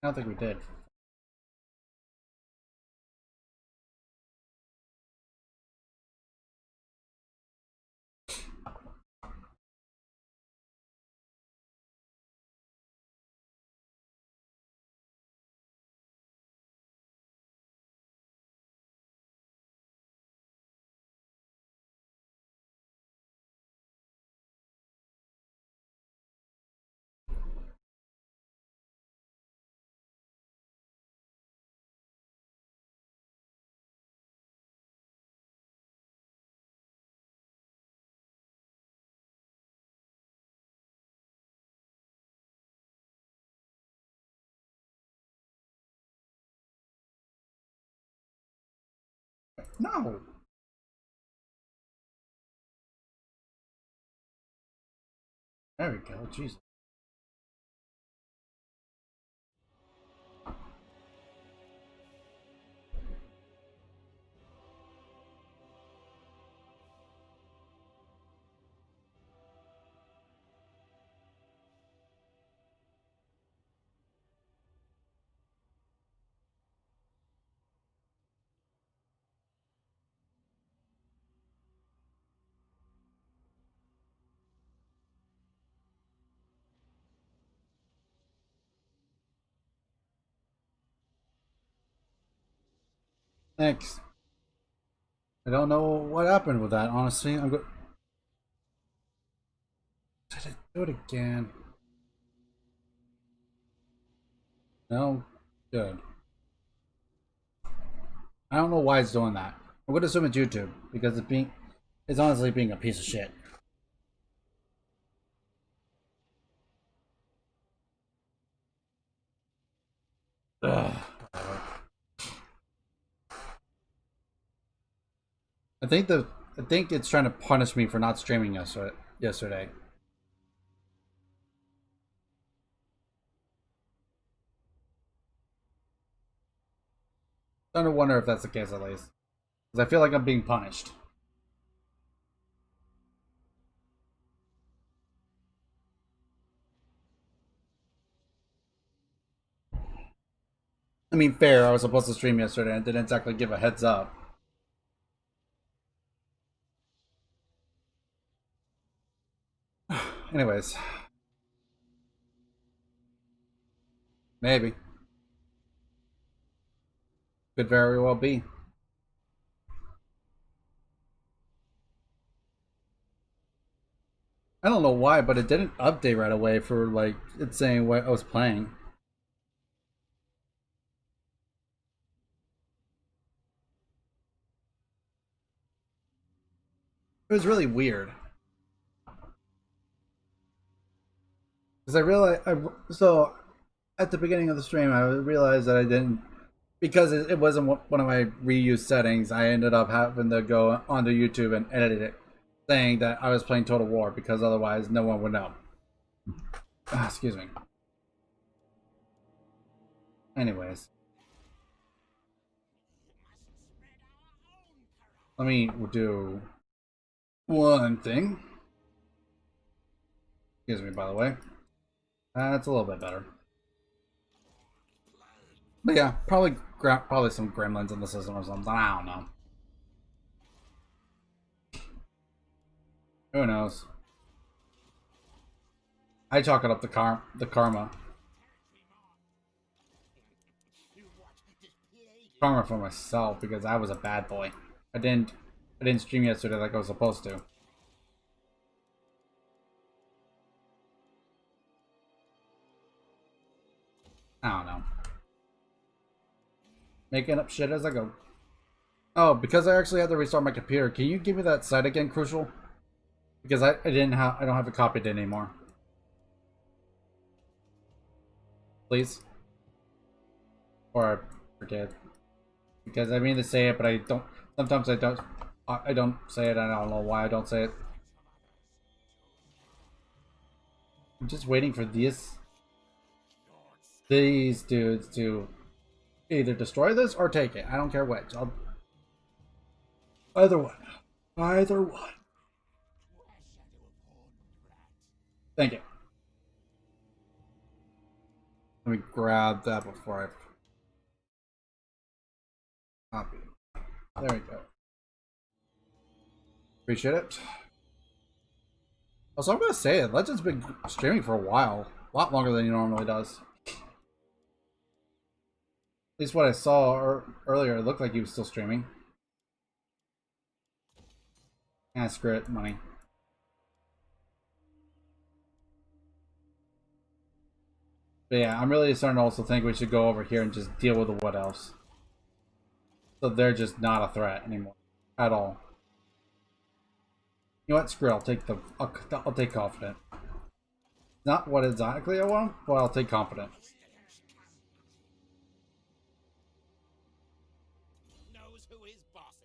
I don't think we did. No. There we go. Jesus. Thanks. I don't know what happened with that, honestly. I'm go. Did I do it again? No? Good. I don't know why it's doing that. I'm gonna assume it's YouTube because it's honestly being a piece of shit. Ugh. I think it's trying to punish me for not streaming yesterday. Starting to wonder if that's the case at least. Because I feel like I'm being punished. I mean, fair, I was supposed to stream yesterday and didn't exactly give a heads up. Anyways. Maybe. Could very well be. I don't know why, but it didn't update right away for like it's saying what I was playing. It was really weird. Because I realized, so at the beginning of the stream, I realized that I didn't, because it wasn't one of my reused settings, I ended up having to go onto YouTube and edit it, saying that I was playing Total War, because otherwise no one would know. Excuse me. Anyways. Let me do one thing. Excuse me, by the way. That's a little bit better. But yeah, probably some gremlins in the system or something. I don't know. Who knows? I chalk it up to karma. Karma for myself because I was a bad boy. I didn't stream yesterday like I was supposed to. I don't know. Making up shit as I go. Oh, because I actually had to restart my computer. Can you give me that site again, Crucial? Because I don't have it copied anymore. Please. Or I forget. Because I mean to say it, but I don't. Sometimes I don't. I don't say it. And I don't know why I don't say it. I'm just waiting for these dudes to either destroy this or take it. I don't care which. Either one. Either one. Thank you. Let me grab that before I copy. There we go. Appreciate it. Also, I'm gonna say it. Legend's been streaming for a while, a lot longer than he normally does. At least what I saw earlier, it looked like he was still streaming. Ah, screw it, money. But yeah, I'm really starting to also think we should go over here and just deal with the what else. So they're just not a threat anymore, at all. You know what? Screw it. I'll take confident. Not what exactly I want, but I'll take confident.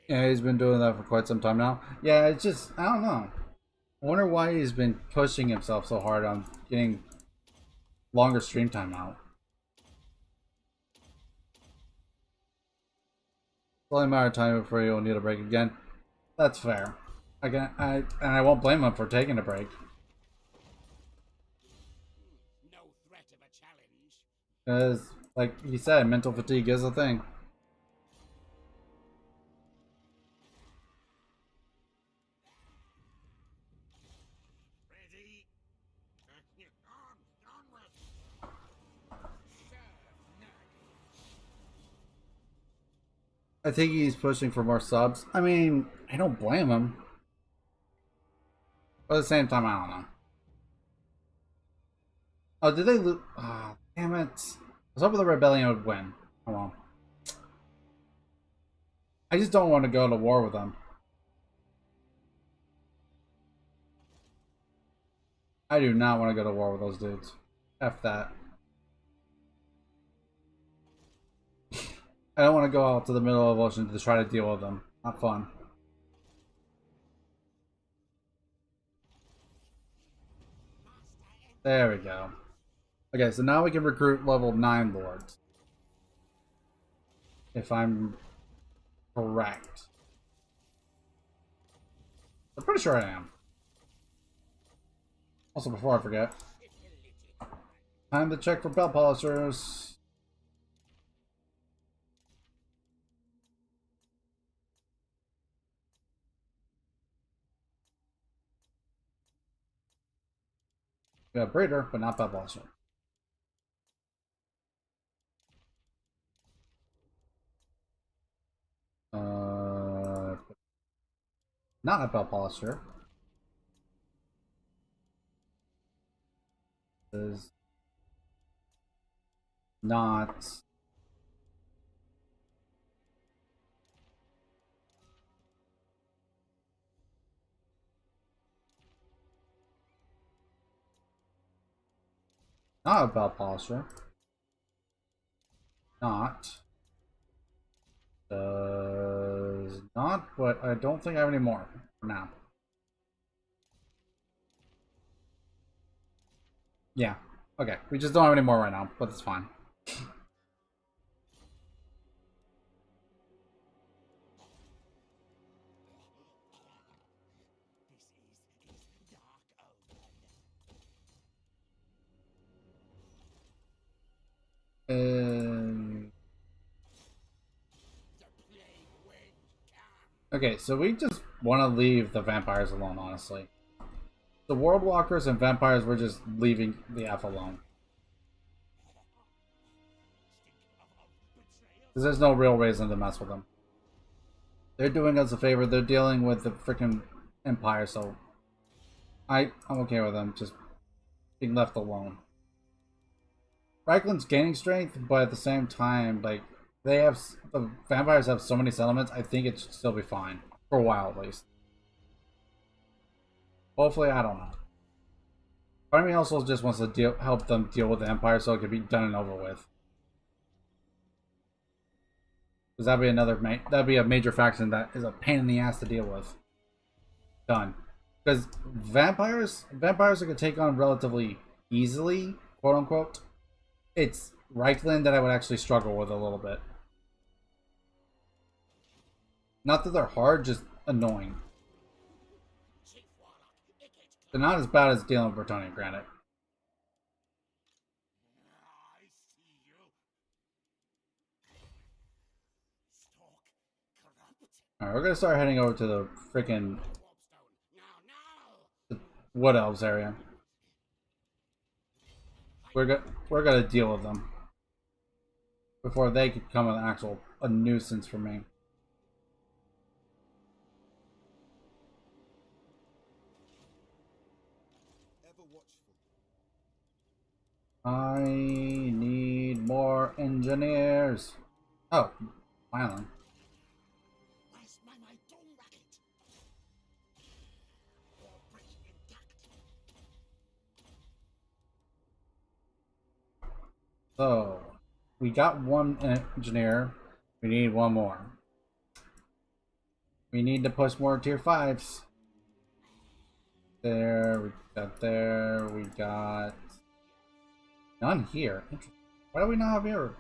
Yeah, he's been doing that for quite some time now. Yeah, it's just, I don't know. I wonder why he's been pushing himself so hard on getting longer stream time out. It's only a matter of time before you'll need a break again. That's fair. And I won't blame him for taking a break. No threat of a challenge. Because, like he said, mental fatigue is a thing. Ready? Onward. I think he's pushing for more subs. I mean, I don't blame him. But at the same time, I don't know. Oh, did they lose? Oh, damn it. I was hoping the Rebellion would win. Oh well. I just don't want to go to war with them. I do not want to go to war with those dudes. F that. I don't want to go out to the middle of the ocean to try to deal with them. Not fun. There we go. Okay, so now we can recruit level 9 lords. If I'm correct. I'm pretty sure I am. Also, before I forget, time to check for belt polishers. We got breeder, but not belt polisher. Not a belt polisher. Is not a belt polisher. Not does not, but I don't think I have any more for now. Yeah. Okay. We just don't have any more right now, but it's fine. Okay, so we just want to leave the vampires alone, honestly. The world walkers and vampires, we're just leaving the F alone. Because there's no real reason to mess with them. They're doing us a favor. They're dealing with the freaking Empire, so I'm okay with them just being left alone. Reikland's gaining strength, but at the same time, like, the vampires have so many settlements, I think it should still be fine. For a while, at least. Hopefully, I don't know. Part of me also just wants to help them deal with the Empire so it can be done and over with. Because that'd be a major faction that is a pain in the ass to deal with. Done. Because vampires I could take on relatively easily, quote unquote. It's Reikland that I would actually struggle with a little bit. Not that they're hard, just annoying. They're not as bad as dealing with Bretonnian, granted. Alright, we're gonna start heading over to the freaking Warpstone. Now, now! Wood Elves area. We're gonna deal with them before they could become a nuisance for me. Ever watchful. I need more engineers. Oh, finally. Where's my dome racket? Or bridge intact? So, we got one engineer. We need one more. We need to push more tier 5s. There, we got none here. Interesting. Why do we not have here?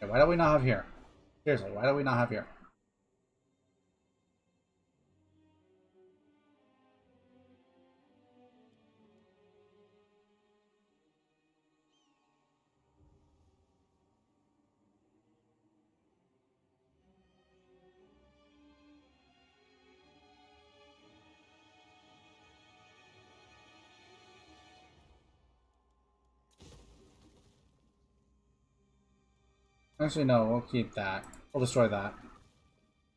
Okay, why do we not have here? Seriously, why do we not have here? Actually, no, we'll keep that. We'll destroy that.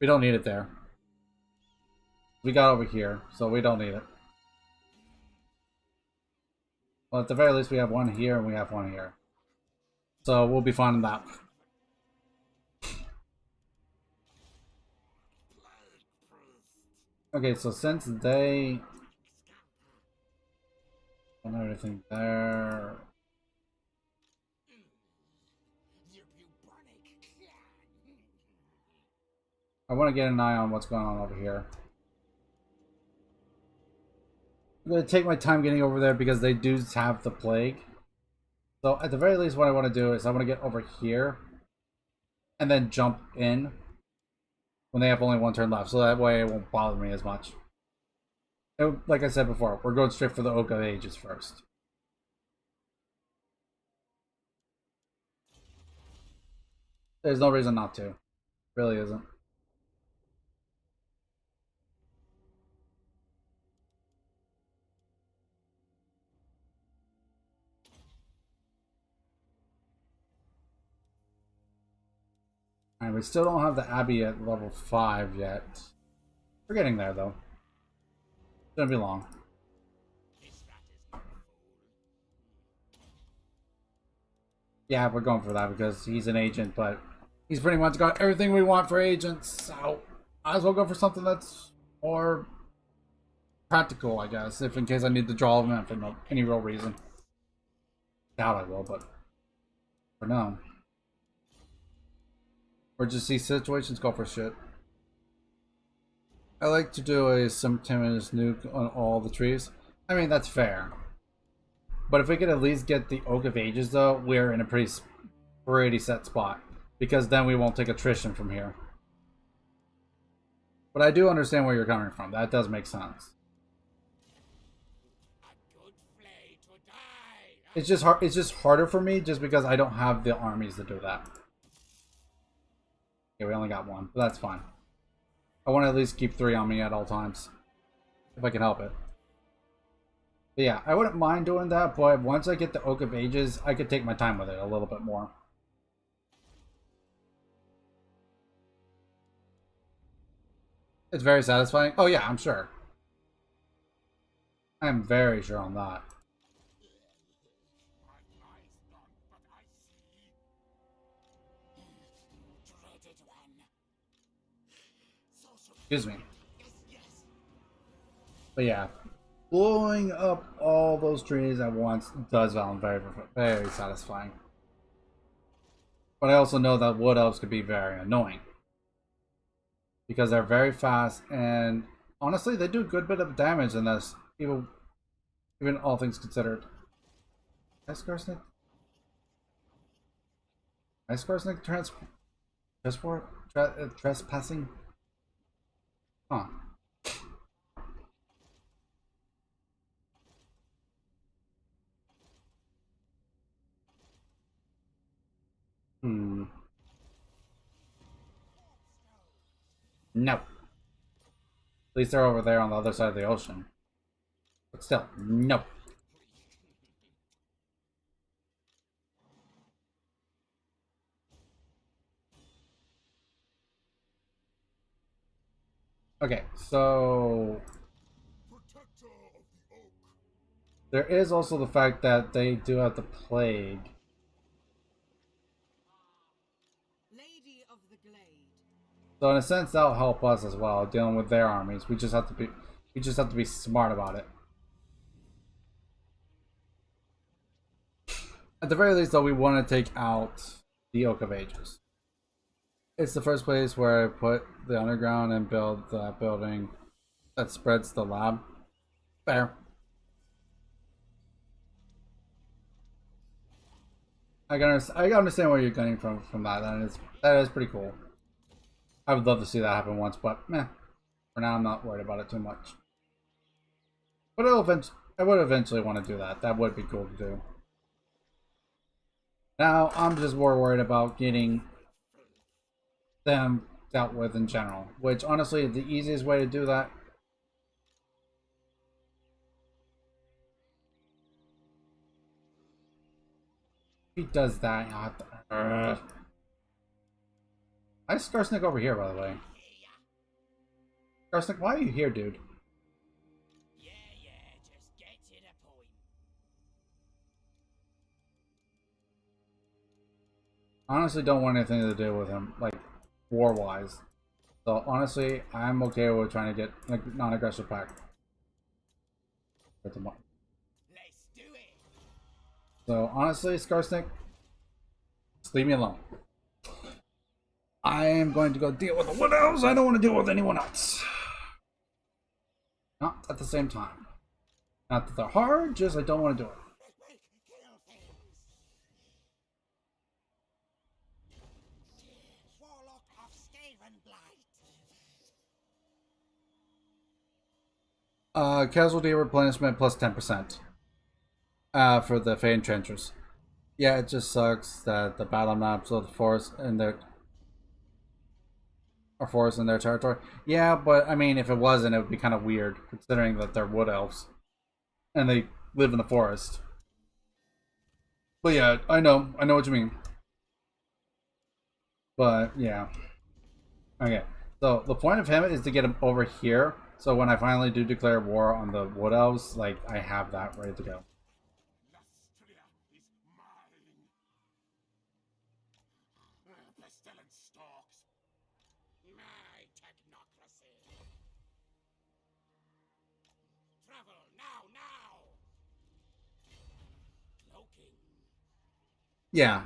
We don't need it there. We got over here, so we don't need it. Well, at the very least, we have one here and we have one here. So we'll be fine on that. Okay, so since they don't have anything there, I want to get an eye on what's going on over here. I'm going to take my time getting over there because they do have the plague. So at the very least, what I want to do is I want to get over here and then jump in when they have only one turn left, so that way it won't bother me as much. And like I said before, we're going straight for the Oak of Ages first. There's no reason not to. Really isn't. And we still don't have the Abbey at level 5 yet. We're getting there though. Shouldn't be long. Yeah, we're going for that because he's an agent, but he's pretty much got everything we want for agents, so might as well go for something that's more practical, I guess, if in case I need to draw them in for no, any real reason. Doubt I will, but for now. Or just see situations, go for shit. I like to do a simultaneous nuke on all the trees. I mean, that's fair. But if we could at least get the Oak of Ages, though, we're in a pretty set spot. Because then we won't take attrition from here. But I do understand where you're coming from. That does make sense. It's just hard. It's just harder for me, just because I don't have the armies to do that. Okay, we only got one, but that's fine. I want to at least keep 3 on me at all times, if I can help it. But yeah, I wouldn't mind doing that, but once I get the Oak of Ages, I could take my time with it a little bit more. It's very satisfying. Oh yeah, I'm sure. I am very sure on that. Excuse me. But yeah, blowing up all those trees at once does sound very satisfying. But I also know that wood elves could be very annoying. Because they're very fast, and honestly, they do a good bit of damage in this, even all things considered. Ice-Snake trespassing? Huh. Hmm. No. At least they're over there on the other side of the ocean. But still, no. Okay, so Protector of the oak. there is also the fact that they do have the plague. Lady of the Glade. So in a sense that'll help us as well, dealing with their armies. We just have to be smart about it. At the very least though, we want to take out the Oak of Ages. It's the first place where I put the underground and build that building that spreads the lab. Fair. I understand where you're getting from that, and that is pretty cool. I would love to see that happen once, but meh. For now, I'm not worried about it too much. But I would eventually want to do that. That would be cool to do. Now, I'm just more worried about getting them dealt with in general. Which, honestly, the easiest way to do that... If he does that, I'll have to... Why is Skarsnik over here, by the way? Skarsnik, why are you here, dude? Yeah, just get to the point. I honestly don't want anything to do with him, like, war-wise. So, honestly, I'm okay with trying to get like non-aggressive pact. Let's do it. So, honestly, Skarsnik, just leave me alone. I am going to go deal with the Wood Elves. I don't want to deal with anyone else. Not at the same time. Not that they're hard, just I don't want to do it. Kill things. Warlock of Skavenblight. Casualty replenishment plus 10%. For the Fey Entrenchers. Yeah, it just sucks that the battle maps of the forest in their territory. Yeah, but I mean, if it wasn't, it would be kind of weird, considering that they're wood elves and they live in the forest. But yeah, I know what you mean. But yeah, okay. So the point of him is to get him over here. So when I finally do declare war on the wood elves, like I have that ready to go. Lustria is mine. Pestilence stalks. My technocracy. Travel now. Cloaking. Yeah.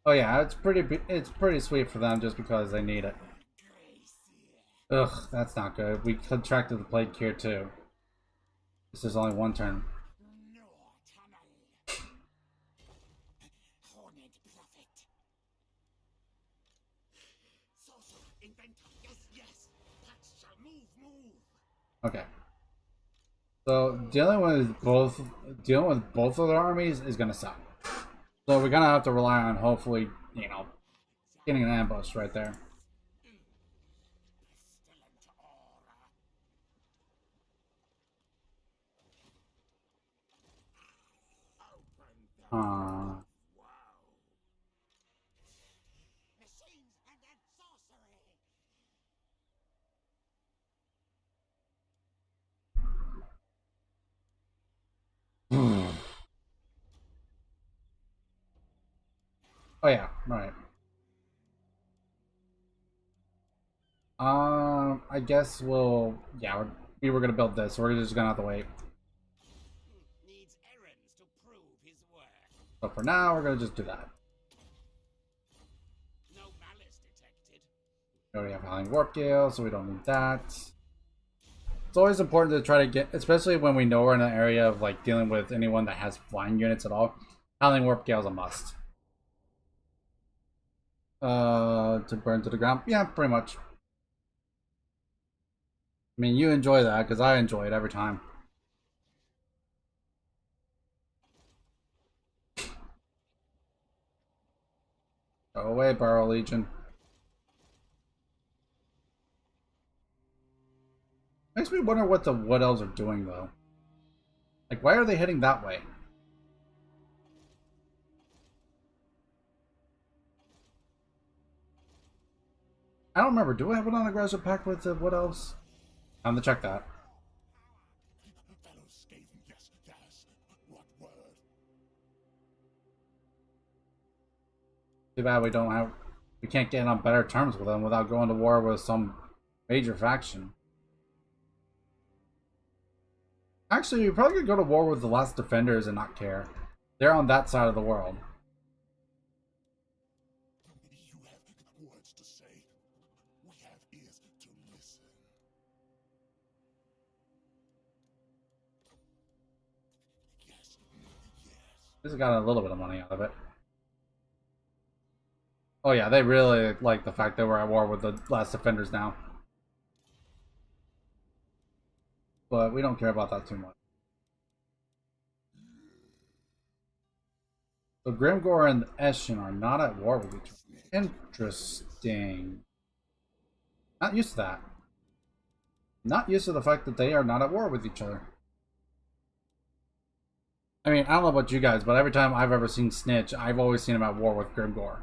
Oh yeah, it's pretty sweet for them just because they need it. Ugh, that's not good. We contracted the plague here too. This is only one turn. No tunnel. Horned prophet. Sorcerer, inventor. Yes. Pax shall move. Okay. So dealing with both of their armies is gonna suck. So we're gonna have to rely on hopefully, getting an ambush right there. Pestilent aura. Open the Uh, wow. Machines and then sorcery. oh yeah, right. I guess we were gonna build this, so we're just gonna have to wait. Needs errands to prove his worth. So for now, we're gonna just do that. No malice detected. We already have Howling Warp Gale, so we don't need that. It's always important to try to get, especially when we know we're in an area of like dealing with anyone that has flying units at all. Howling Warp Gale is a must. To burn to the ground. Yeah, pretty much. I mean, you enjoy that because I enjoy it every time. Go away, Barrow Legion. Makes me wonder what the Wood Elves are doing, though. Like, why are they heading that way? I don't remember. Do we have an unaggressive pact with the Wood Elves? Time to check that. Fellow Skaven, yes, yes. What word? Too bad we can't get on better terms with them without going to war with some major faction. Actually, you probably could go to war with the last defenders and not care. They're on that side of the world. You have words to say. We have ears to listen. Yes, yes. This has got a little bit of money out of it. Oh yeah, they really like the fact that we're at war with the last defenders now. But we don't care about that too much. So Grimgor and Eshin are not at war with each other. Interesting. Not used to that. Not used to the fact that they are not at war with each other. I mean, I don't know about you guys, but every time I've ever seen Snitch, I've always seen him at war with Grimgor.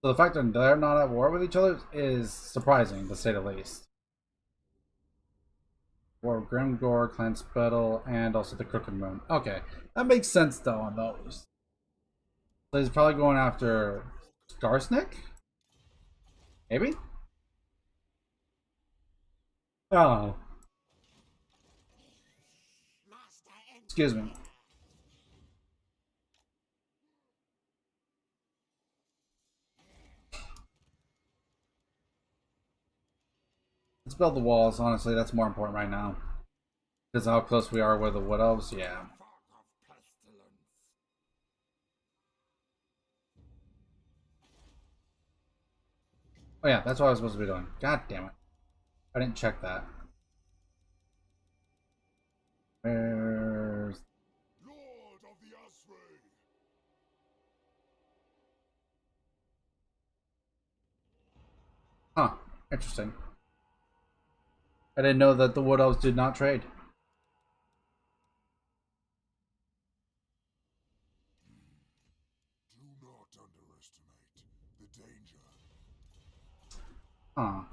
So the fact that they're not at war with each other is surprising, to say the least. War of Grimgor, Clan Spettle, and also the Crooked Moon. Okay, that makes sense though on those. So he's probably going after Skarsnik? Maybe? Oh. Excuse me. Let's build the walls. Honestly, that's more important right now. Because how close we are with the Wood Elves, yeah. Fog of pestilence. Oh yeah, that's what I was supposed to be doing. God damn it. I didn't check that. Where's... Lord of the Asray. Huh. Interesting. I didn't know that the Wood Elves did not trade. Do not underestimate the danger. Huh.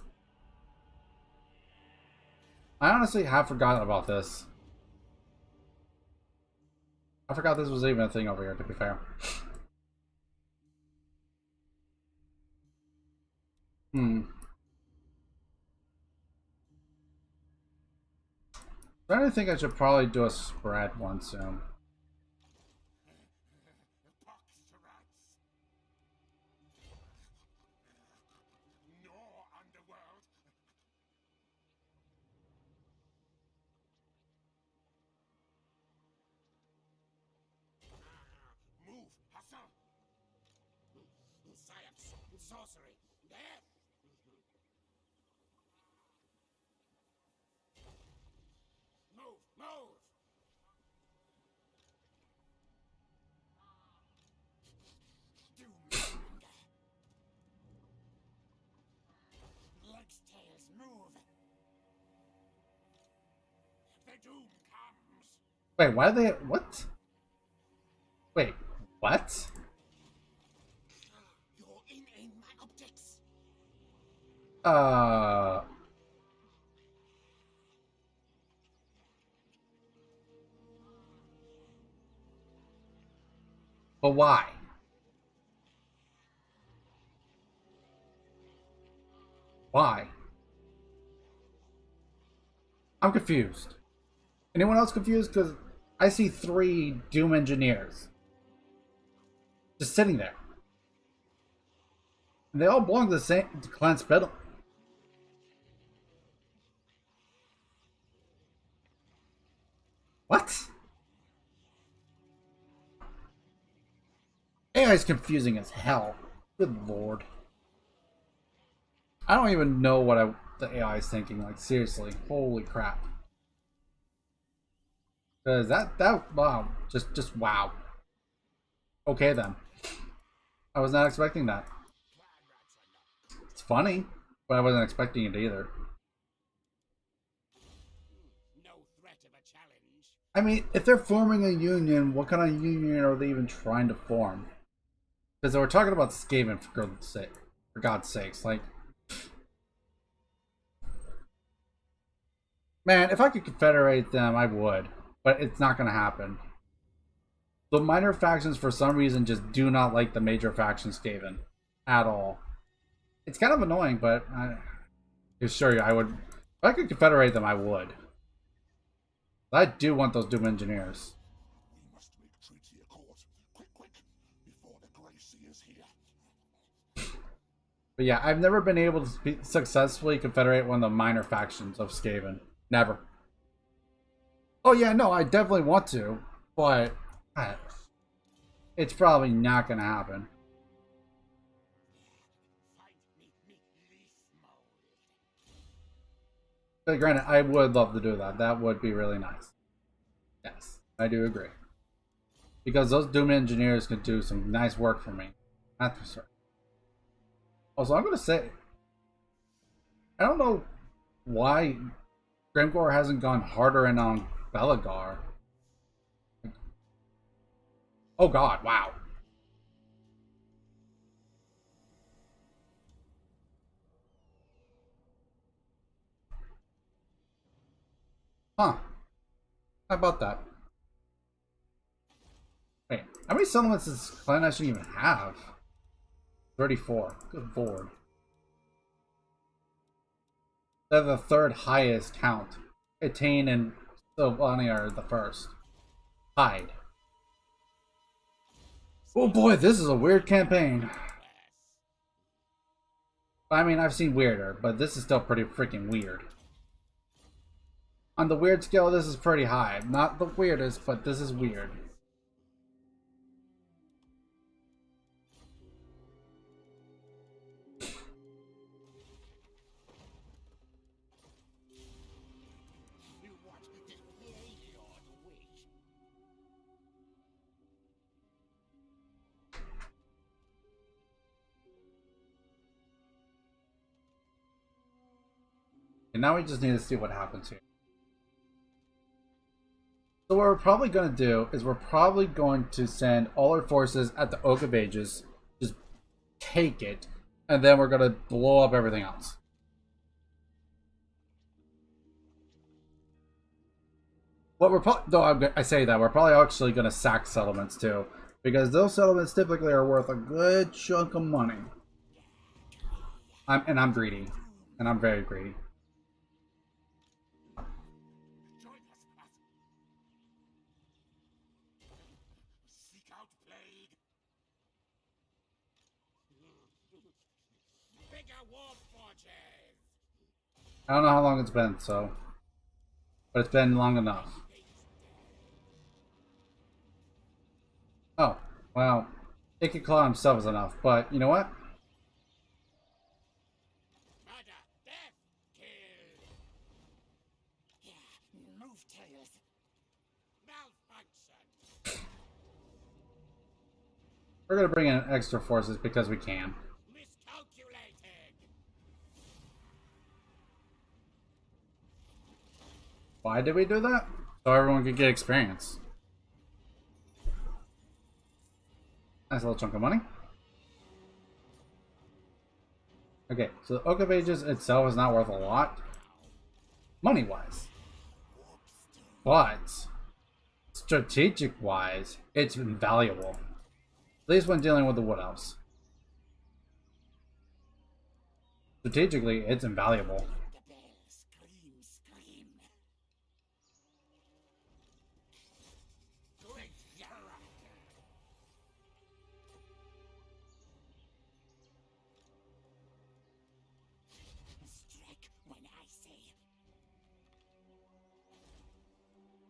I honestly have forgotten about this. I forgot this was even a thing over here, to be fair. I think I should probably do a spread one soon. Pox to rats. No underworld. Move, hustle. Science, sorcery, death. Move, move. Do nothing. Legs, tails, move. The doom comes. Wait, why are they... What? Wait, what? You're in my optics. But why? Why? I'm confused. Anyone else confused? Because I see 3 Doom Engineers just sitting there. And they all belong to the same to Clan Spittle. What? AI is confusing as hell. Good lord. I don't even know what the AI is thinking. Like, seriously. Holy crap. Because that, wow. Just wow. Okay then. I was not expecting that. It's funny, but I wasn't expecting it either. I mean, if they're forming a union, what kind of union are they even trying to form? Because we're talking about Skaven, for God's sakes. Like, man, if I could confederate them, I would. But it's not going to happen. The minor factions, for some reason, just do not like the major faction Skaven. At all. It's kind of annoying, but I assure you, I would. If I could confederate them, I would. I do want those Doom Engineers. We must make treaty accord. Quick, quick, before the Grey Sea is here. But yeah, I've never been able to successfully confederate one of the minor factions of Skaven. Never. Oh yeah, no, I definitely want to, but it's probably not going to happen. But granted, I would love to do that. That would be really nice. Yes, I do agree. Because those Doom Engineers could do some nice work for me. That's for sure. Also, I'm going to say, I don't know why Grimgor hasn't gone harder in on Belagar. Oh god, wow. Huh. How about that? Wait, how many settlements does Clan actually even have? 34. Good lord. They're the third highest count. Etain and Sylvania are the first. Tied. Oh boy, this is a weird campaign. I mean, I've seen weirder, but this is still pretty freaking weird. On the weird scale, this is pretty high. Not the weirdest, but this is weird. And now we just need to see what happens here. So what we're probably going to do is we're probably going to send all our forces at the Oak of Ages, just take it, and then we're going to blow up everything else. What we're probably, though I say that, we're probably actually going to sack settlements too, because those settlements typically are worth a good chunk of money. I'm greedy, and I'm very greedy. I don't know how long it's been, but it's been long enough. Oh, well, Ikit Claw himself is enough, but you know what? Move tails. Malfunction. We're gonna bring in extra forces because we can. Miscalculated. Why did we do that? So everyone could get experience. Nice little chunk of money. Okay, so the Oak of Ages itself is not worth a lot, money-wise. But, strategic-wise, it's invaluable. At least when dealing with the Wood Elves. Strategically, it's invaluable.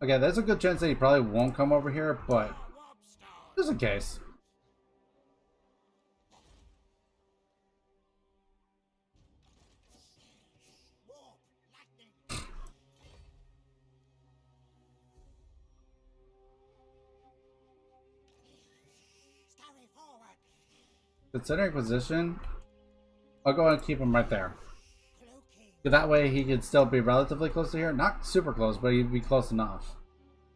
Okay, there's a good chance that he probably won't come over here, but just in case. Considering position, I'll go ahead and keep him right there. That way he could still be relatively close to here. Not super close, but he'd be close enough.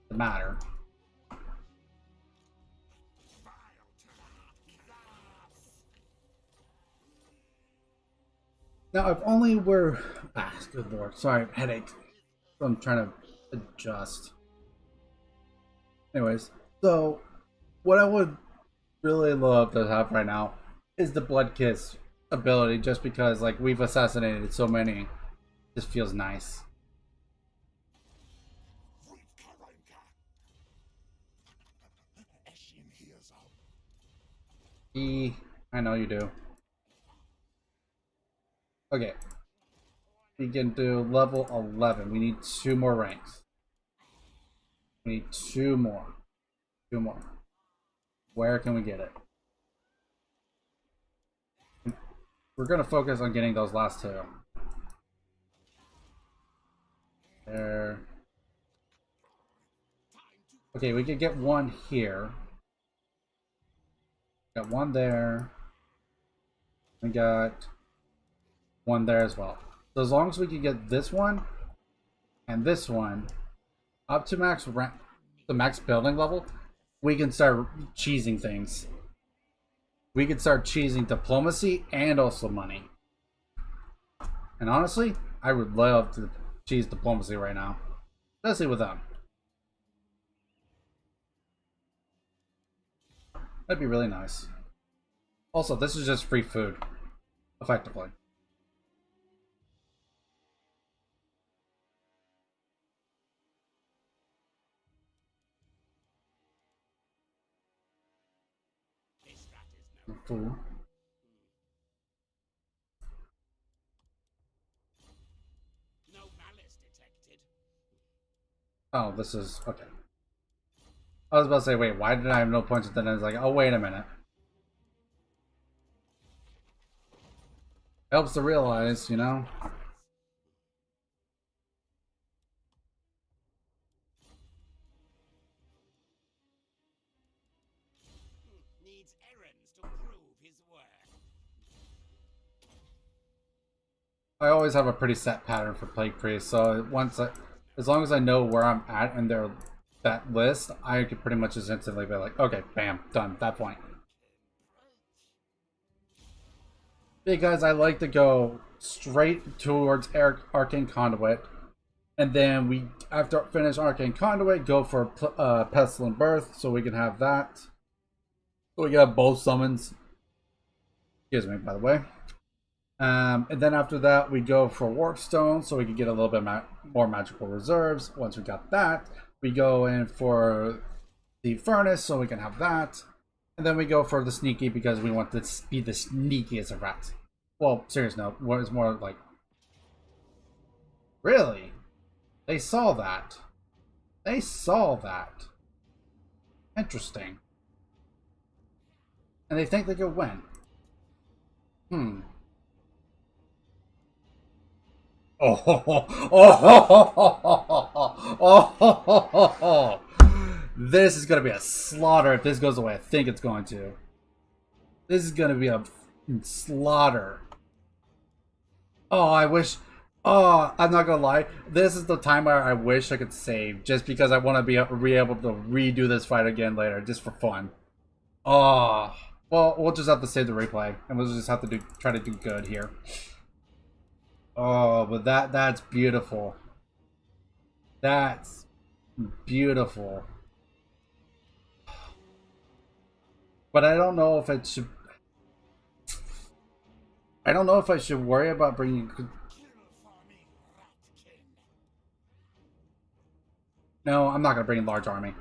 the matter. Now, if only we're... good lord. Sorry, headache. I'm trying to adjust. Anyways, so what I would really love to have right now is the Blood Kiss ability, just because, like, we've assassinated so many. This feels nice. I know you do. Okay. We can do level 11. We need 2 more ranks. We need 2 more. 2 more. Where can we get it? We're going to focus on getting those last 2. There. Okay, we could get 1 here. Got 1 there. We got 1 there as well. So as long as we can get this one and this one up to max rank, the max building level, we can start cheesing things. We can start cheesing diplomacy and also money. And honestly, I would love to cheese diplomacy right now, especially with them. That'd be really nice. Also, this is just free food, effectively. This rat is no Food. no malice detected. Oh, this is okay. I was about to say, wait, why did I have no points? Then I was like, oh, wait a minute. Helps to realize, you know. Needs errands to prove his worth. I always have a pretty set pattern for Plague Priest, so as long as I know where I'm at in that list, I could pretty much just instantly be like, okay, bam, done, that point. Because I like to go straight towards Arcane Conduit, and then we, after finish Arcane Conduit, go for Pestilent Birth, so we can have that. So we can have both summons. Excuse me, by the way. And then after that, we go for Warpstone, so we can get a little bit more magical reserves. Once we got that, we go in for the Furnace, so we can have that. And then we go for the Sneaky, because we want to be the sneakiest of rats. Well, serious note, it's more like... Really? They saw that. They saw that. Interesting. And they think they could win. Oh, this is gonna be a slaughter if this goes the way I think it's going to. This is gonna be a slaughter. Oh, I wish. Oh, I'm not gonna lie. This is the time where I wish I could save, just because I want to be able to redo this fight again later, just for fun. Oh, well, we'll just have to save the replay, and we'll just have to try to do good here. Oh, but that's beautiful. That's beautiful. But I don't know if it should. I don't know if I should worry about bringing. No, I'm not gonna bring a large army,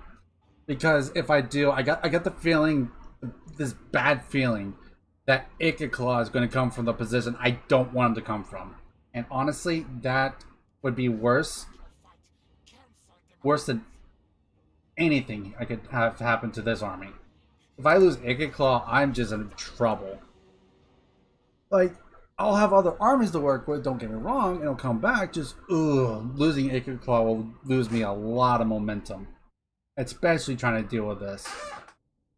because if I do, I got the feeling, this bad feeling, that Ikit Claw is going to come from the position I don't want him to come from, and honestly, that would be worse than anything I could have happen to this army. If I lose Ikit Claw, I'm just in trouble. Like, I'll have other armies to work with, don't get me wrong, and it'll come back, just, losing Ikit Claw will lose me a lot of momentum. Especially trying to deal with this.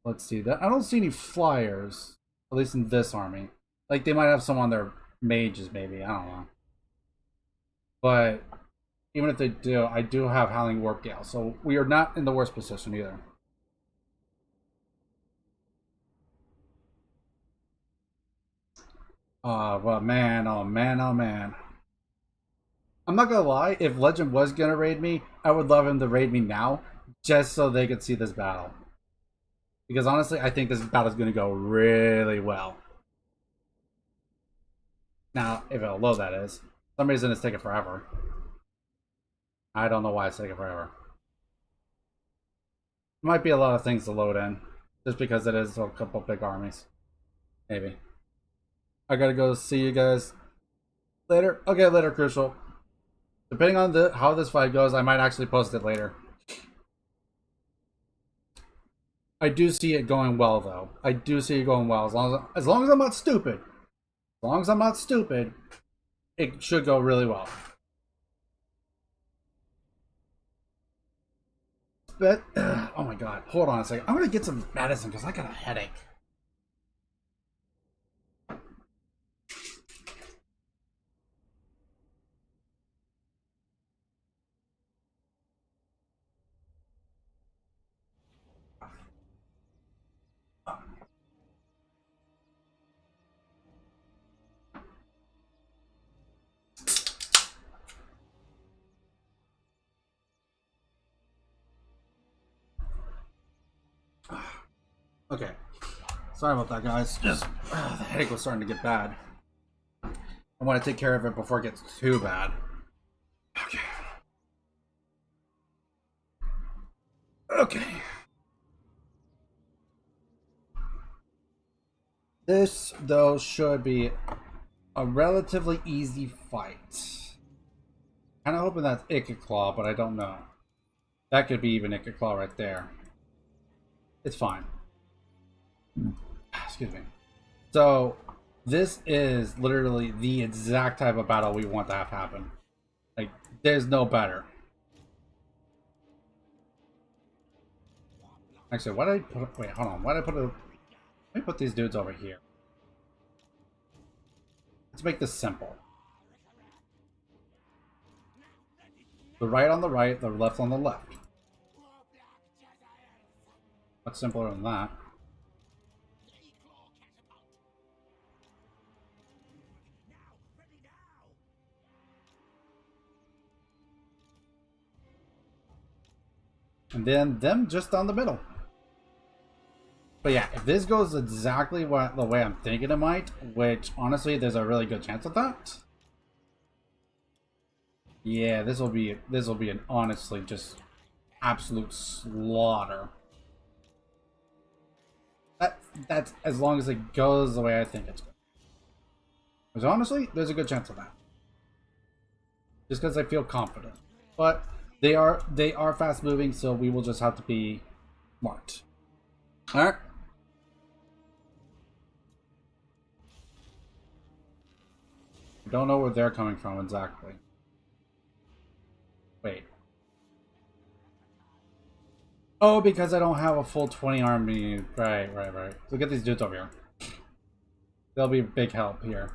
Let's see, that I don't see any flyers, at least in this army. Like, they might have some on their mages, maybe, I don't know. But, even if they do, I do have Howling Warp Gale, so we are not in the worst position either. But man, oh man, oh man. I'm not gonna lie, if Legend was gonna raid me, I would love him to raid me now, just so they could see this battle. Because honestly, I think this battle is gonna go really well. Now, if it'll load, that is. For some reason it's taking forever. I don't know why it's taking forever. Might be a lot of things to load in, just because it is a couple big armies. Maybe. I gotta go see you guys later. Okay, later, Crucial. Depending on how this fight goes, I might actually post it later. I do see it going well, though. I do see it going well. As long as I'm not stupid. As long as I'm not stupid, it should go really well. But, oh my god. Hold on a second. I'm gonna get some medicine because I got a headache. Okay. Sorry about that, guys. Just the headache was starting to get bad. I want to take care of it before it gets too bad. Okay. Okay. This, though, should be a relatively easy fight. Kind of hoping that's Ikit Claw, but I don't know. That could be even Ikit Claw right there. It's fine. Excuse me. So, this is literally the exact type of battle we want to have happen. Like, there's no better. Actually, why did I put... Wait, hold on. Why did I put a... Let me put these dudes over here. Let's make this simple. The right on the right, the left on the left. What's simpler than that? And then them just down the middle. But yeah, if this goes exactly the way I'm thinking it might, which honestly there's a really good chance of that. Yeah, this will be an honestly just absolute slaughter. That's as long as it goes the way I think it's going. Because honestly, there's a good chance of that. Just because I feel confident. But they are fast moving, so we will just have to be smart. Alright. I don't know where they're coming from exactly. Wait. Oh, because I don't have a full 20 army. Right. Look at these dudes over here. They'll be a big help here.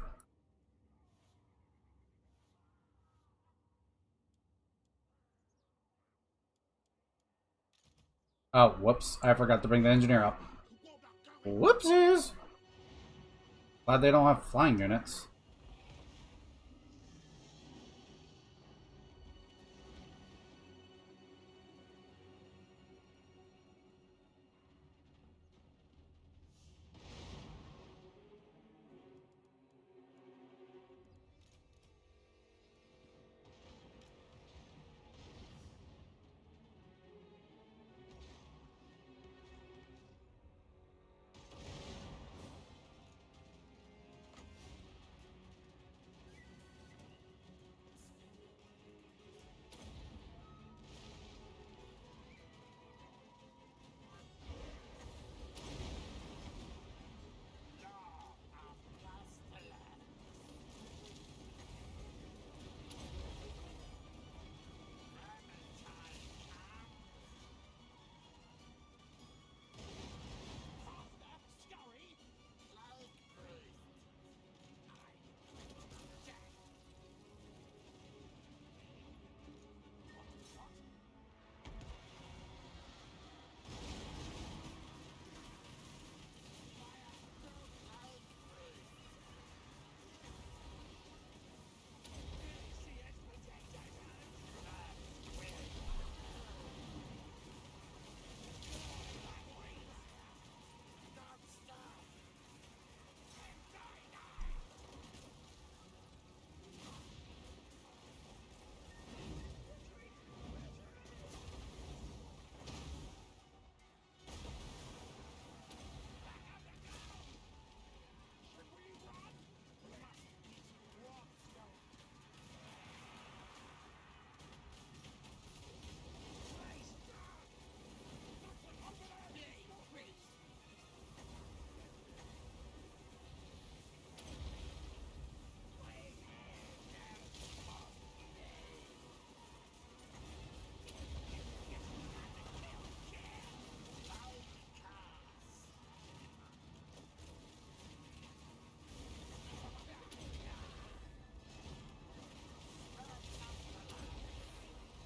Oh, whoops. I forgot to bring the engineer up. Whoopsies! Glad they don't have flying units.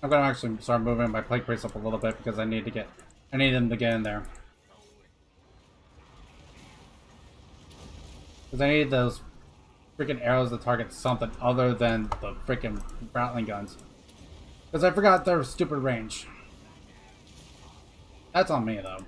I'm gonna actually start moving my plague priest up a little bit because I need him to get in there. Because I need those freaking arrows to target something other than the freaking Rattling guns. Because I forgot their stupid range. That's on me though.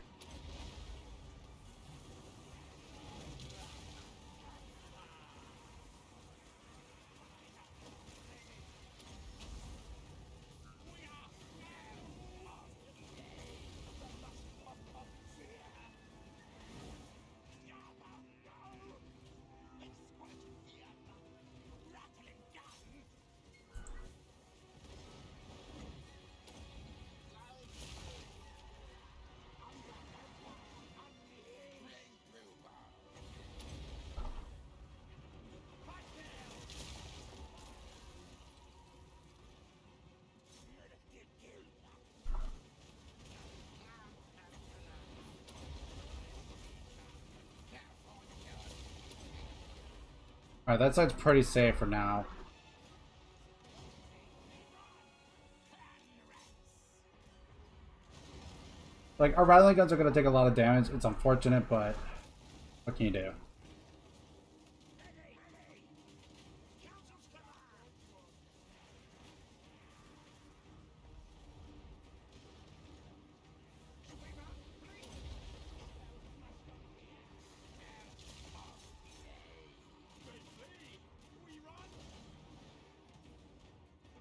Alright, that side's pretty safe for now. Like, our rattling guns are going to take a lot of damage. It's unfortunate, but what can you do?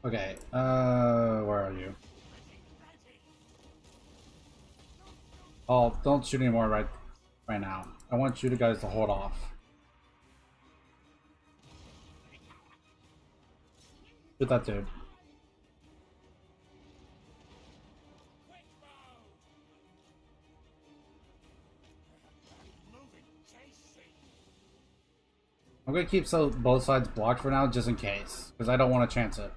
Okay, where are you? Oh, don't shoot anymore right now. I want you guys to hold off. Shoot that dude. I'm gonna keep both sides blocked for now, just in case, because I don't want to chance it.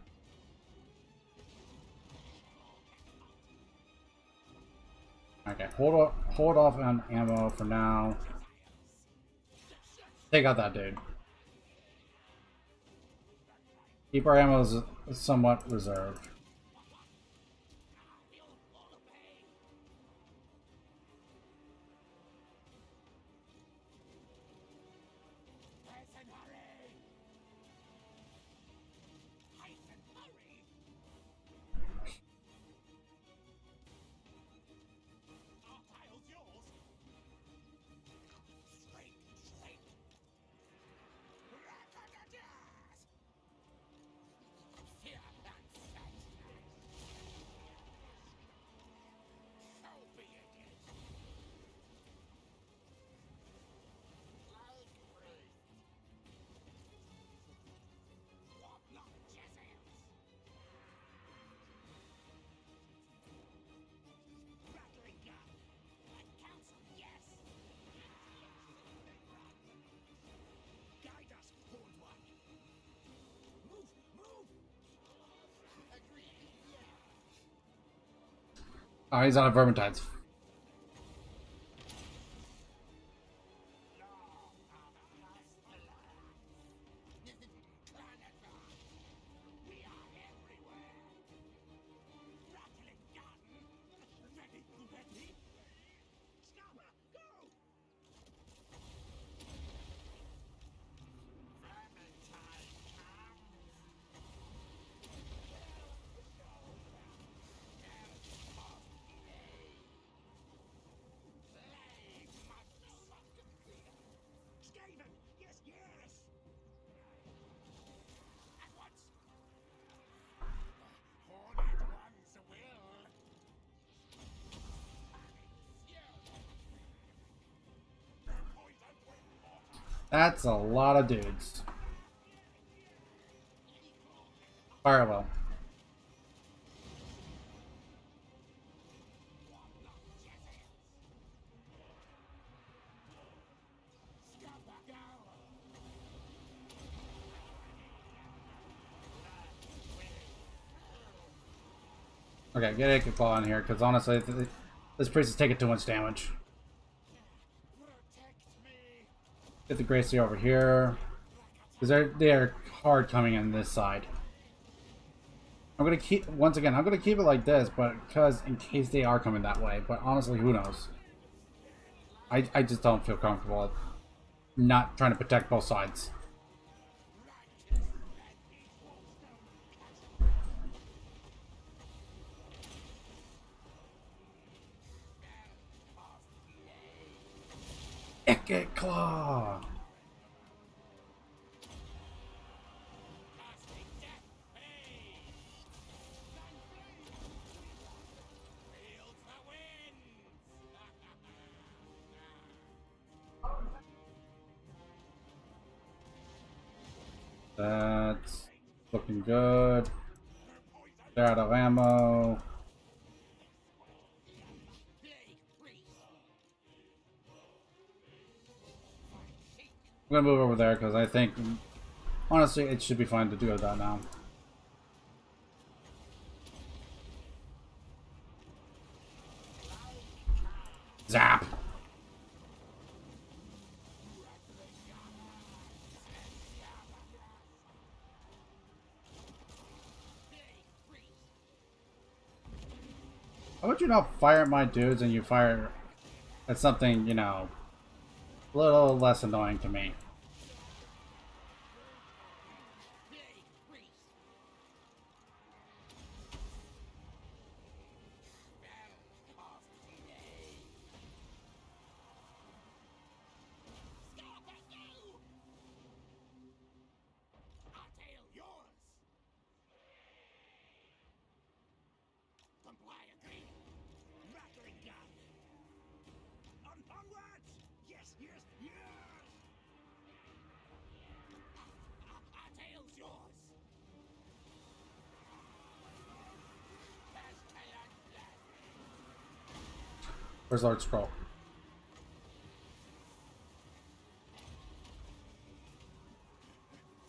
Okay, hold off on ammo for now. Take out that dude. Keep our ammo somewhat reserved. Oh, he's on a Vermintides. That's a lot of dudes. Fire well. Okay, get Ikit Claw in here, because honestly, this priest is taking too much damage. Get the Gracie over here, because they are hard coming in this side. I'm gonna keep once again. I'm gonna keep it like this, but because in case they are coming that way. But honestly, who knows? I just don't feel comfortable not trying to protect both sides. Ikit Claw. Casting death pain. Field for winds. That's looking good. They're out of ammo. Plague priest. I'm gonna move over there because I think, honestly, it should be fine to do that now. Zap! How would you not fire at my dudes and you fire at something, you know, a little less annoying to me? Plague priest. Spell of delay. Stop it now! Artail yours. Comply agreed. Rattling gun. Onwards! Yes, yes, yes! Artail's yours. Where's Lord Scroll?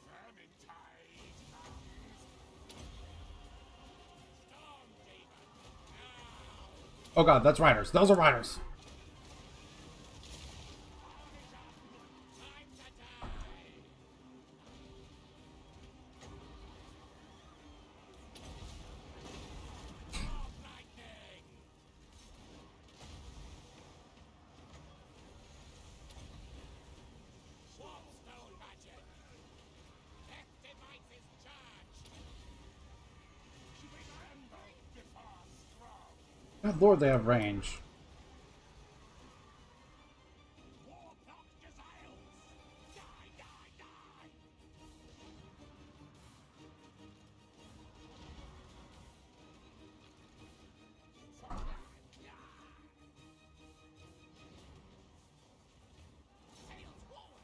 Vermintide comes. Storm demon. Now. Oh god, that's riders. Those are riders. Time to die. Storm lightning. Swarmstone magic. Death devices charged. Tremble before strong. Good lord, they have range. Warlock desires. Die, die, die. Sails forward.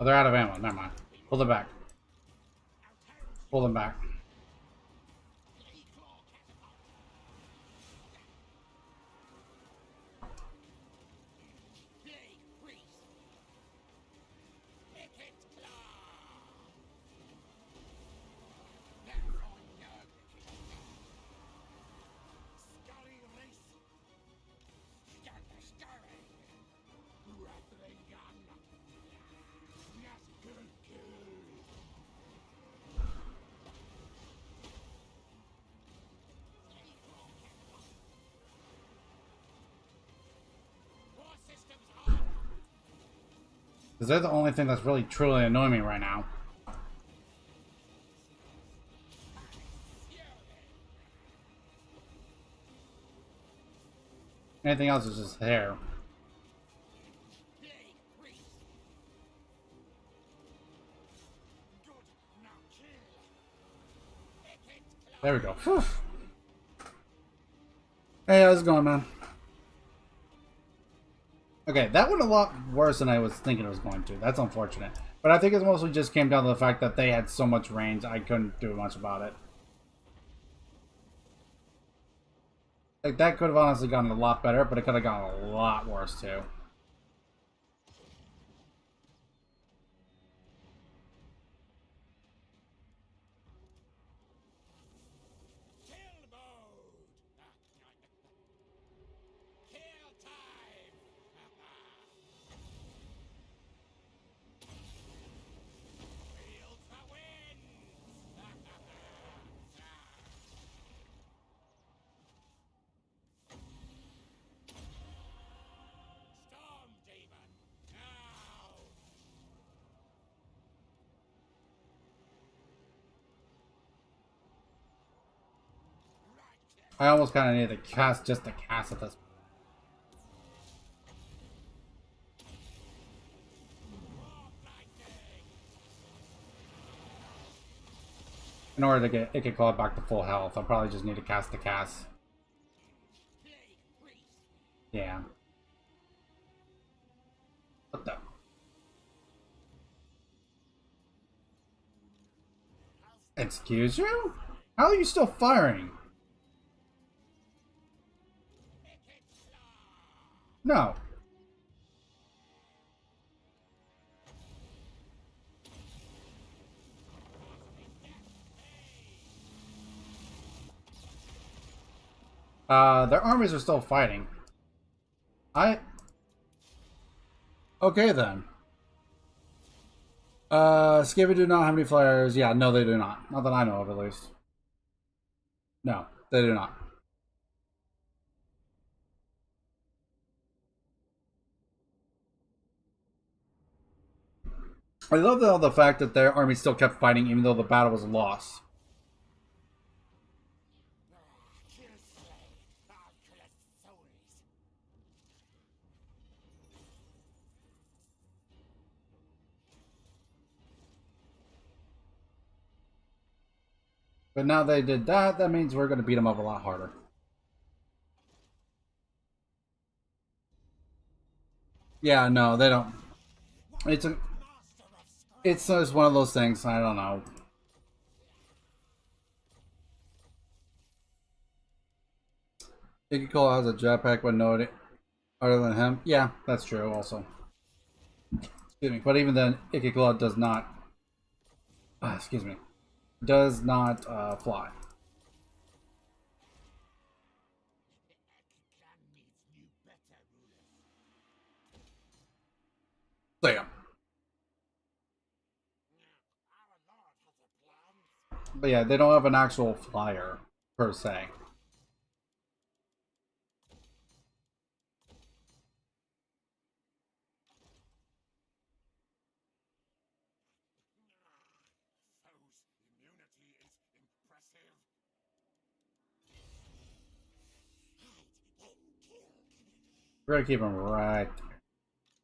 Oh, they're out of ammo. Never mind. Pull them back. Pull them back. Ikit Claw catapult. Plague priest. Ikit Claw. Nerve on nerve. Scurry race. Start the stirring. Rattling gun. Yes, good kill. War systems on. Because they're the only thing that's really truly annoying me right now. Anything else is just there. Plague priest. Good. Now kill. Ikit Claw. There we go. Whew. Hey, how's it going, man? Okay, that went a lot worse than I was thinking it was going to. That's unfortunate. But I think it mostly just came down to the fact that they had so much range, I couldn't do much about it. Like, that could have honestly gotten a lot better, but it could have gotten a lot worse, too. Kill mode. Kill time. Field for winds. I almost kind of need to cast just to cast at this in order to get Ikit Claw back to full health. I'll probably just need to cast the cast. Yeah. What the? Excuse you? How are you still firing? No. Their armies are still fighting. Okay then. Skibby do not have any flyers. Yeah, no they do not. Not that I know of at least. No, they do not. I love the fact that their army still kept fighting even though the battle was lost. But now they did that, that means we're going to beat them up a lot harder. Yeah, no, they don't. It's just one of those things, I don't know. Ikit Claw has a jetpack but no other than him. Yeah, that's true also. Excuse me. But even then, Ikit Claw does not excuse me. Does not fly. So yeah. But yeah, they don't have an actual flyer per se. We're gonna keep them right there.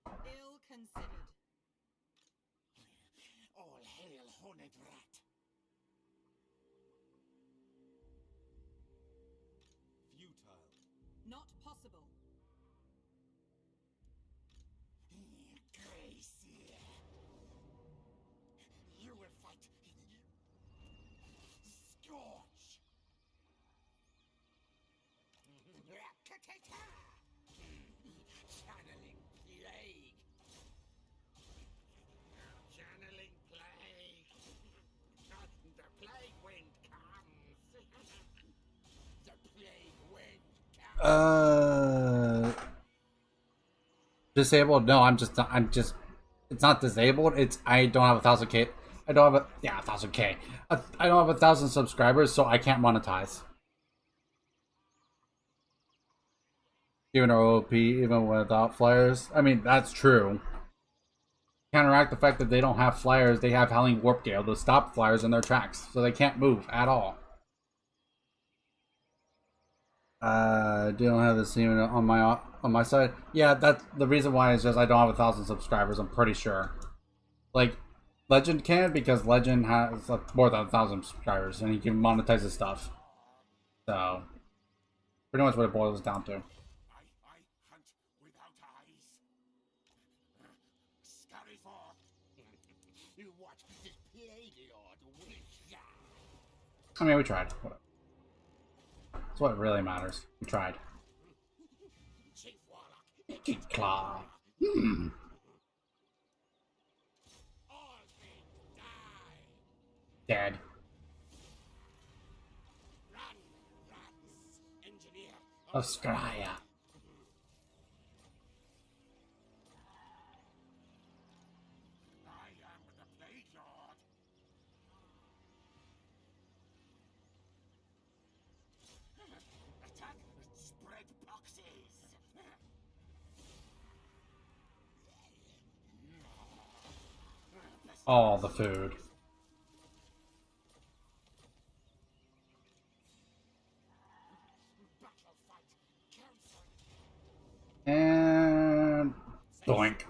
Ill considered. All hail, horned rat. Futile. Not possible. Crazy. You will fight. Scorch. Channeling plague. Channeling plague. The plague wind comes. The plague wind comes. Disabled? No, I'm just it's not disabled, it's I don't have 1,000K. I don't have 1,000K. I don't have 1,000 subscribers, so I can't monetize. Even our OP, even without flyers. I mean, that's true. Counteract the fact that they don't have flyers, they have Howling Warp Gale to stop flyers in their tracks, so they can't move at all. Don't have the same on my side. Yeah, that's the reason why is just I don't have 1,000 subscribers. I'm pretty sure. Like, Legend can because Legend has more than 1,000 subscribers and he can monetize his stuff. So, pretty much what it boils down to. I hunt without eyes. Scurry forth. You watch this plague lord wish. I mean, we tried. Whatever. That's what really matters. We tried. Chief Warlock. Ikit Claw. All things die. Dead. Run, rats. Engineer. Of Scrya. I am the plague lord. Attack. Spread boxes. All the food. Doink.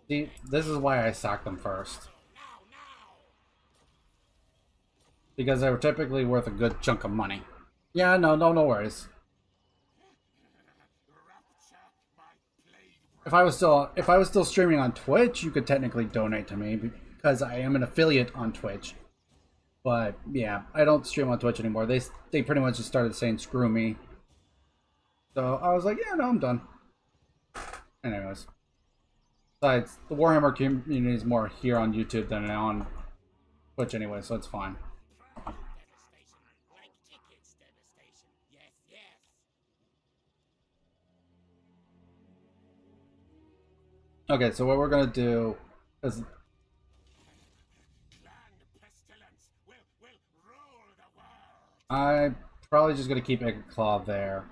See, this is why I sacked them first. Because they were typically worth a good chunk of money. Yeah, no worries. If I was still streaming on Twitch, you could technically donate to me because I am an affiliate on Twitch. But yeah, I don't stream on Twitch anymore. They pretty much just started saying screw me. So I was like, yeah, no, I'm done. Anyways. Besides, the Warhammer community is more here on YouTube than on Twitch anyway, so it's fine. Devastation, like Ikit's devastation. Yes, yes. Okay, so what we're gonna do is Land pestilence will rule the world. I'm probably just gonna keep Ikit Claw there.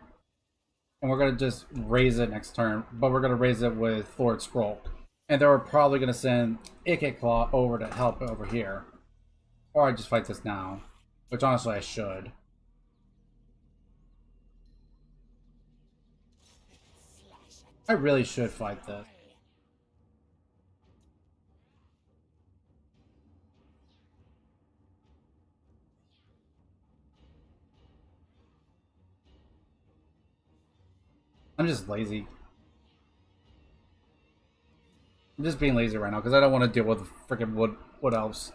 And we're gonna just raise it next turn, but we're gonna raise it with Thord Scroll. And then we're probably gonna send Ikit Claw over to help over here. Or I just fight this now. Which honestly I should. I really should fight this. I'm just lazy. I'm just being lazy right now because I don't want to deal with freaking wood elves.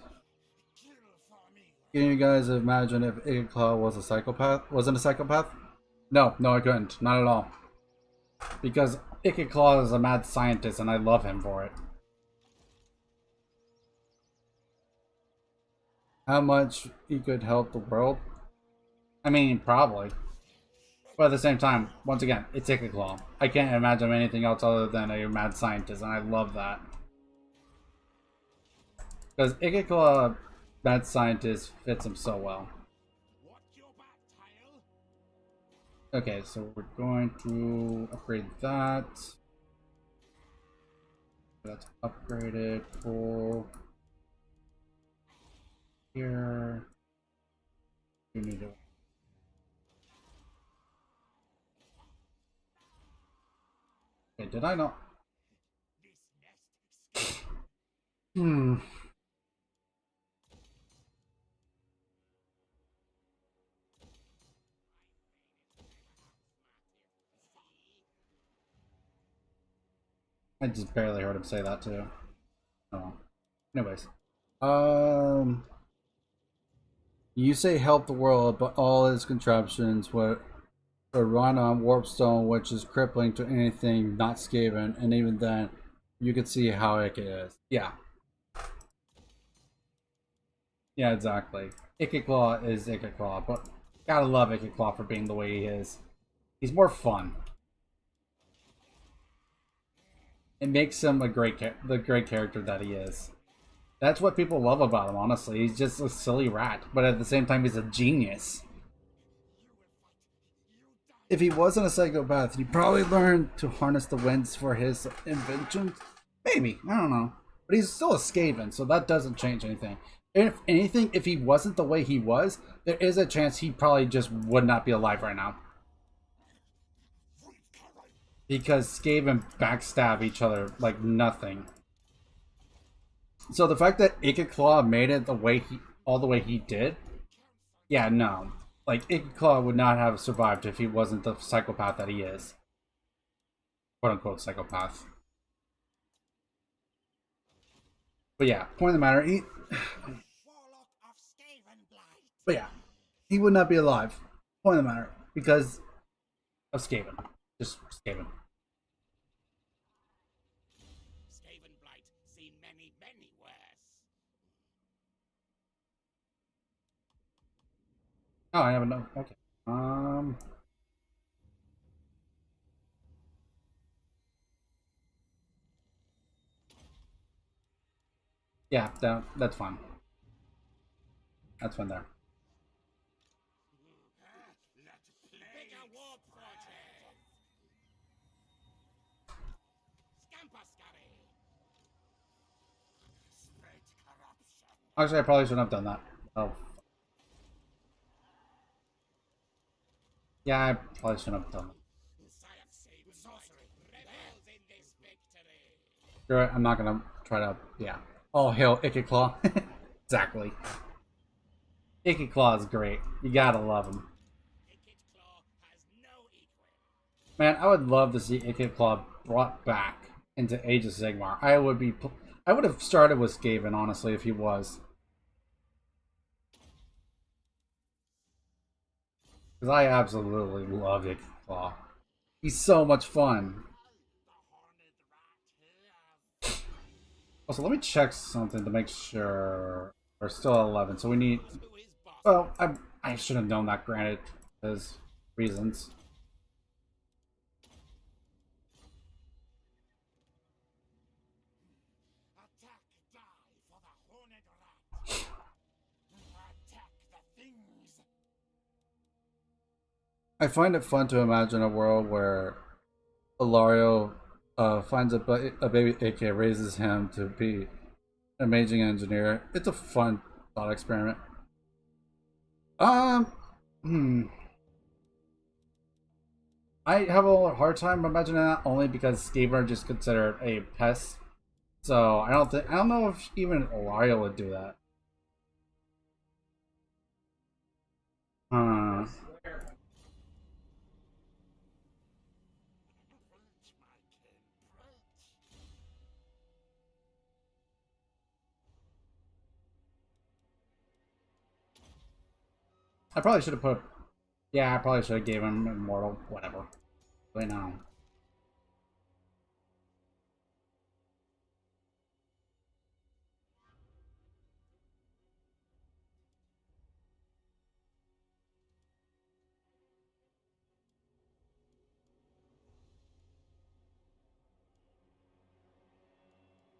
Can you guys imagine if Ikit Claw was a psychopath? Wasn't a psychopath? No, I couldn't. Not at all. Because Ikit Claw is a mad scientist and I love him for it. How much he could help the world? I mean, probably. But at the same time, once again, it's Ikit Claw. I can't imagine anything else other than a mad scientist, and I love that. Because Ikit Claw, mad scientist, fits him so well. Okay, so we're going to upgrade that. That's upgraded. Pull. Here. We need to. Okay, did I not? I just barely heard him say that too. Oh. Anyways. You say help the world, but all its contraptions would run on Warpstone, which is crippling to anything not Skaven, and even then, you can see how it is. Yeah. Yeah, exactly. Ikit Claw is Ikit Claw, but gotta love Ikit Claw for being the way he is. He's more fun. It makes him the great character that he is. That's what people love about him, honestly. He's just a silly rat, but at the same time, he's a genius. If he wasn't a psychopath, he'd probably learn to harness the winds for his inventions. Maybe, I don't know. But he's still a Skaven, so that doesn't change anything. If anything, if he wasn't the way he was, there is a chance he probably just would not be alive right now. Because Skaven backstab each other like nothing. So the fact that Ikit Claw made it all the way he did, yeah, no. Like, Ikit Claw would not have survived if he wasn't the psychopath that he is. Quote unquote psychopath. But yeah, point of the matter, but yeah, he would not be alive. Point of the matter, because of Skaven. Just Skaven. Skaven blight, seen many worse. Oh, I haven't known. Okay. Yeah, that's fine. That's fine there. Bigger warp forges. Scamper scurry. Spread corruption. Actually, I probably shouldn't have done that. Oh. Yeah, I probably shouldn't have done that. Screw it, I'm not gonna try to, yeah. Oh, hail Ikit Claw. Exactly. Ikit Claw is great. You gotta love him. Ikit Claw has no equal. Man, I would love to see Ikit Claw brought back into Age of Sigmar. I would have started with Skaven, honestly, if he was. Because I absolutely love Ikit Claw. He's so much fun. Also, let me check something to make sure we're still at 11. So we need. To his boss. Well, I should have known that. Granted, there's reasons. Attack, die for the horned rat. Attack the things. I find it fun to imagine a world where Ilario finds a baby AK, raises him to be an amazing engineer. It's a fun thought experiment. Hmm. I have a hard time imagining that only because Skaven are just considered a pest. So I don't know if even Ilario would do that. Uh, I probably should have put. Yeah, I probably should have gave him immortal. Whatever. Wait now.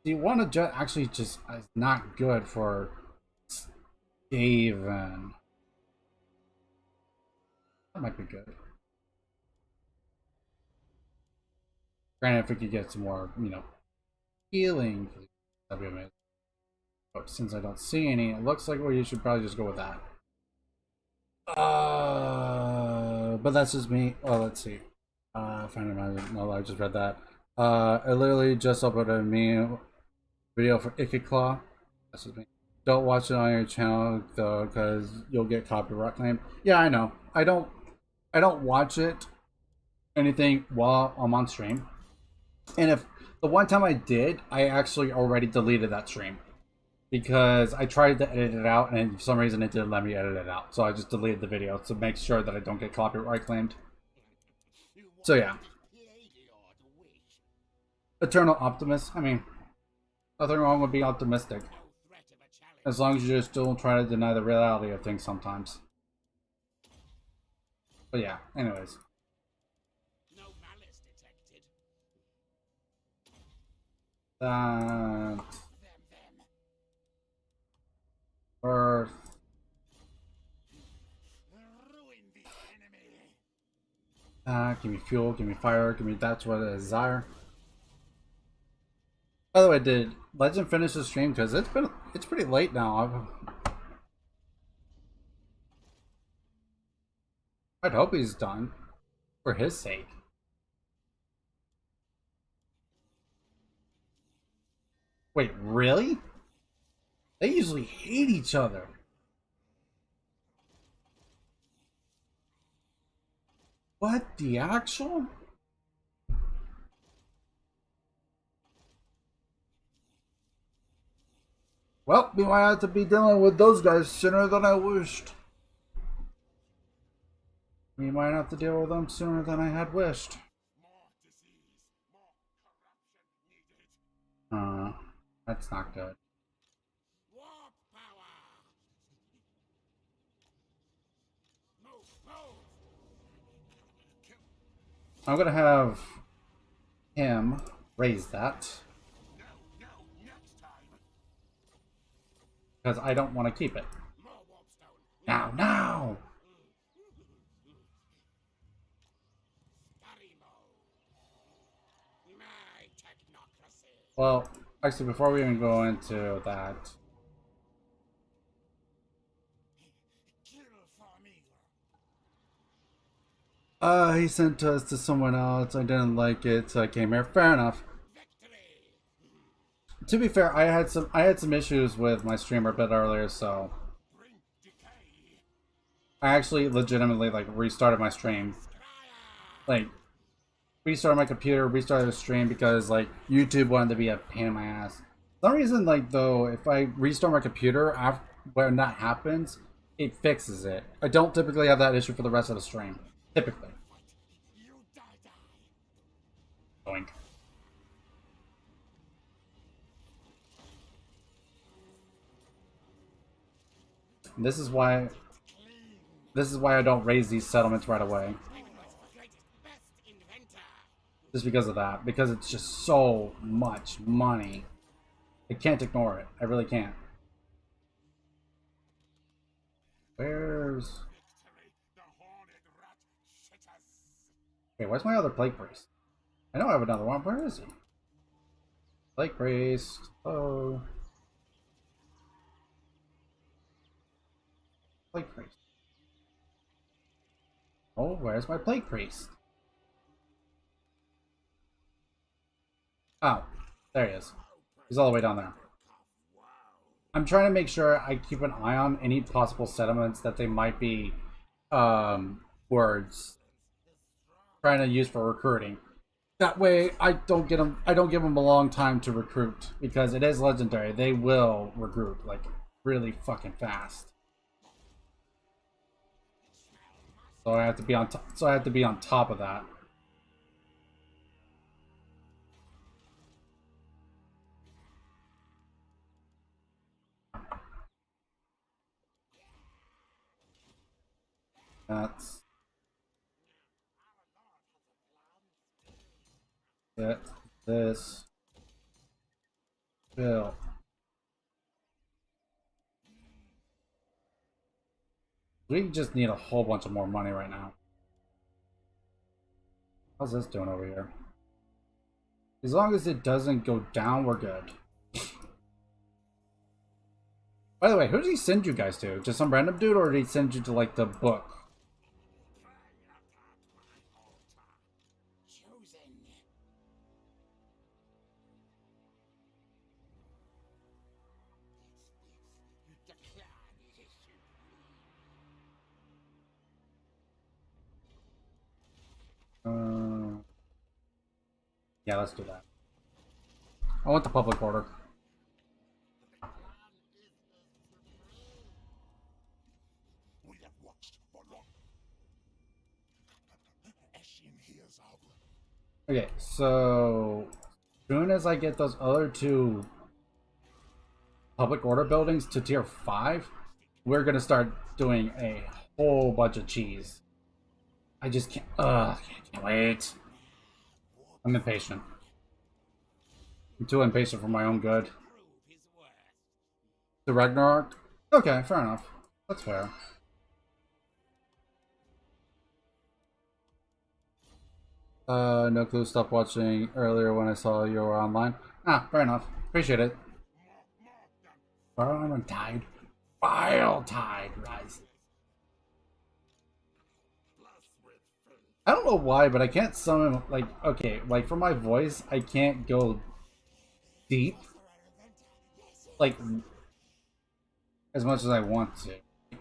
See, one of jet actually just is not good for Skaven. That might be good. Granted, if we could get some more, healing, that'd be amazing. But since I don't see any, it looks like we should probably just go with that. But that's just me. Oh, let's see. Find imagine. No, I just read that. I literally just uploaded a meme video for Ikit Claw. That's just me. Don't watch it on your channel though, because you'll get copyright claim. Yeah, I know. I don't watch it anything while I'm on stream. And if the one time I did, I actually already deleted that stream because I tried to edit it out, and for some reason it didn't let me edit it out. So I just deleted the video to make sure that I don't get copyright claimed. So yeah, Eternal Optimist. I mean, nothing wrong with being optimistic, No threat of a challenge. as long as you just don't try to deny the reality of things sometimes. But yeah, anyways. No malice detected. That Them. Earth. Ruin the enemy. Give me fuel, give me fire, give me that's what I desire. By the way, did Legend finish the stream? Because it's pretty late now. I'd hope he's done. For his sake. Wait, really? They usually hate each other. What the actual? Well, we might have to be dealing with those guys sooner than I wished. We might have to deal with them sooner than I had wished. More disease. More corruption needed. That's not good. Warp power. Move. I'm gonna have him raise that No, next time. because I don't want to keep it. More warpstone. Now! Darimo. My technocracy. Well, actually, before we even go into that, Kill for me. he sent us to someone else. I didn't like it, so I came here. Fair enough. Victory. to be fair, I had some issues with my streamer a bit earlier, so I actually legitimately like restarted my stream. Like restarted my computer, restarted the stream because like YouTube wanted to be a pain in my ass. For some reason, like though, if I restart my computer after when that happens, it fixes it. I don't typically have that issue for the rest of the stream. Typically. Boink. And this is why I don't raise these settlements right away. Just because of that. Because it's just so much money. I can't ignore it. I really can't. Where's... Okay, where's my other plague priest? I know I have another one. Where is he? Plague priest. Oh. Plague priest. Oh, where's my plague priest? Oh, there he is. He's all the way down there. I'm trying to make sure I keep an eye on any possible settlements that they might be words trying to use for recruiting. That way I don't give them a long time to recruit because it is legendary. They will recruit like really fucking fast. So I have to be on top of that. That's it. This bill. We just need a whole bunch of more money right now. How's this doing over here? As long as it doesn't go down, we're good. By the way, who did he send you guys to? Just some random dude, or did he send you to like the book? Yeah, let's do that. I want the public order. We have watched for long. Ashin hears our Okay, so as soon as I get those other two public order buildings to tier 5, we're gonna start doing a whole bunch of cheese. I just can't. I can't wait. I'm impatient. I'm too impatient for my own good. The Ragnarok? Okay, fair enough. That's fair. No clue. Stopped watching earlier when I saw you were online. Ah, fair enough. Appreciate it. Fire tide. Vile tide rises. I don't know why, but I can't summon, like, okay, like, for my voice, I can't go deep, like, as much as I want to.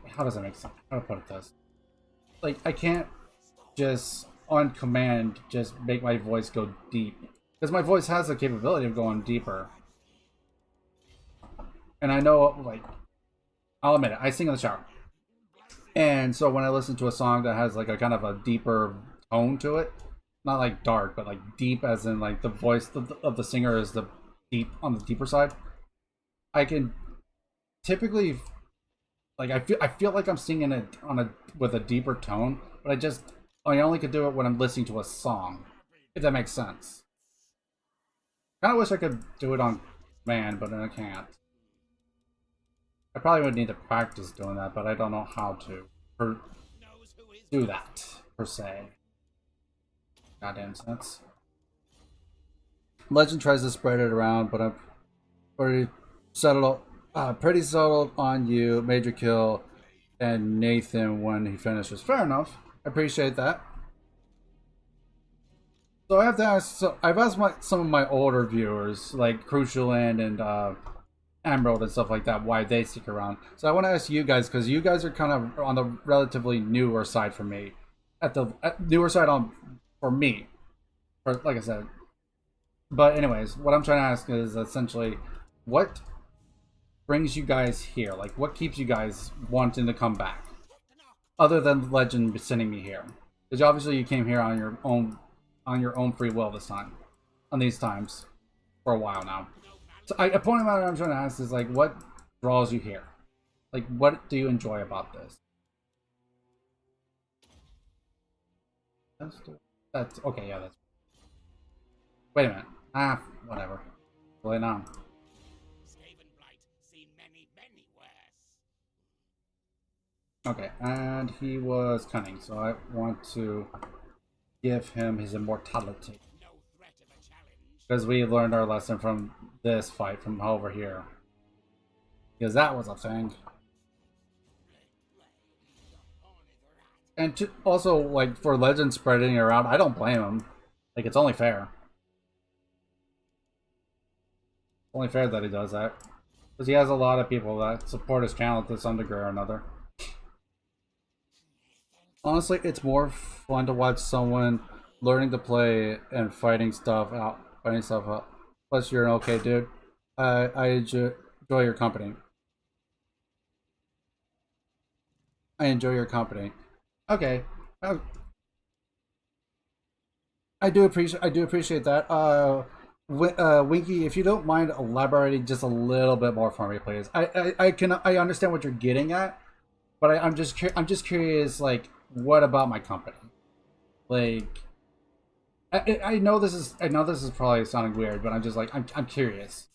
How does that make sense? How to put it this? Like, I can't just, on command, just make my voice go deep. Because my voice has the capability of going deeper. And I know, like, I'll admit it, I sing in the shower. And so when I listen to a song that has, like, a kind of a deeper tone to it, not like dark, but like deep, as in like the voice of the singer is the deep on the deeper side, I can typically, like, I feel like I'm singing it with a deeper tone, but I only could do it when I'm listening to a song, if that makes sense. Kind of wish I could do it on command, but I can't. I probably would need to practice doing that, but I don't know how to do that per se. Goddamn sense. Legend tries to spread it around, but I'm pretty settled on you, Major Kill, and Nathan when he finishes. Fair enough. I appreciate that. So I have to ask. So I've asked some of my older viewers, like Crucial Land and Emerald and stuff like that, why they stick around. So I want to ask you guys because you guys are kind of on the relatively newer side for me, newer side on for me, for like I said. But anyways, what I'm trying to ask is essentially, what brings you guys here? Like, what keeps you guys wanting to come back, other than Legend sending me here? Because obviously you came here on your own free will this time, on these times, for a while now. So a point of what I'm trying to ask is like, what draws you here? Like, what do you enjoy about this? That's okay. Yeah, that's. Wait a minute. Ah, whatever. Going on. Skaven blight, seen many, many worse. Okay, and he was cunning, so I want to give him his immortality. No threat of a challenge. Because we learned our lesson from this fight from over here. Because that was a thing. And also, like, for Legend spreading it around, I don't blame him. Like, it's only fair. Only fair that he does that. Because he has a lot of people that support his channel to some degree or another. Honestly, it's more fun to watch someone learning to play and fighting stuff out. Plus, you're an okay dude. I enjoy your company. I enjoy your company. Okay. I do appreciate that. Winky, if you don't mind elaborating just a little bit more for me, please. I understand what you're getting at, but I'm just curious. Like, what about my company? Like, I know this is probably sounding weird, but I'm just like I'm curious.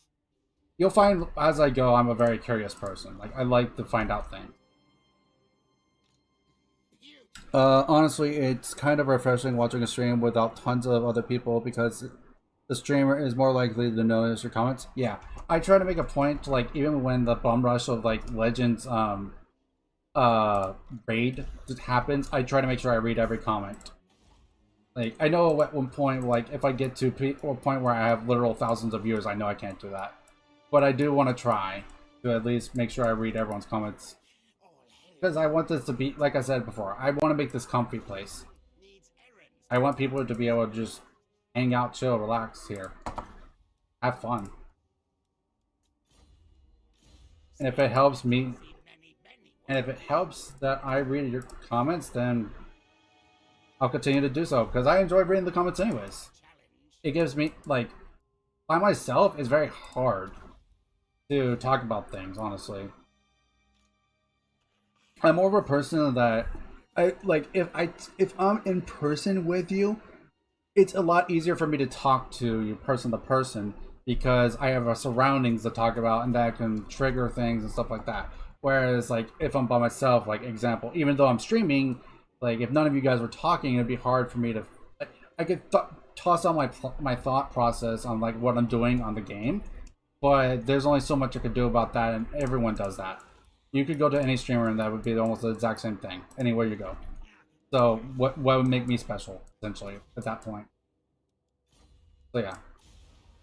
You'll find as I go, I'm a very curious person. Like, I like to find out things. Honestly, it's kind of refreshing watching a stream without tons of other people because the streamer is more likely to notice your comments. Yeah, I try to make a point to, like, even when the bum rush of like Legends raid happens, I try to make sure I read every comment. Like, I know at one point, like, if I get to a point where I have literal thousands of viewers, I know I can't do that, but I do want to try to at least make sure I read everyone's comments. Because I want this to be, like I said before, I want to make this comfy place. I want people to be able to just hang out, chill, relax here. Have fun. And if it helps me, and if it helps that I read your comments, then I'll continue to do so. Because I enjoy reading the comments anyways. It gives me, like, by myself, it's very hard to talk about things, honestly. I'm more of a person that I like if I'm in person with you, it's a lot easier for me to talk to you person to person because I have a surroundings to talk about and that can trigger things and stuff like that. Whereas like if I'm by myself, like example, even though I'm streaming, like if none of you guys were talking, it'd be hard for me to. I could toss out my thought process on like what I'm doing on the game, but there's only so much I could do about that, and everyone does that. You could go to any streamer and that would be almost the exact same thing anywhere you go. So what would make me special essentially at that point? So yeah.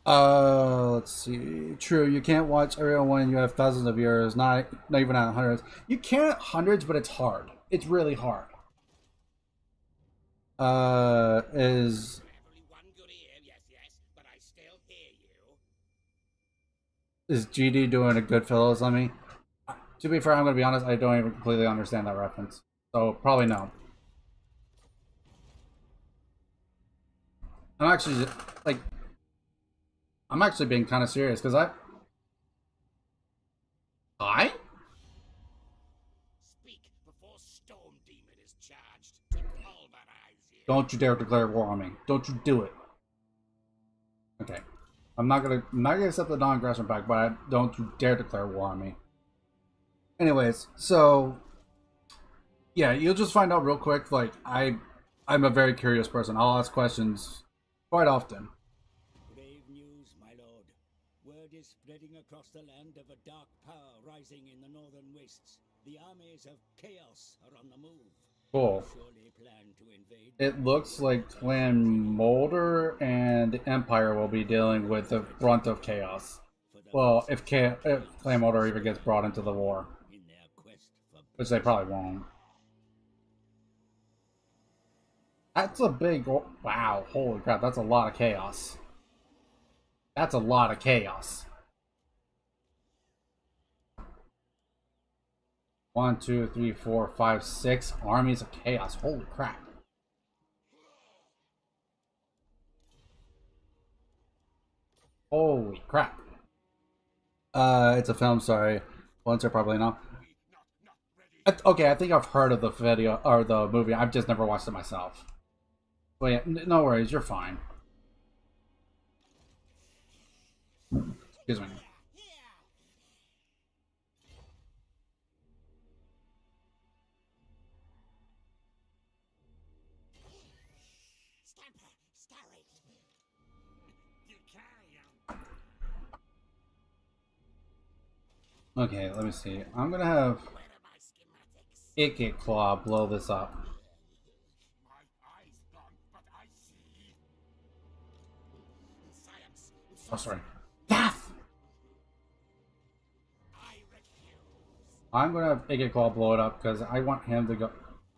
Let's see. True, you can't watch everyone when you have thousands of viewers, not even at hundreds. You can at hundreds, but it's hard. It's really hard. Is Everyone good ear, yes, but I still hear you. is GD doing a good fellows on me? To be fair, I'm gonna be honest, I don't even completely understand that reference. So probably no. I'm actually like I'm actually being kind of serious because I Speak before Storm Demon is charged to pulverize you. don't you dare declare war on me. Don't you do it. Okay. I'm not gonna accept the non-aggression pact, but don't you dare declare war on me. Anyways, so yeah, you'll just find out real quick. Like I'm a very curious person. I'll ask questions quite often. Grave news, my lord. Word is spreading across the land of a dark power rising in the northern wastes. The armies of chaos are on the move. Cool. Surely plan to invade? It looks like Clan Molder and the Empire will be dealing with the brunt of chaos. For the Well, if Clan Molder even gets brought into the war, in their quest for which they probably won't. That's a big... Wow, holy crap, that's a lot of chaos. That's a lot of chaos. 1, 2, 3, 4, 5, 6 armies of chaos. Holy crap. Holy crap. It's a film, sorry. Once or probably not. Okay, I think I've heard of the video or the movie. I've just never watched it myself. But yeah, no worries, you're fine. Excuse me. Stamper, Starry. You carry on. Okay, let me see. I'm gonna have Where are my schematics? Ikit Claw blow this up. My eyes gone, but I see. Science. Oh, sorry. Death! I refuse. I'm gonna have Ikit Claw blow it up because I want him to go.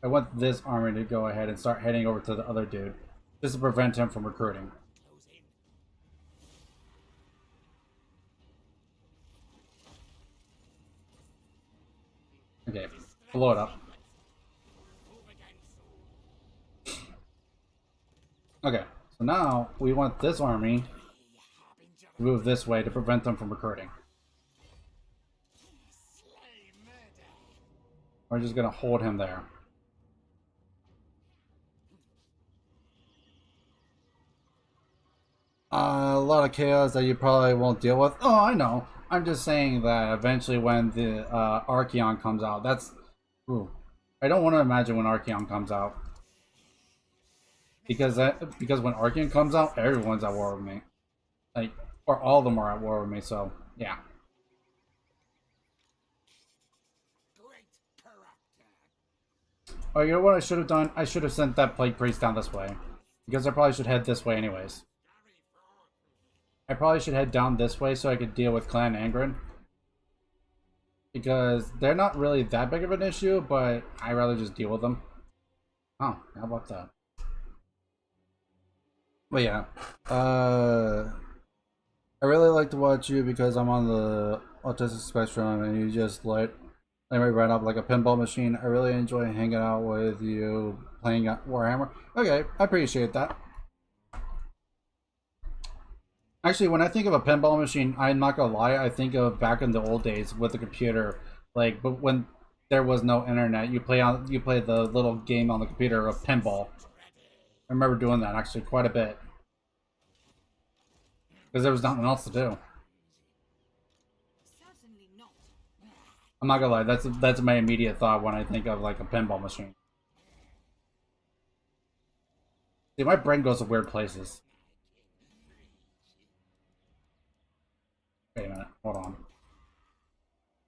I want this army to go ahead and start heading over to the other dude, just to prevent him from recruiting. Close in. Okay, blow it up. Move again soon. Okay, so now we want this army Harbinger to move this way to prevent them from recruiting. slay murder. We're just gonna hold him there. A lot of chaos that you probably won't deal with. Oh, I know. I'm just saying that eventually when the Archeon comes out, that's... Ooh. I don't want to imagine when Archeon comes out. Because when Archeon comes out, everyone's at war with me. Like, or all of them are at war with me, so, yeah. Great character. Oh, you know what I should have done? I should have sent that Plague Priest down this way. Because I probably should head this way anyways. I probably should head down this way so I could deal with Clan Angren. Because they're not really that big of an issue, but I'd rather just deal with them. Oh, how about that? But yeah. I really like to watch you because I'm on the autistic spectrum and you just let me run up like a pinball machine. I really enjoy hanging out with you playing Warhammer. Okay, I appreciate that. Actually, when I think of a pinball machine, I'm not gonna lie, I think of back in the old days with the computer, like, but when there was no internet, you play the little game on the computer of pinball. I remember doing that actually quite a bit because there was nothing else to do. Certainly not. I'm not gonna lie, that's my immediate thought when I think of like a pinball machine. See, my brain goes to weird places. Wait a minute, hold on.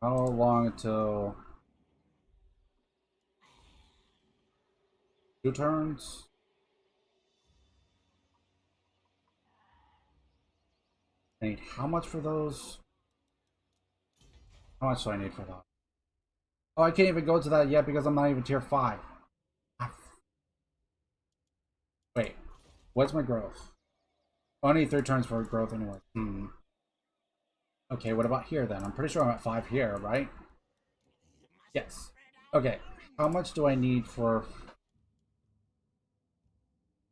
How long until 2 turns? I need how much for those? How much do I need for that? Oh, I can't even go to that yet because I'm not even tier 5. Wait, what's my growth? Oh, I need 3 turns for growth anyway. Okay, what about here then? I'm pretty sure I'm at 5 here, right? Yes. Okay, how much do I need for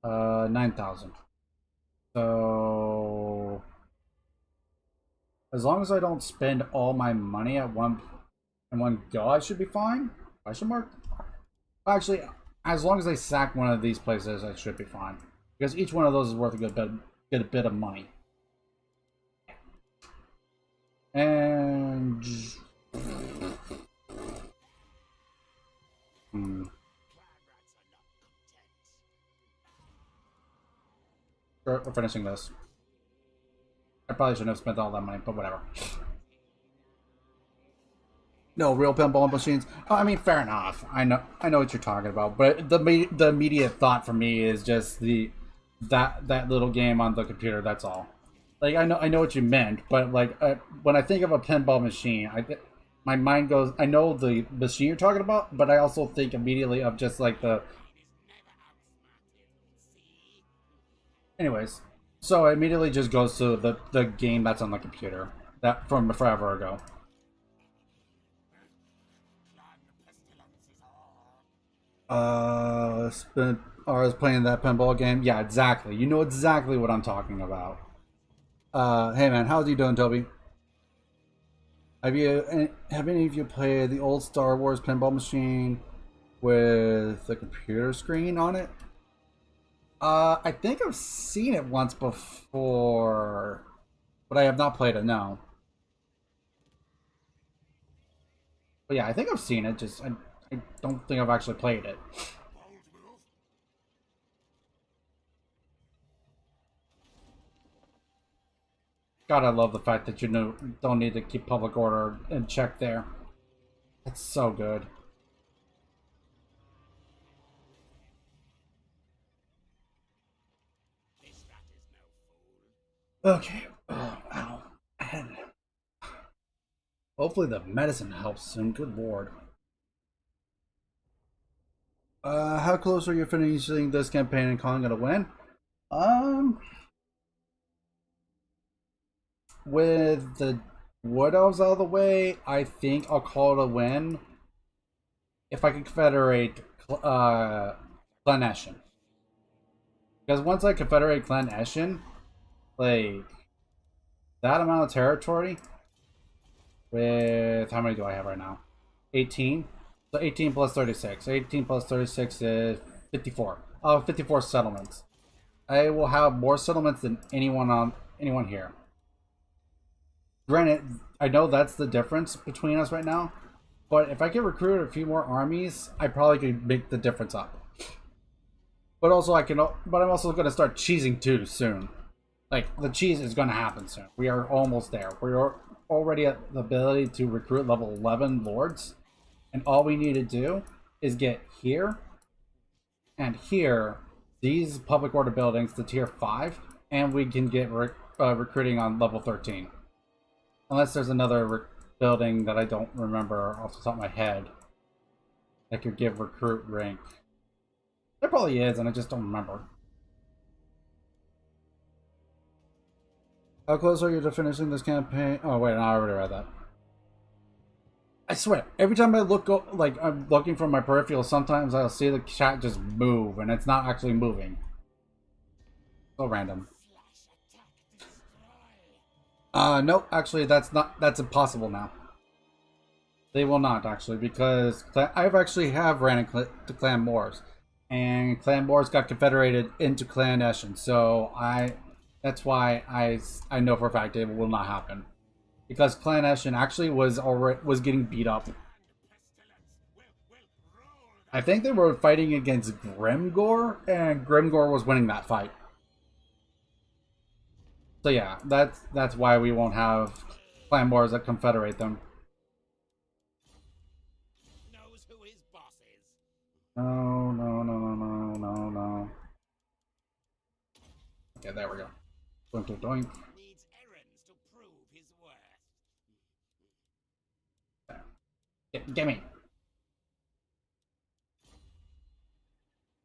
9,000? So as long as I don't spend all my money at one go, I should be fine. Question mark? Actually, as long as I sack one of these places, I should be fine. Because each one of those is worth a good bit of money. And we're finishing this. I probably shouldn't have spent all that money, but whatever. No, real pinball machines. Oh, I mean, fair enough. I know what you're talking about. But the immediate thought for me is just that little game on the computer. That's all. Like I know what you meant, but like when I think of a pinball machine, my mind goes. I know the machine you're talking about, but I also think immediately of just like the. Anyways, so it immediately just goes to the game that's on the computer that from forever ago. I was playing that pinball game. Yeah, exactly. You know exactly what I'm talking about. Hey man, how's you doing, Toby? Have any of you played the old Star Wars pinball machine with the computer screen on it? I think I've seen it once before, but I have not played it. No. But yeah, I think I've seen it. Just I don't think I've actually played it. God, I love the fact that you know don't need to keep public order in check there. It's so good. This rat is no fool. Okay. Oh, ow. Head. Hopefully the medicine helps soon. Good lord. How close are you finishing this campaign and calling it a win? Um, with the Wood Elves out of the way, I think I'll call it a win if I can confederate Clan Eshin. Because once I confederate Clan Eshin, like that amount of territory with how many do I have right now? 18. So 18 plus 36. 18 plus 36 is 54. 54 settlements. I will have more settlements than anyone here. Granted, I know that's the difference between us right now, but if I could recruit a few more armies, I probably could make the difference up. But also but I'm also going to start cheesing too soon. Like the cheese is going to happen soon. We are almost there. We are already at the ability to recruit level 11 lords, and all we need to do is get here and here these public order buildings to tier 5, and we can get recruiting on level 13. Unless there's another building that I don't remember off the top of my head that could give recruit rank. There probably is, and I just don't remember. How close are you to finishing this campaign? Oh wait, no, I already read that. I swear, every time I look, like I'm looking from my peripheral, sometimes I'll see the chat just move, and it's not actually moving. So random. No, actually, that's impossible now. They will not, actually, because I've actually have ran into Clan Moors, and Clan Moors got confederated into Clan Eshin, so that's why I know for a fact it will not happen. Because Clan Eshin actually was getting beat up. I think they were fighting against Grimgor, and Grimgor was winning that fight. So yeah, that's why we won't have Clan Wars that confederate them. Knows who his boss is. No, no, no, no, no, no, no. Okay, there we go. Doink, doink, doink. Needs errands to prove his worth. Gimme.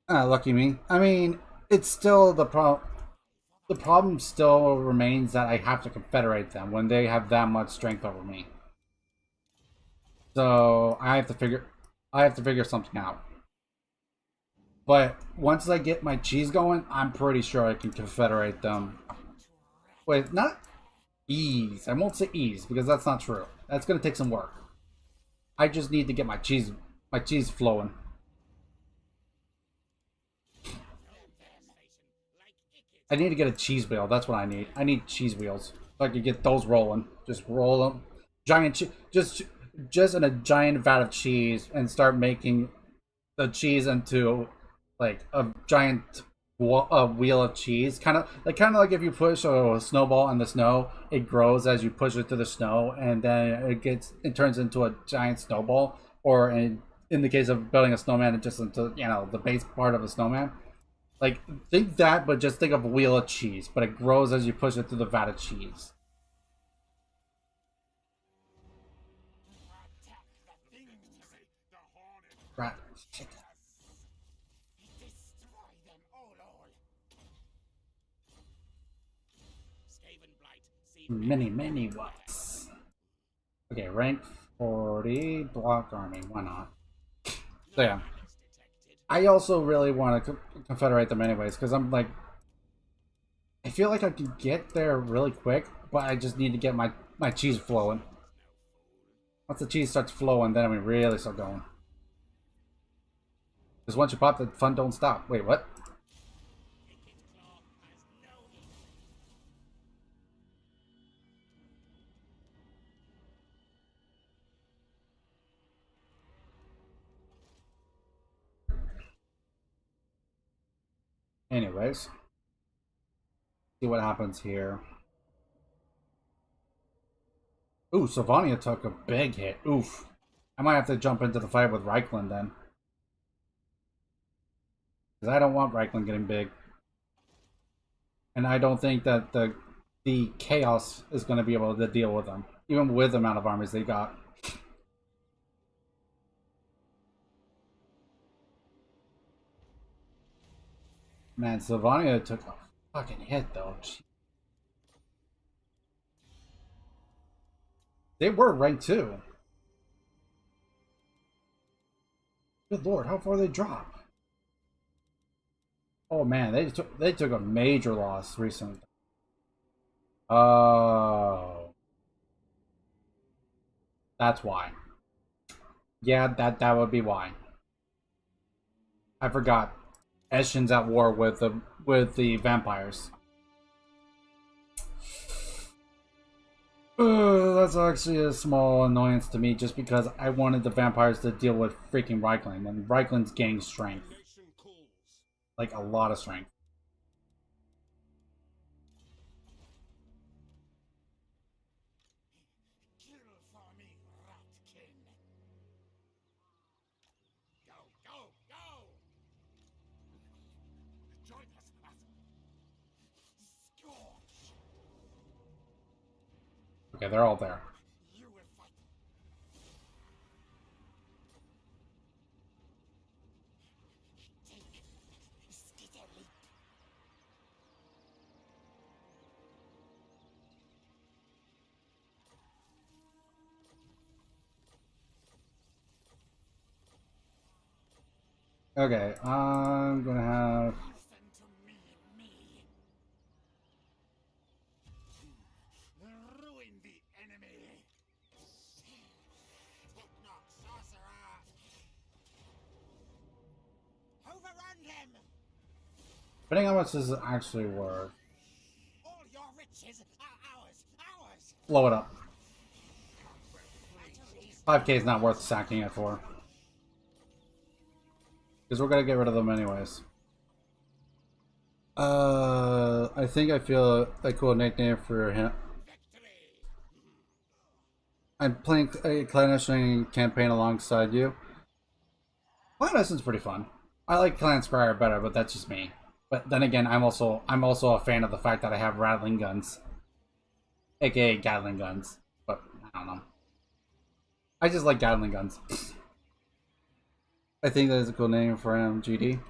Lucky me. I mean, it's still the problem. The problem still remains that I have to confederate them when they have that much strength over me. So I have to figure something out. But once I get my cheese going, I'm pretty sure I can confederate them. Wait, not ease. I won't say ease because that's not true. That's gonna take some work. I just need to get my cheese flowing. I need to get a cheese wheel. That's what I need. I need cheese wheels so I can get those rolling. Just roll them, just in a giant vat of cheese, and start making the cheese into like a giant a wheel of cheese, kind of like if you push a snowball in the snow, it grows as you push it through the snow, and then it turns into a giant snowball. Or in the case of building a snowman, it just into the base part of a snowman. Like think that, but just think of a wheel of cheese, but it grows as you push it through the vat of cheese. Attack the things, the hornet. Right. Shit. Destroy them all. Skaven blight. See Many what's. Okay, rank 40, block army. Why not? So yeah. malice detected. I also really want to confederate them anyways, because I'm like, I feel like I can get there really quick, but I just need to get my cheese flowing. Once the cheese starts flowing, then we really start going. Because once you pop, the fun don't stop. Wait, what? Ikit Claw has no heat. Anyways, see what happens here. Ooh, Sylvania took a big hit. Oof. I might have to jump into the fight with Reichland then. Because I don't want Reichland getting big. And I don't think that the Chaos is going to be able to deal with them. Even with the amount of armies they got. Man, Sylvania took a fucking hit though. They were ranked 2. Good lord, how far they drop? Oh man, they took a major loss recently. Oh, that's why. Yeah, that would be why. I forgot. Eshin's at war with the vampires. That's actually a small annoyance to me, just because I wanted the vampires to deal with freaking Reichland, and Reichland's gaining strength, Nation calls. like a lot of strength. Kill for me, Ratkin. Go, go, go! Join us as Scorch. Okay, they're all there. You will fight. Take Skitterly. Okay, I'm gonna have. Listen to me. Ruin the enemy. Technoc sorcerer. Overrun them. Depending on how much this is actually worth. All your riches are ours. Ours. Blow it up. 5k is not worth sacking it for. Because we're gonna get rid of them anyways. I think I feel a cool nickname for him. I'm playing a clandestine campaign alongside you. Clandestine's pretty fun. I like Clan Scryer better, but that's just me. But then again, I'm also a fan of the fact that I have rattling guns, aka Gatling guns. But I don't know. I just like Gatling guns. I think that is a cool name for him, GD.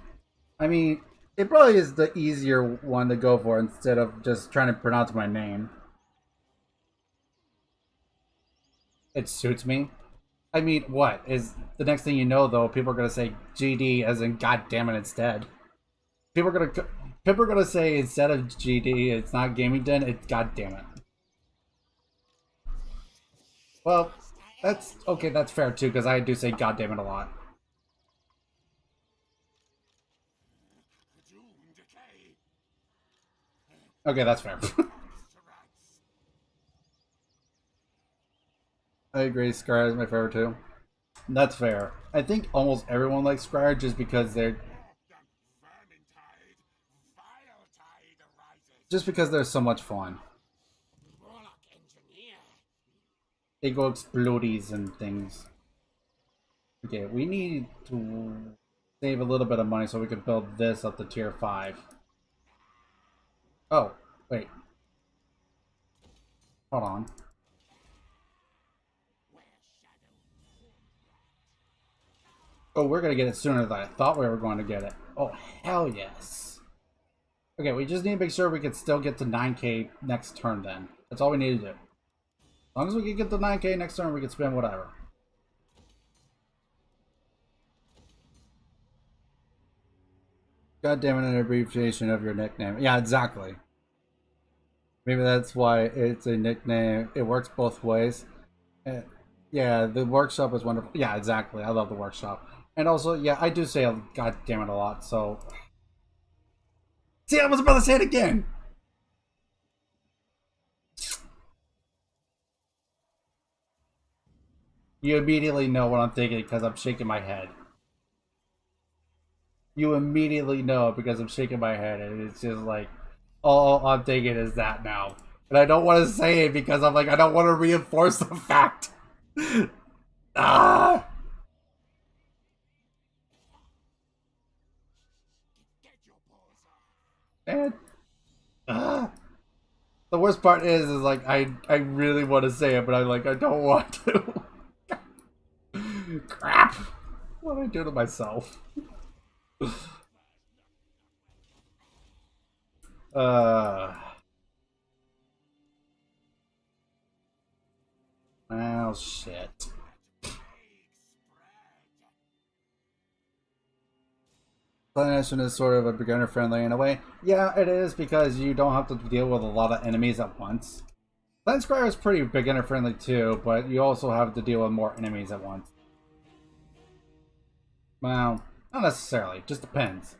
I mean, it probably is the easier one to go for instead of just trying to pronounce my name. It suits me. I mean, what is the next thing you know? Though people are gonna say GD as in God damn it instead. People are gonna say instead of GD, it's not Gaming Den. It's God damn it. Well, that's okay. That's fair too, because I do say God damn it a lot. Doom decay. Okay, that's fair. To rats. I agree. Scryer is my favorite too. That's fair. I think almost everyone likes Scryer just because they're. Vermintide. Just because they're so much fun. Warlock engineer. They go explodies and things. Okay, we need to save a little bit of money so we can build this up to tier 5. Oh, wait. Hold on. Oh, we're gonna get it sooner than I thought we were going to get it. Oh, hell yes. Okay, we just need to make sure we can still get to 9k next turn then. That's all we need to do. As long as we can get to 9k next turn, we can spend whatever. God damn it, an abbreviation of your nickname. Yeah, exactly. Maybe that's why it's a nickname. It works both ways. Yeah, the workshop is wonderful. Yeah, exactly. I love the workshop. And also, yeah, I do say God damn it a lot, so... See, I was about to say it again! You immediately know what I'm thinking because I'm shaking my head. You immediately know because I'm shaking my head, and it's just like, all I'm thinking is that now. And I don't want to say it because I'm like, I don't want to reinforce the fact. Ah! And the worst part is like I really want to say it, but I don't want to. Crap! What do I do to myself? Oh shit. Clan is sort of a beginner friendly in a way. Yeah, it is because you don't have to deal with a lot of enemies at once. Clan Scryer is pretty beginner friendly too, but you also have to deal with more enemies at once. Well, not necessarily, just depends.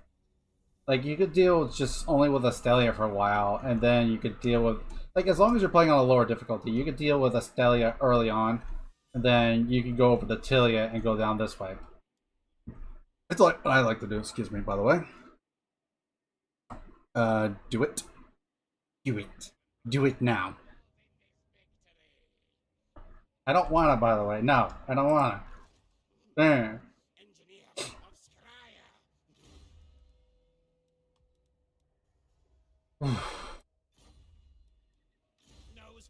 Like you could deal just only with Astelia for a while, and then you could deal with like as long as you're playing on a lower difficulty, you could deal with Astelia early on, and then you can go over to Tilia and go down this way. It's like what I like to do, excuse me, by the way. Do it. Do it. Do it now. I don't wanna, by the way. No, I don't wanna. There. Engineer of Scryer.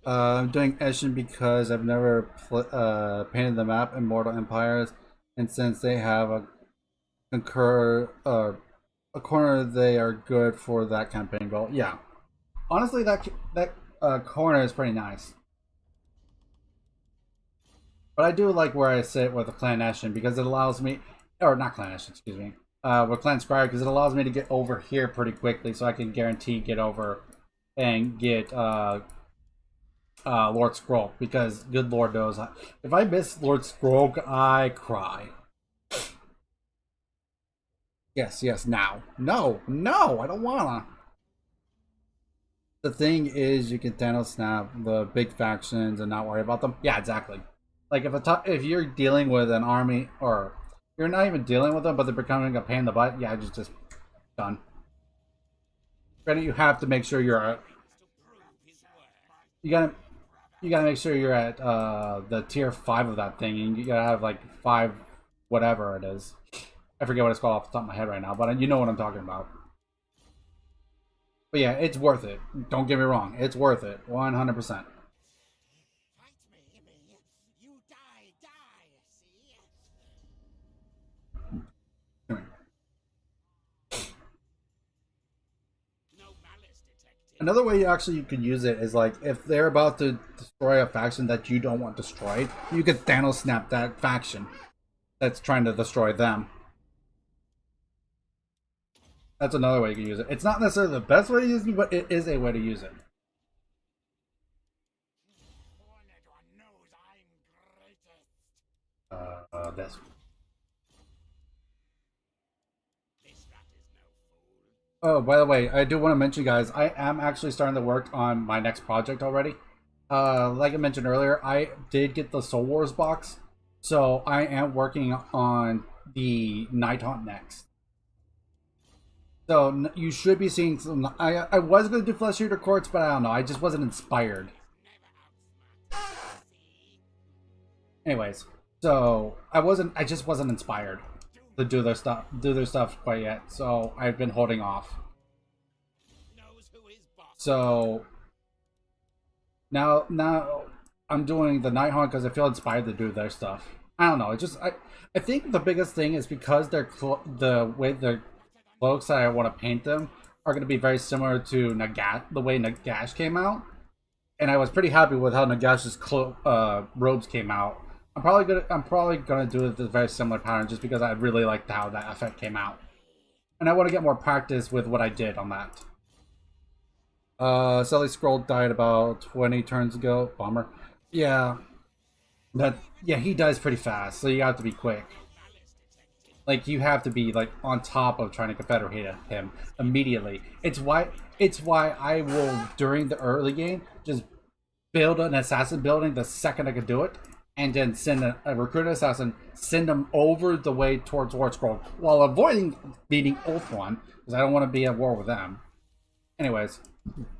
I'm doing Eshin because I've never painted the map in Mortal Empires, and since they have a corner, they are good for that campaign goal. Yeah, honestly, that corner is pretty nice. But I do like where I sit with the Clan Eshin because it allows me, or not Clan Eshin, excuse me, with Clan Scryer because it allows me to get over here pretty quickly, so I can guarantee get over and get Lord Scroll, because good Lord knows if I miss Lord Scroll, I cry. Yes, now. No, I don't wanna. The thing is, you can Thanos snap the big factions and not worry about them. Yeah, exactly. Like if you're dealing with an army, or you're not even dealing with them, but they're becoming a pain in the butt. Yeah, just done. Granted, you have to make sure you're. You gotta make sure you're at the tier 5 of that thing, and you gotta have like 5 whatever it is. I forget what it's called off the top of my head right now, but you know what I'm talking about. But yeah, it's worth it. Don't get me wrong, it's worth it, 100%. Fight me. You die, see? No malice detected. Another way you could use it is like if they're about to destroy a faction that you don't want destroyed, you could Thanos snap that faction that's trying to destroy them. That's another way you can use it. It's not necessarily the best way to use it, but it is a way to use it. This. Oh, by the way, I do want to mention, guys, I am actually starting to work on my next project already. Like I mentioned earlier, I did get the Soul Wars box, so I am working on the Night Haunt next. So you should be seeing some. I was going to do Flesh Eater Courts, but I don't know. I just wasn't inspired. Anyways, so I just wasn't inspired to do their stuff quite yet. So I've been holding off. Knows who is boss. So now I'm doing the Night Haunt because I feel inspired to do their stuff. I don't know. I think the biggest thing is because the way their cloaks that I want to paint them are going to be very similar to the way Nagash came out, and I was pretty happy with how Nagash's robes came out. I'm probably gonna do it the very similar pattern just because I really liked how that effect came out, and I want to get more practice with what I did on that. Sully Scroll died about 20 turns ago. Bummer. Yeah, yeah, he dies pretty fast, so you have to be quick. Like you have to be like on top of trying to confederate him immediately. It's why I will during the early game just build an assassin building the second I can do it, and then send a recruited assassin, send them over the way towards War Scroll while avoiding needing Ultron because I don't want to be at war with them. Anyways,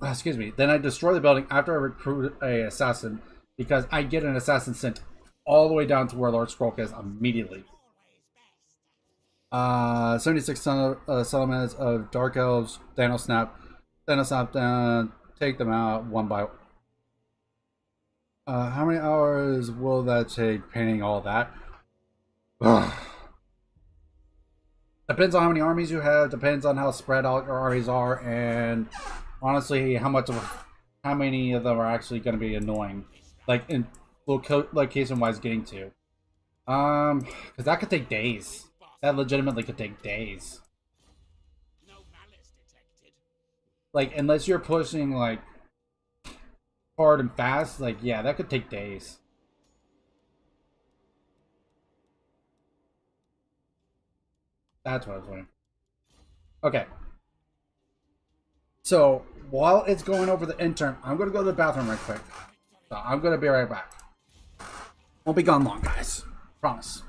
excuse me. Then I destroy the building after I recruit a assassin because I get an assassin sent all the way down to where Lord Scroll is immediately. 76 settlements of Dark Elves, Thanos Snap down, take them out one by one. How many hours will that take painting all that? Depends on how many armies you have, depends on how spread out your armies are, and honestly, how many of them are actually going to be annoying. Like, in location-wise getting to. Because that could take days. That legitimately could take days. No malice detected. Like, unless you're pushing, like, hard and fast, like, yeah, that could take days. That's what I was wondering. Okay. So, while it's going over the intern, I'm going to go to the bathroom right quick. So, I'm going to be right back. Won't be gone long, guys. Promise.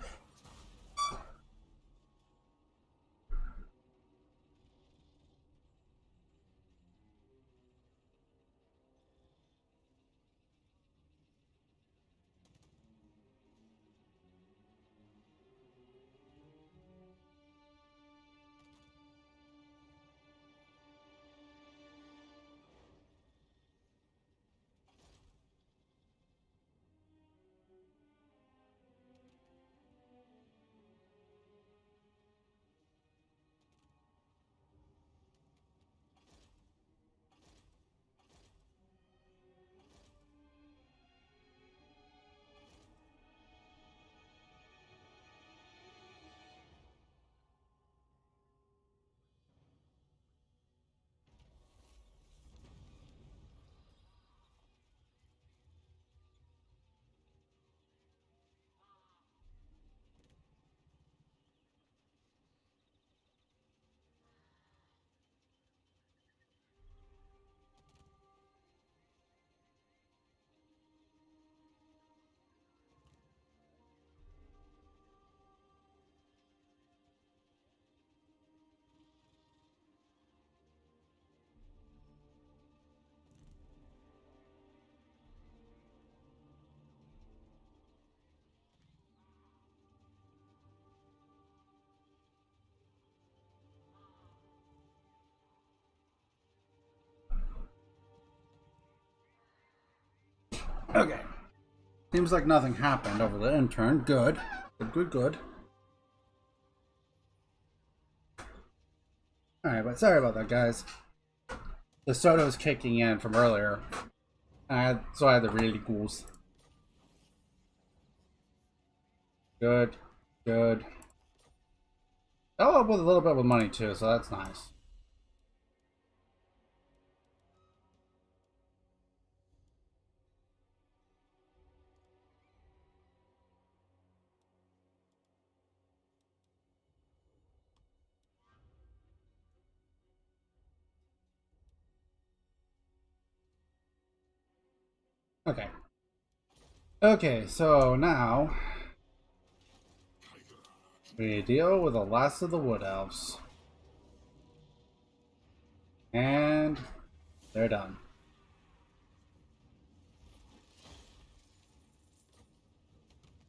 Okay. Seems like nothing happened over the intern. Good. Good. Alright, but sorry about that, guys. The soda was kicking in from earlier. So I had the really ghouls. Good. Oh, with a little bit of money too, so that's nice. Okay. Okay, so now we deal with the last of the Wood Elves. And they're done.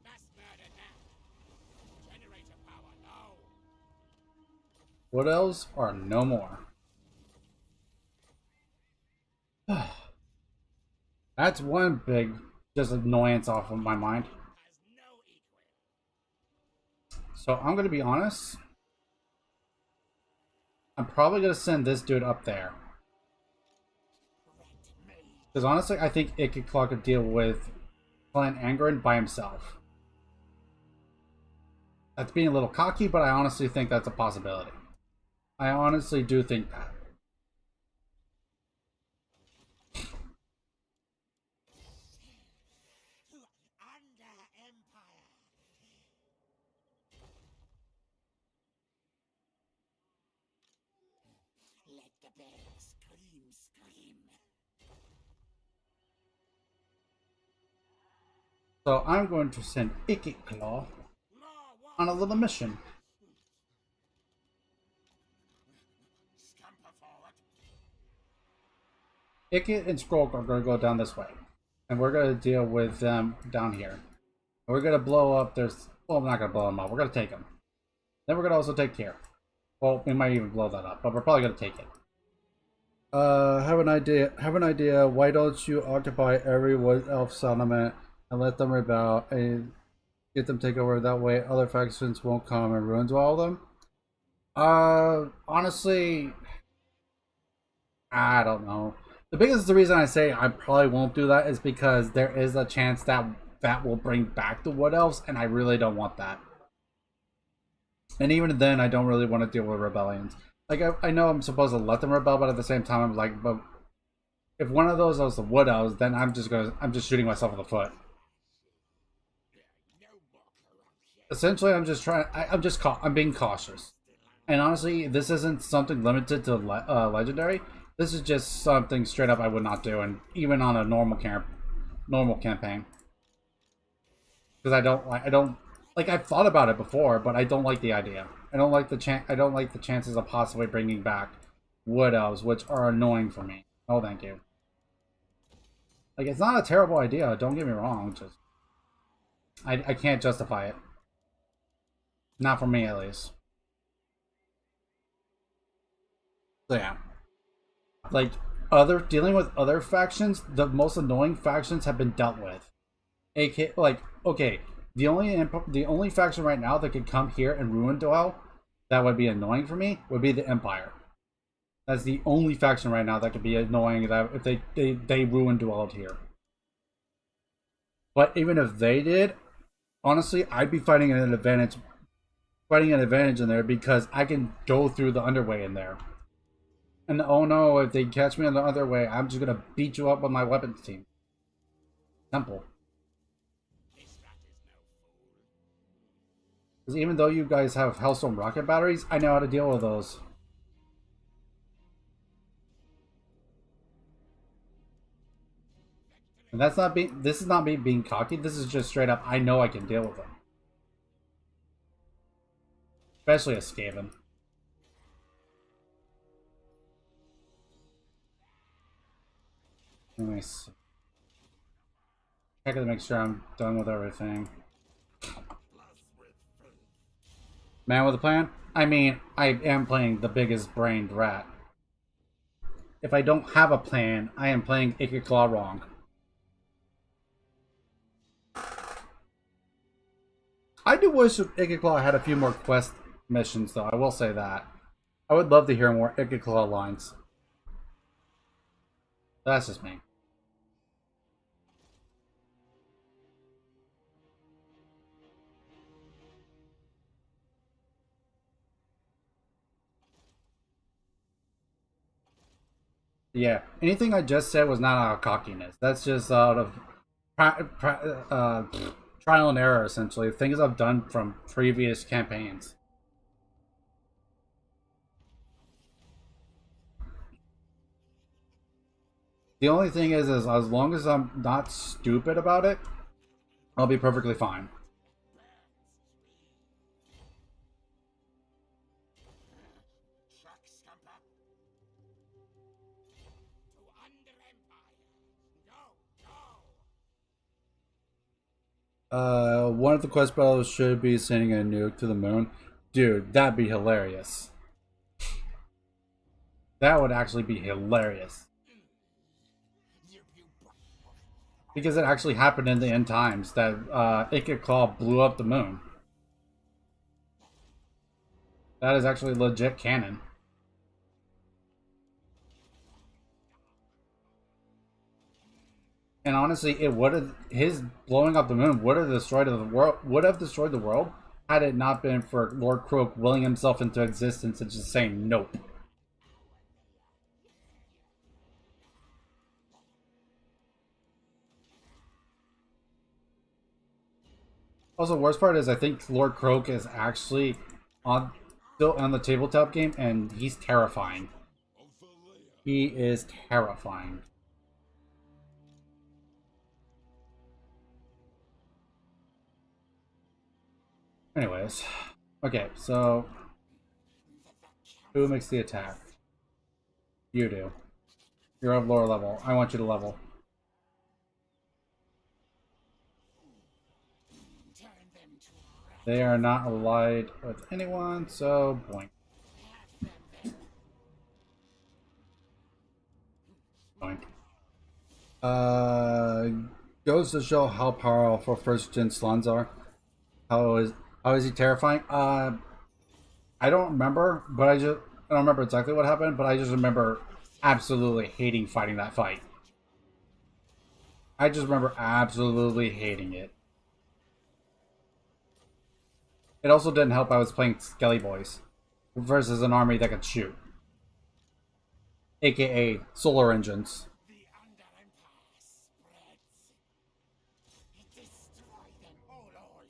Mass murder now. Generator power low. What else are no more? That's one big just annoyance off of my mind. Has no equal. So I'm gonna be honest. I'm probably gonna send this dude up there. Because honestly, I think Ikit Claw could deal with Clan Angren by himself. That's being a little cocky, but I honestly think that's a possibility. I honestly do think that. Under Empire. Let the bear scream. So I'm going to send Ikit Claw on a little mission. Scamper forward. Ikit and Skrulk are going to go down this way. And we're going to deal with them down here. We're going to blow up their... Well, we're not going to blow them up. We're going to take them. Then we're going to also take care. Well, we might even blow that up, but we're probably going to take it. Have an idea. Why don't you occupy every Wood Elf settlement and let them rebel and get them take over? That way other factions won't come and ruin all of them. Honestly, I don't know. The reason I say I probably won't do that is because there is a chance that that will bring back the Wood Elves, and I really don't want that. And even then, I don't really want to deal with rebellions. Like, I know I'm supposed to let them rebel, but at the same time, I'm like, but if one of those is the Wood Elves, then I'm just shooting myself in the foot. Essentially, I'm being cautious. And honestly, this isn't something limited to Legendary. This is just something straight up I would not do, and even on a normal campaign. Because I don't like I've thought about it before, but I don't like the idea. I don't like the chances of possibly bringing back Wood Elves, which are annoying for me. Oh, thank you. Like, it's not a terrible idea. Don't get me wrong. Just I can't justify it. Not for me, at least. So yeah, like dealing with other factions, the most annoying factions have been dealt with. AK, like, okay, the only faction right now that could come here and ruin Dwell that would be annoying for me would be the Empire. That's the only faction right now that could be annoying that if they ruin Dwelled here. But even if they did, honestly, I'd be fighting an advantage in there because I can go through the underway in there. And oh no, if they catch me on the other way, I'm just gonna beat you up with my weapons team. Simple. Because even though you guys have Hellstone rocket batteries, I know how to deal with those. And this is not me being cocky, this is just straight up, I know I can deal with them. Especially a Skaven. Let me see. Check to make sure I'm done with everything. Man with a plan? I mean, I am playing the biggest brained rat. If I don't have a plan, I am playing Ikit Claw wrong. I do wish Ikit Claw had a few more quest missions, though. I will say that. I would love to hear more Ikit Claw lines. That's just me. Yeah, anything I just said was not out of cockiness. That's just out of trial and error, essentially. Things I've done from previous campaigns. The only thing is as long as I'm not stupid about it, I'll be perfectly fine. under Empire. Go, go. One of the quest battles should be sending a nuke to the moon. Dude, that'd be hilarious. That would actually be hilarious. Because it actually happened in the end times that Ikit Claw blew up the moon. That is actually legit canon. And honestly, it would have his blowing up the moon would have destroyed the world. Would have destroyed the world had it not been for Lord Croak willing himself into existence and just saying nope. Also, worst part is I think Lord Croak is actually still on the tabletop game, and he's terrifying. He is terrifying. Anyways, okay, so who makes the attack? You do. You're of lower level. I want you to level. They are not allied with anyone, so boink. Boink. Goes to show how powerful first gen slons are. How is he terrifying? I don't remember, but I don't remember exactly what happened, but I just remember absolutely hating fighting that fight. I just remember absolutely hating it. It also didn't help I was playing Skelly Boys versus an army that could shoot. AKA solar engines. The under Empire spreads. Destroy them, oh Lord.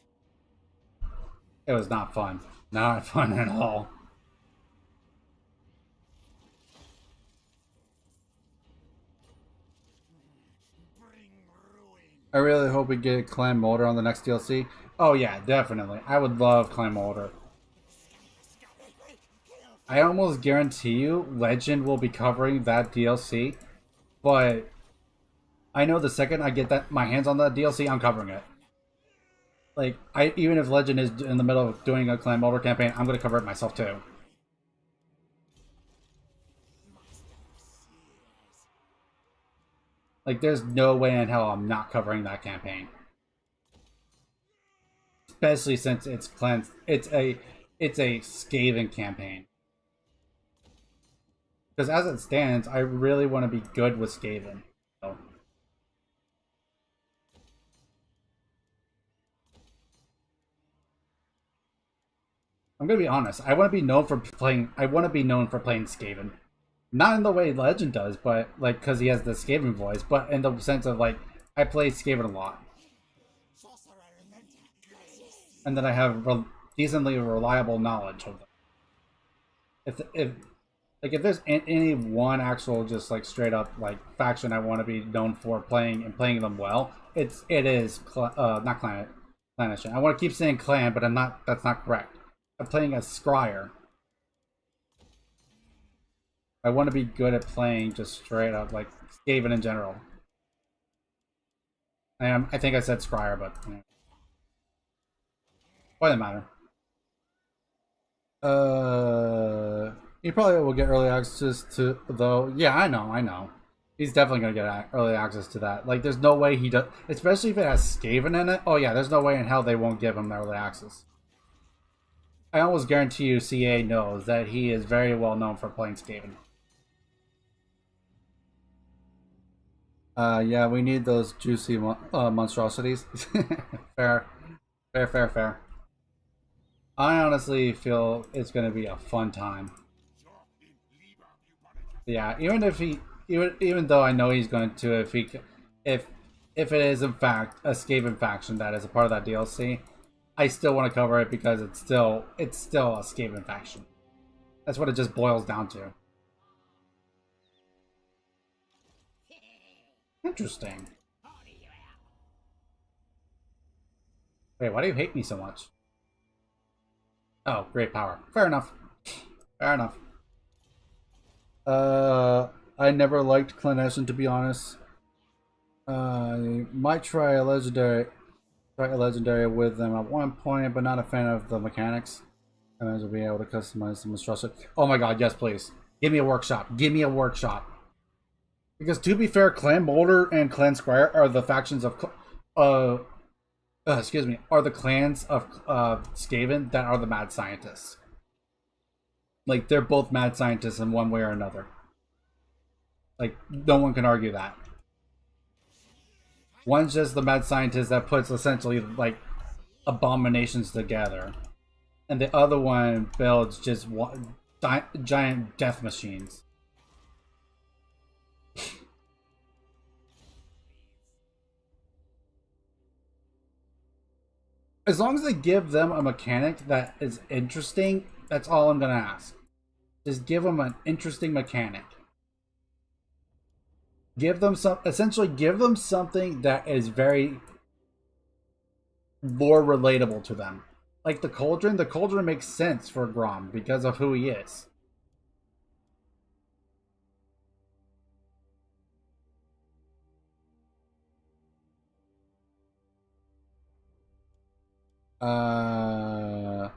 It was not fun. Not fun at all. Bring ruin. I really hope we get Clan Molder on the next DLC. Oh yeah, definitely. I would love Clan Molder. I almost guarantee you Legend will be covering that DLC, but I know the second I get my hands on that DLC, I'm covering it. Like, even if Legend is in the middle of doing a Clan Molder campaign, I'm gonna cover it myself too. Like, there's no way in hell I'm not covering that campaign. Especially since it's a Skaven campaign. Because as it stands, I really want to be good with Skaven. So. I'm gonna be honest. I want to be known for playing Skaven, not in the way Legend does, but like because he has the Skaven voice, but in the sense of like I play Skaven a lot, and then I have decently reliable knowledge of them. If there's any one actual just like straight up like faction I want to be known for playing them well, it is not Clannish. I want to keep saying clan, but I'm not. That's not correct. I'm playing as Scryer. I want to be good at playing just straight up like Skaven in general. I think I said Scryer, but you know. Why doesn't matter. He probably will get early access to though. Yeah, I know. He's definitely gonna get early access to that. Like, there's no way he does, especially if it has Skaven in it. Oh yeah, there's no way in hell they won't give him early access. I almost guarantee you CA knows that he is very well known for playing Skaven. Yeah, we need those juicy monstrosities. Fair. I honestly feel it's going to be a fun time. Yeah, even though I know he's going to, if it is in fact a Skaven faction that is a part of that DLC, I still want to cover it because it's still a Skaven faction. That's what it just boils down to. Interesting. Wait, why do you hate me so much? Oh, great power. Fair enough. I never liked Clandestine, to be honest. Might try a legendary with them at one point, but not a fan of the mechanics. And I will be able to customize the monstrosity. Oh my god, yes, please. Give me a workshop. Give me a workshop. Because to be fair, Clan Boulder and Clan Squire are the factions of, excuse me, are the clans of Skaven that are the mad scientists. Like, they're both mad scientists in one way or another. Like, no one can argue that. One's just the mad scientist that puts essentially like abominations together, and the other one builds just giant death machines. As long as they give them a mechanic that is interesting, that's all I'm gonna ask. Just give them an interesting mechanic. Give them essentially give them something that is very lore relatable to them. Like the Cauldron makes sense for Grom because of who he is. A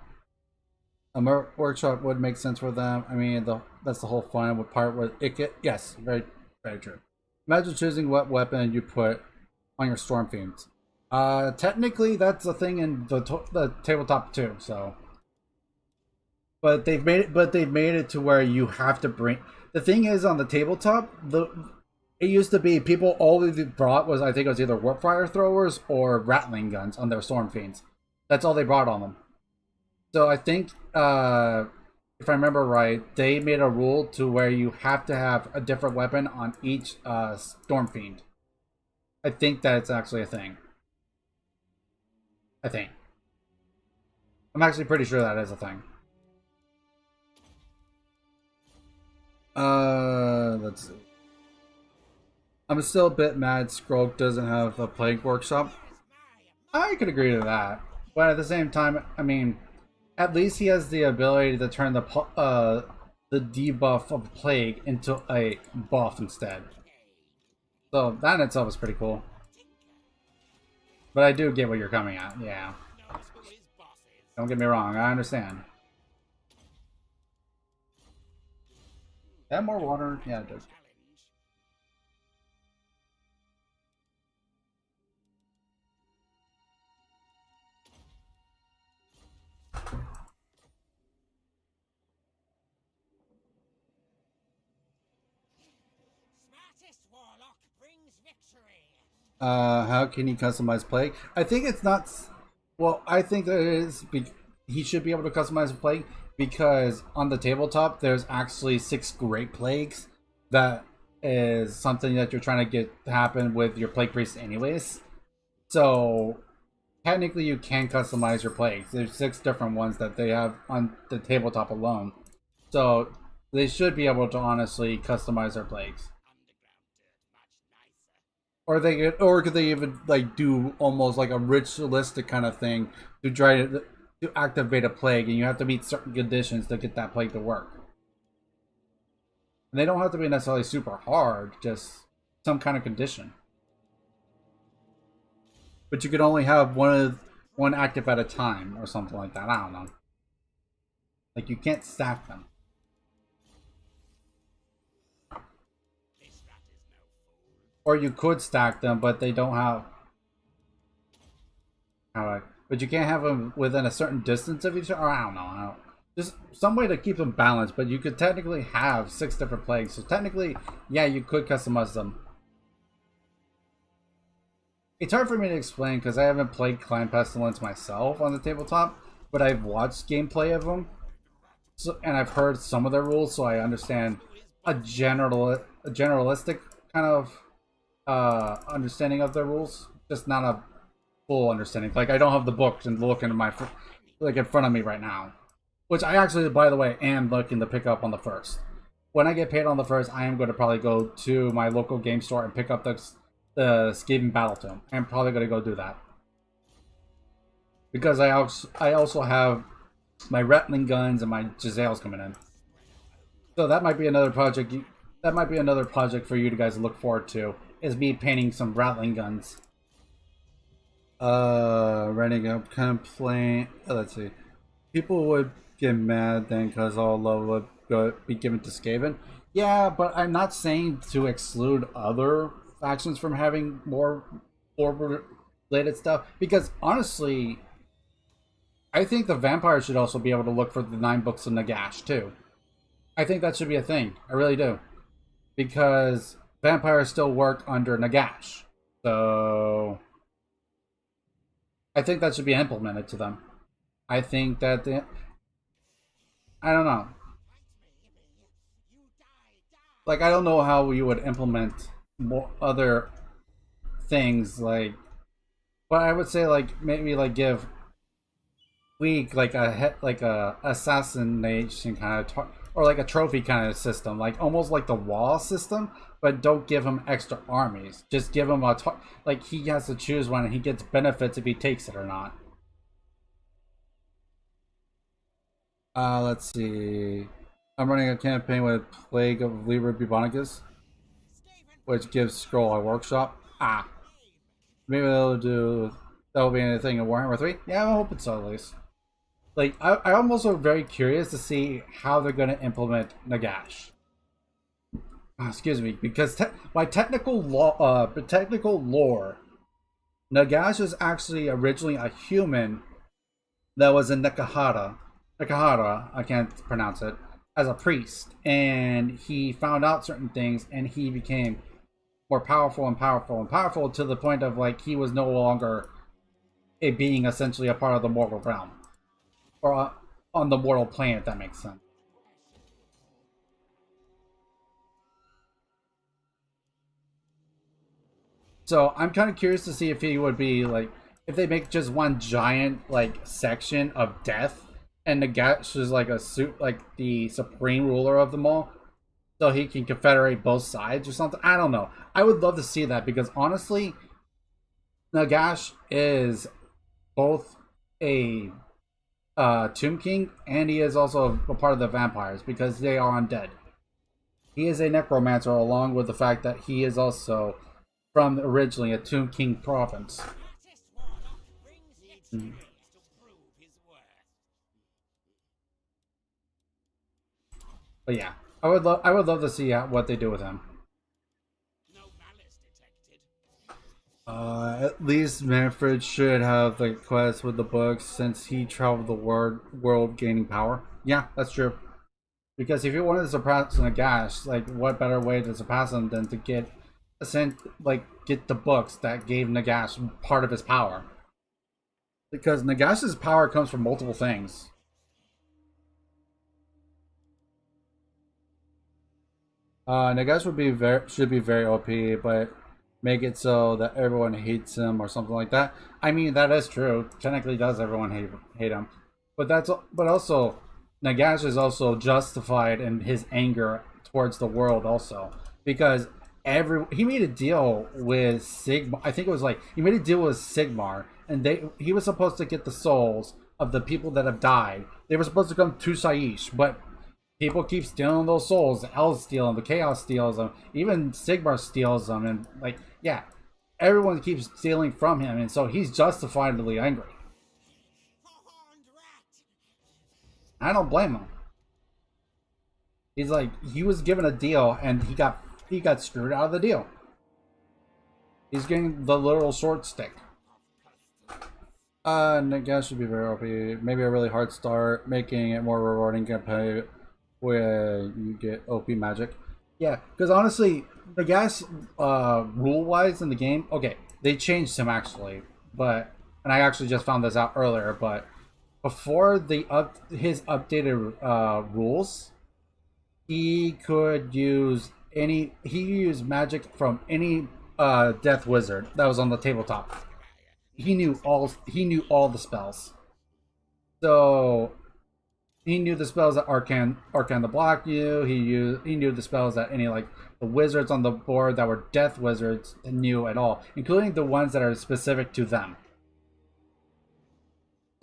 workshop would make sense for them. I mean, that's the whole fun with part with Ikit. Yes, very, very true. Imagine choosing what weapon you put on your Storm Fiends. Technically, that's a thing in the tabletop too. So, but they've made it to where you have to bring. The thing is, on the tabletop, it used to be people all they brought was, I think it was either warp fire throwers or rattling guns on their Storm Fiends. That's all they brought on them. So I think, if I remember right, they made a rule to where you have to have a different weapon on each Storm Fiend. I think that it's actually a thing. I think. I'm actually pretty sure that is a thing. Let's see. I'm still a bit mad Skrulk doesn't have a plague workshop. I could agree to that. But at the same time, I mean, at least he has the ability to turn the debuff of plague into a buff instead. So that in itself is pretty cool. But I do get what you're coming at, yeah. Don't get me wrong, I understand. Add more water? Yeah, it does. How can he customize plague? I think it's not. Well, I think that it is. He should be able to customize a plague because on the tabletop there's actually 6 great plagues. That is something that you're trying to get to happen with your plague priest, anyways. So technically, you can customize your plagues. There's 6 different ones that they have on the tabletop alone. So they should be able to honestly customize their plagues. Or could they even like do almost like a ritualistic kind of thing to try to activate a plague, and you have to meet certain conditions to get that plague to work. And they don't have to be necessarily super hard, just some kind of condition. But you could only have one active at a time or something like that. I don't know. Like you can't stack them. Or you could stack them, but they don't have. But you can't have them within a certain distance of each other. Or I don't know. Just some way to keep them balanced. But you could technically have 6 different plagues. So technically, yeah, you could customize them. It's hard for me to explain because I haven't played Clan Pestilence myself on the tabletop, but I've watched gameplay of them. So, and I've heard some of their rules, so I understand a generalistic kind of understanding of their rules, just not a full understanding. Like I don't have the book and look into my like in front of me right now, which I actually, by the way, am looking to pick up on the 1st. When I get paid on the 1st, I am going to probably go to my local game store and pick up the Skaven Battle Tome. I'm probably going to go do that because I also have my rattling guns and my Giselles coming in, so that might be another project that might be another project for you guys to look forward to. Is me painting some rattling guns. Running a complaint. Let's see. People would get mad then because all love would be given to Skaven. Yeah, but I'm not saying to exclude other factions from having more related stuff, because honestly, I think the vampires should also be able to look for the 9 books of Nagash too. I think that should be a thing. I really do, because vampires still work under Nagash, so I think that should be implemented to them. I think that I don't know. Like, I don't know how you would implement more other things, like, but I would say like maybe like give Weak like a assassination kind of or like a trophy kind of system, like almost like the wall system, but don't give him extra armies. Just give him like he has to choose one and he gets benefits if he takes it or not. Let's see. I'm running a campaign with Plague of Liber Bubonicus, which gives Scroll a workshop. Maybe they'll do. That will be anything in Warhammer 3. Yeah, I'm hoping so at least. Like, I'm also very curious to see how they're going to implement Nagash. Excuse me, because by technical lore, Nagash is actually originally a human that was in Nekahara, I can't pronounce it, as a priest, and he found out certain things, and he became more powerful and powerful and powerful to the point of like he was no longer a being, essentially a part of the mortal realm, or on the mortal plane, if that makes sense. So I'm kind of curious to see if he would be like, if they make just one giant like section of death, and Nagash is like a suit, like the supreme ruler of them all, so he can confederate both sides or something. I don't know. I would love to see that, because honestly, Nagash is both a Tomb King, and he is also a part of the vampires because they are undead. He is a necromancer, along with the fact that he is also from originally a Tomb King province. But yeah, I would love to see what they do with him. At least Manfred should have the quest with the books, since he traveled the world gaining power. Yeah, that's true. Because if you wanted to surpass Nagash, like, what better way to surpass him than to get the books that gave Nagash part of his power? Because Nagash's power comes from multiple things. Nagash should be very OP, but make it so that everyone hates him or something like that. I mean, that is true. Technically, does everyone hate him? But also Nagash is also justified in his anger towards the world also, because he made a deal with Sigmar. I think it was like he made a deal with Sigmar, and he was supposed to get the souls of the people that have died. They were supposed to come to Saish, but people keep stealing those souls. The Elves steal them, the Chaos steals them, even Sigmar steals them, and like, yeah, everyone keeps stealing from him, and so he's justifiably angry. I don't blame him. He's like, he was given a deal and he got screwed out of the deal. He's getting the literal short stick. Nagash should be very OP. Maybe a really hard start, making it more rewarding campaign where you get OP magic. Yeah, because honestly, Nagash, rule-wise in the game, okay, they changed him actually, and I actually just found this out earlier, but before his updated rules, he could use used magic from any death wizard that was on the tabletop. He knew all the spells. So he knew the spells that Arcan the Black knew. He knew the spells that any like the wizards on the board that were death wizards knew at all, including the ones that are specific to them.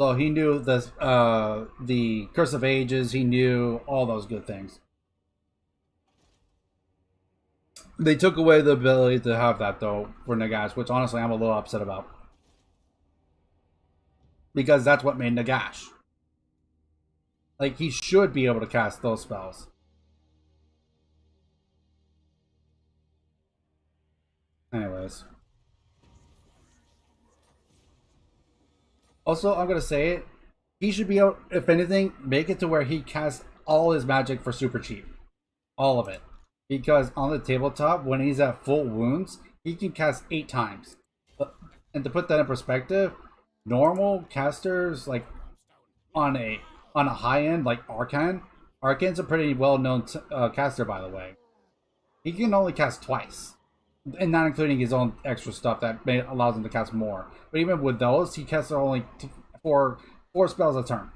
So he knew the Curse of Ages. He knew all those good things. They took away the ability to have that though for Nagash, which honestly I'm a little upset about. Because that's what made Nagash. Like, he should be able to cast those spells. Anyways. Also, I'm going to say it. He should be able, if anything, make it to where he casts all his magic for super cheap. All of it. Because on the tabletop, when he's at full wounds, he can cast 8 times. And to put that in perspective, normal casters, like, on a high end, like Arcane, Arcane's a pretty well-known caster, by the way. He can only cast twice. And not including his own extra stuff that allows him to cast more. But even with those, he casts only 4 spells a turn.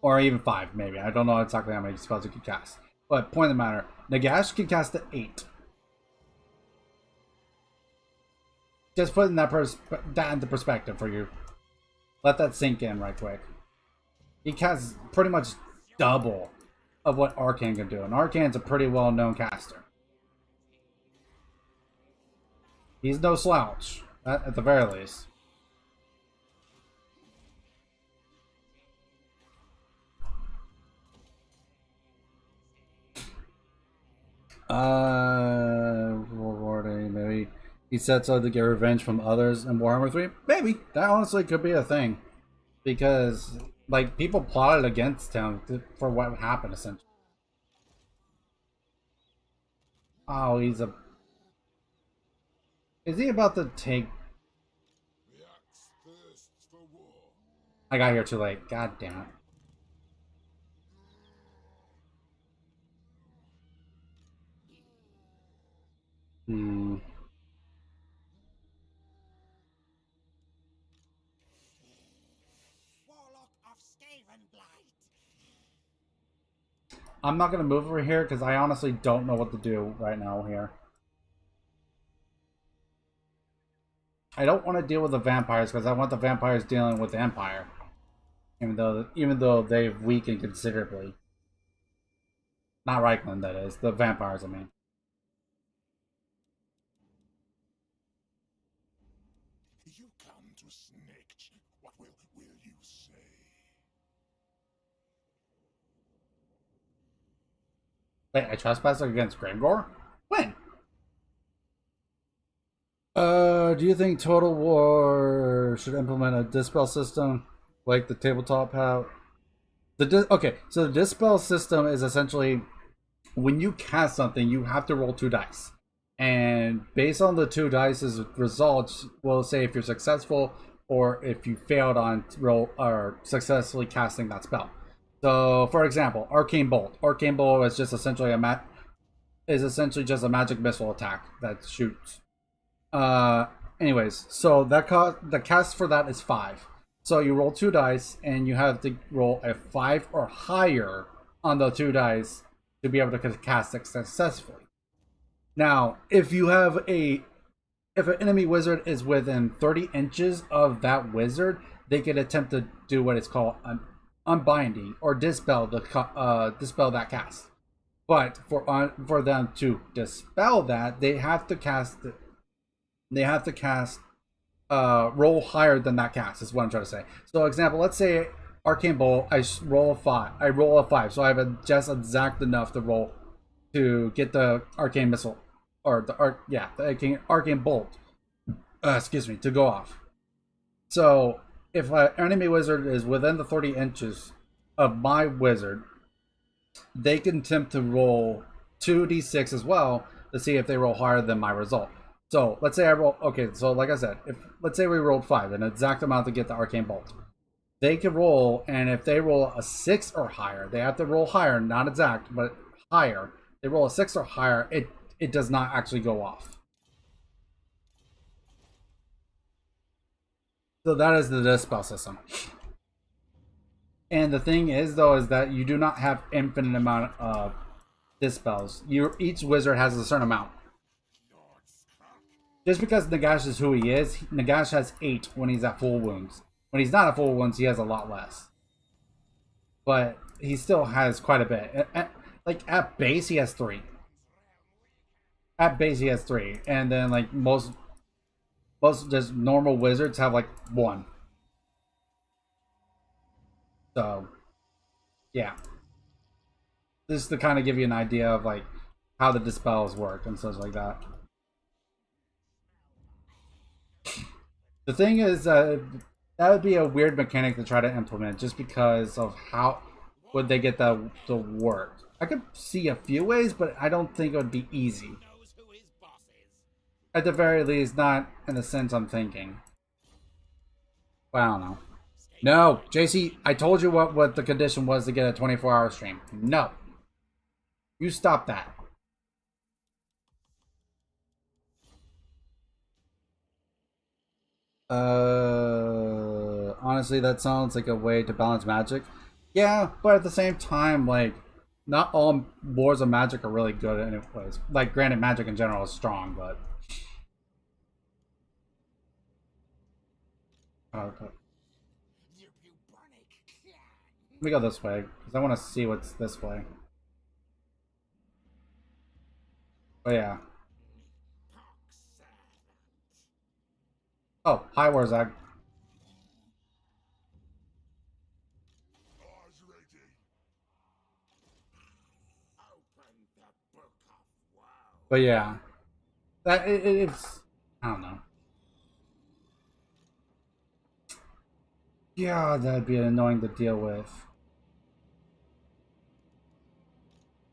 Or even 5, maybe. I don't know exactly how many spells he can cast. But point of the matter, Nagash can cast to 8. Just putting that into perspective for you. Let that sink in right quick. He casts pretty much double of what Arcane can do. And Arcane's a pretty well-known caster. He's no slouch, at the very least. Rewarding, maybe. He sets out to get revenge from others in Warhammer 3? Maybe. That honestly could be a thing. Because, like, people plotted against him for what happened, essentially. Oh, he's a... Is he about to take... I got here too late. God damn it. Warlock of Skavenblight. I'm not going to move over here because I honestly don't know what to do right now here. I don't want to deal with the vampires because I want the vampires dealing with the Empire. Even though they've weakened considerably. Not Reichland, that is. The vampires, I mean. You come to snitch. What will you say? Wait, I trespass against Grimgor? When? Do you think Total War should implement a dispel system like the tabletop have? Okay, so the dispel system is essentially when you cast something, you have to roll 2 dice. And based on the 2 dice's results, we'll say if you're successful or if you failed on roll or successfully casting that spell. So, for example, Arcane Bolt. Arcane Bolt is just essentially essentially just a magic missile attack that shoots. Anyways, so the cast for that is 5. So you roll 2 dice, and you have to roll a 5 or higher on the 2 dice to be able to cast it successfully. Now, if an enemy wizard is within 30 inches of that wizard, they can attempt to do what is called an unbinding or dispel that cast. But for them to dispel that, they have to cast. Roll higher than that cast. Is what I'm trying to say. So, example, let's say Arcane Bolt. I roll a 5. So I have just exact enough to roll to get the Arcane Missile, or the Arcane Bolt. Excuse me, to go off. So if an enemy wizard is within the 30 inches of my wizard, they can attempt to roll 2d6 as well to see if they roll higher than my result. So let's say I roll. Okay, so like I said, let's say we rolled 5, an exact amount to get the Arcane Bolt. They can roll, and if they roll a 6 or higher, they have to roll higher, not exact, but higher. They roll a 6 or higher, it does not actually go off. So that is the dispel system. And the thing is, though, is that you do not have infinite amount of dispels. Each wizard has a certain amount. Just because Nagash is who he is, Nagash has 8 when he's at full wounds. When he's not at full wounds, he has a lot less. But he still has quite a bit. Like, at base, he has 3. At base he has 3, and then like most just normal wizards have like 1. So yeah, this is to kind of give you an idea of like how the dispels work and stuff like that. The thing is, that would be a weird mechanic to try to implement, just because of how would they get that to work. I could see a few ways, but I don't think it would be easy. Knows who his boss is. At the very least, not in the sense I'm thinking. But I don't know. No, JC, I told you what the condition was to get a 24-hour stream. No. You stop that. Honestly, that sounds like a way to balance magic. Yeah, but at the same time, like, not all wars of magic are really good anyways. Like, granted, magic in general is strong, but... Okay. Let me go this way, because I want to see what's this way. Oh, yeah. Oh, hi, Warzag. Eyes ready. Open the book of woe. But yeah. It's... I don't know. Yeah, that'd be annoying to deal with.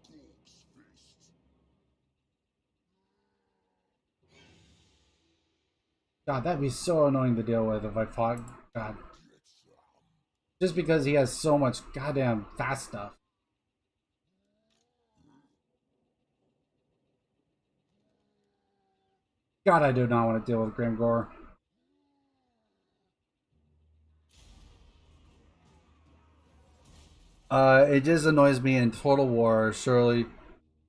Corpse fist. God, that'd be so annoying to deal with if I fought... God. Get some. Just because he has so much goddamn fast stuff. God, I do not want to deal with Grimgore. It just annoys me in Total War. Surely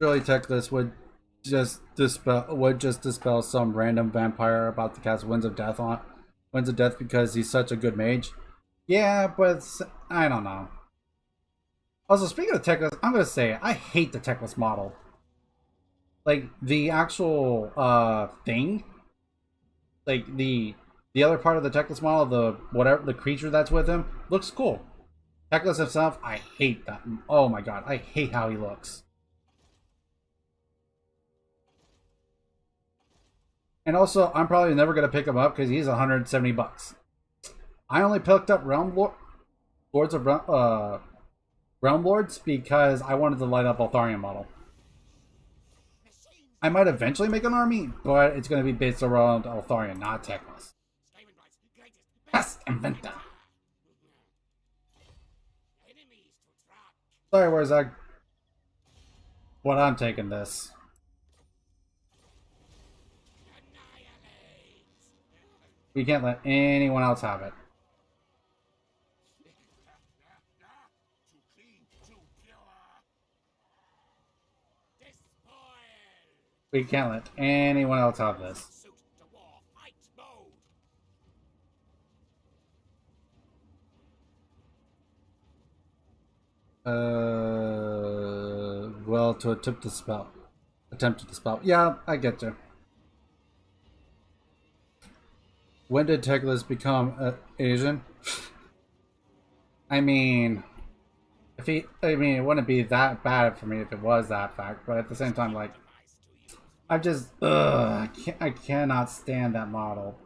Teclis would just dispel some random vampire about to cast Winds of Death because he's such a good mage. Yeah, but I don't know. Also, speaking of Teclis, I'm gonna say I hate the Teclis model. Like the actual thing, like the other part of the Teclis model, the whatever the creature that's with him, looks cool. Teclis himself, I hate that. Oh my god, I hate how he looks. And also, I'm probably never gonna pick him up because he's 170 bucks. I only picked up Lords of Realm Lords because I wanted to light up Altharian model. I might eventually make an army, but it's going to be based around Altharian, not Teclis. Skavenbright's greatest, Best inventor. enemies to track. Sorry, where's that? But I'm taking this. Annihilate. We can't let anyone else have it. Too clean, too pure. Despoil. We can't let anyone else have this. Suit to war, fight mode. Well, to attempt to spell. Yeah, I get you. When did Teclis become Asian? I mean, it wouldn't be that bad for me if it was that fact, but at the same time, like, Device to use. I just, I cannot stand that model.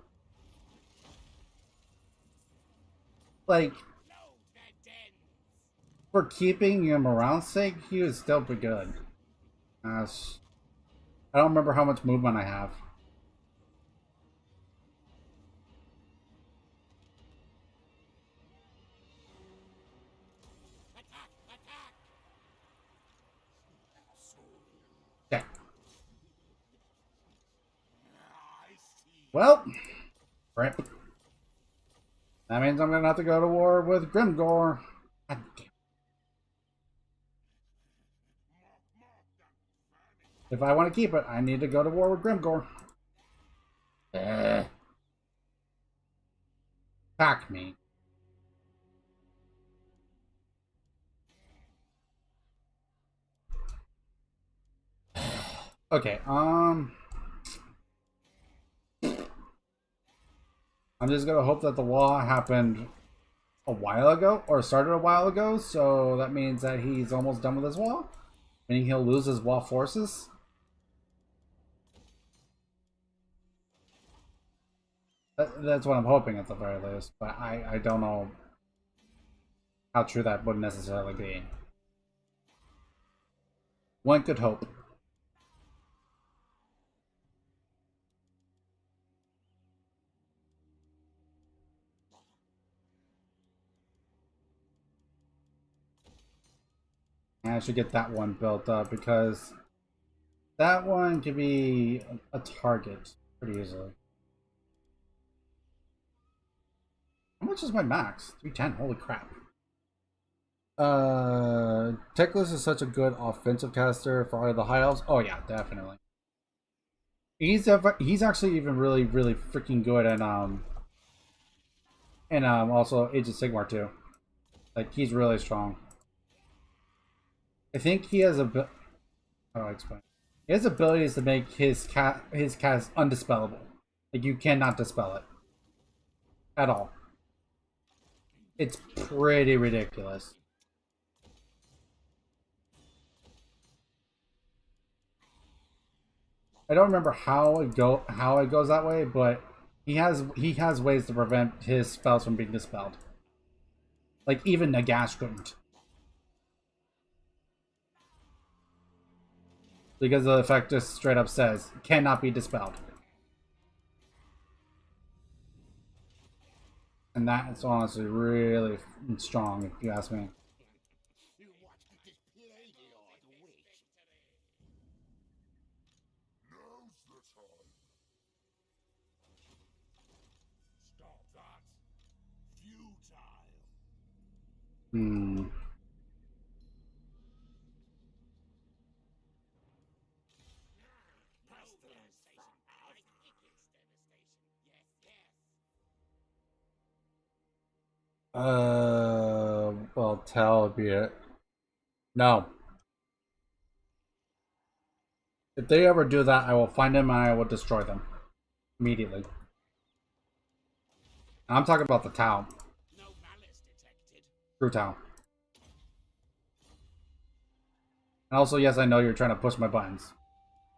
Like, Load their dens. for keeping him around sake, he was still pretty good. I don't remember how much movement I have. Attack, attack. Okay. I see. Well, right. That means I'm gonna have to go to war with Grimgore. God damn. If I want to keep it, I need to go to war with Grimgore. Attack me. Okay, I'm just gonna hope that the wall happened a while ago, or started a while ago, so that means that he's almost done with his wall, meaning he'll lose his wall forces. That's what I'm hoping at the very least, but I don't know how true that would necessarily be. One could hope. And I should get that one built up because that one could be a target pretty easily. How much is my max? 310. Holy crap. Teclis is such a good offensive caster for all of the high elves. Oh yeah, definitely. He's actually even really freaking good at and also Age of Sigmar too. Like he's really strong. I think he has a how do I explain? He has abilities to make his cast undispellable. Like you cannot dispel it at all. It's pretty ridiculous. I don't remember how it goes that way, but he has ways to prevent his spells from being dispelled. Like even Nagash couldn't. Because the effect just straight up says cannot be dispelled. And that's honestly really strong if you ask me. You watch this plague-lord witch. Now's the time. Stop that. Futile. Hmm. Pestilence forever. Yes, yes. Well, tell be it. No. If they ever do that, I will find them and I will destroy them immediately. And I'm talking about the Tau, No malice detected. true Tau. And also, yes, I know you're trying to push my buttons.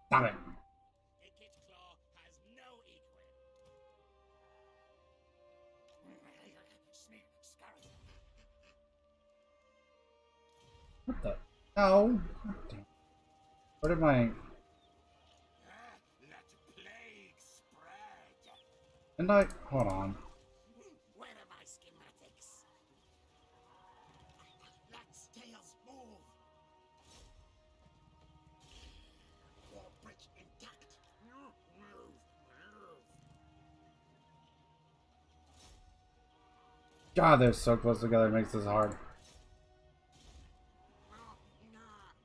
Stop it. Ikit Claw has no equal. Sneak, scurry. What the? No. God damn. Where did my? Let plague spread. Didn't I? Hold on. Where are my schematics? Let scales move. Wall bridge intact. Move, move. God, they're so close together. It makes this hard.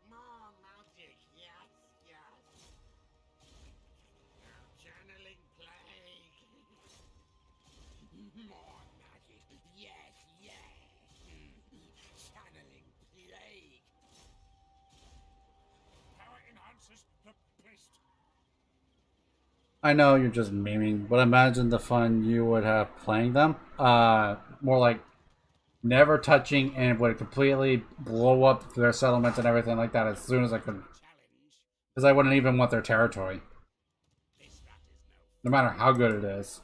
More magic. Yes, yes. Channeling plague. More magic. Yes, yes. Channeling plague. Power enhances the beast. I know you're just memeing, but imagine the fun you would have playing them. More like never touching and would completely blow up their settlements and everything like that as soon as I could, Challenge. because I wouldn't even want their territory, This rat is no matter how good it is.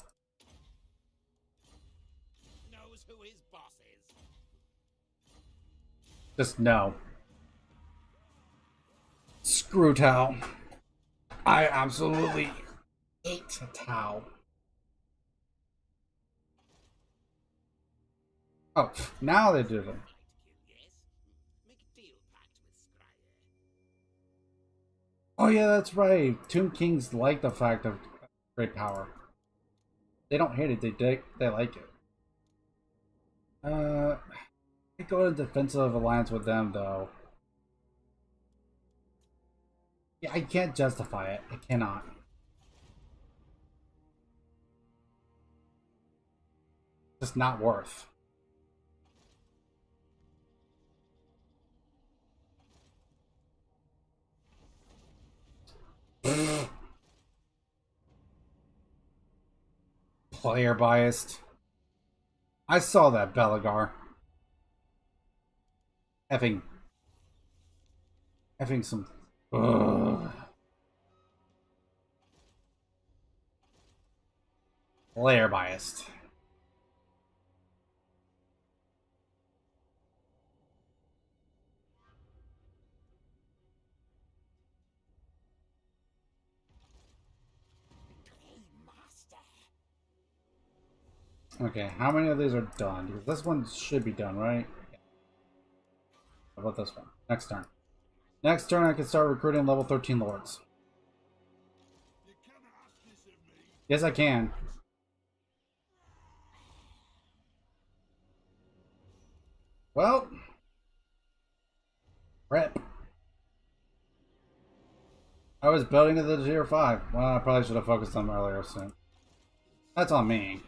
knows who his boss is. Just no. Screw Tau. I absolutely hate Tau. Oh, now they do them. Right, yes. Make a deal pact with Scryer. Oh yeah, that's right. Tomb Kings like the fact of great power. They don't hate it. They like it. I go to defensive alliance with them though. Yeah, I can't justify it. I cannot. Just not worth. Player biased. I saw that, Belagar. Effing some. Ugh. Player biased. Okay, how many of these are done? Because this one should be done, right? Yeah. How about this one? Next turn. Next turn, I can start recruiting level 13 lords. Yes, I can. Well, rip. I was building to the tier 5. Well, I probably should have focused on them earlier soon. That's on me.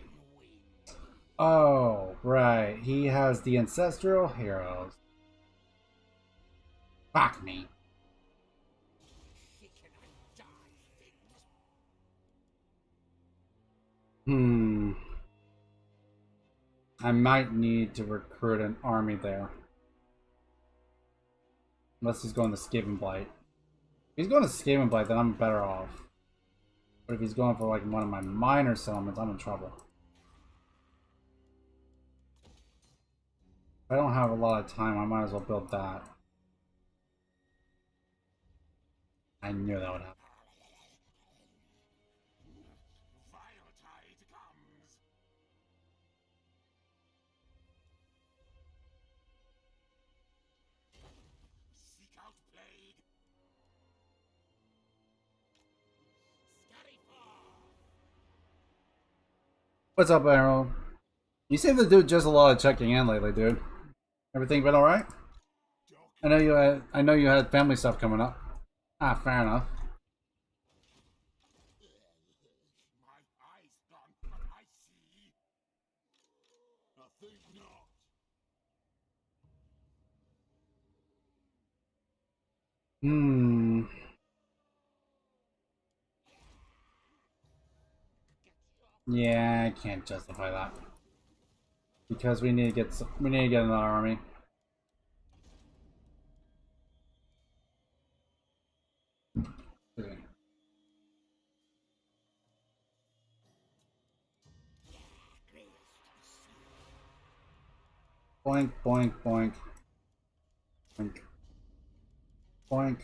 Oh, right. He has the ancestral heroes. Fuck me. I might need to recruit an army there. Unless he's going to Skaven Blight. If he's going to Skaven Blight, then I'm better off. But if he's going for like one of my minor settlements, I'm in trouble. If I don't have a lot of time, I might as well build that. I knew that would happen. What's up, Arrow? You seem to do just a lot of checking in lately, dude. Everything been alright? I know you had family stuff coming up. Ah, fair enough. Hmm. Yeah, I can't justify that. Because we need to get another army. Okay. Boink, boink, boink. Boink. Boink.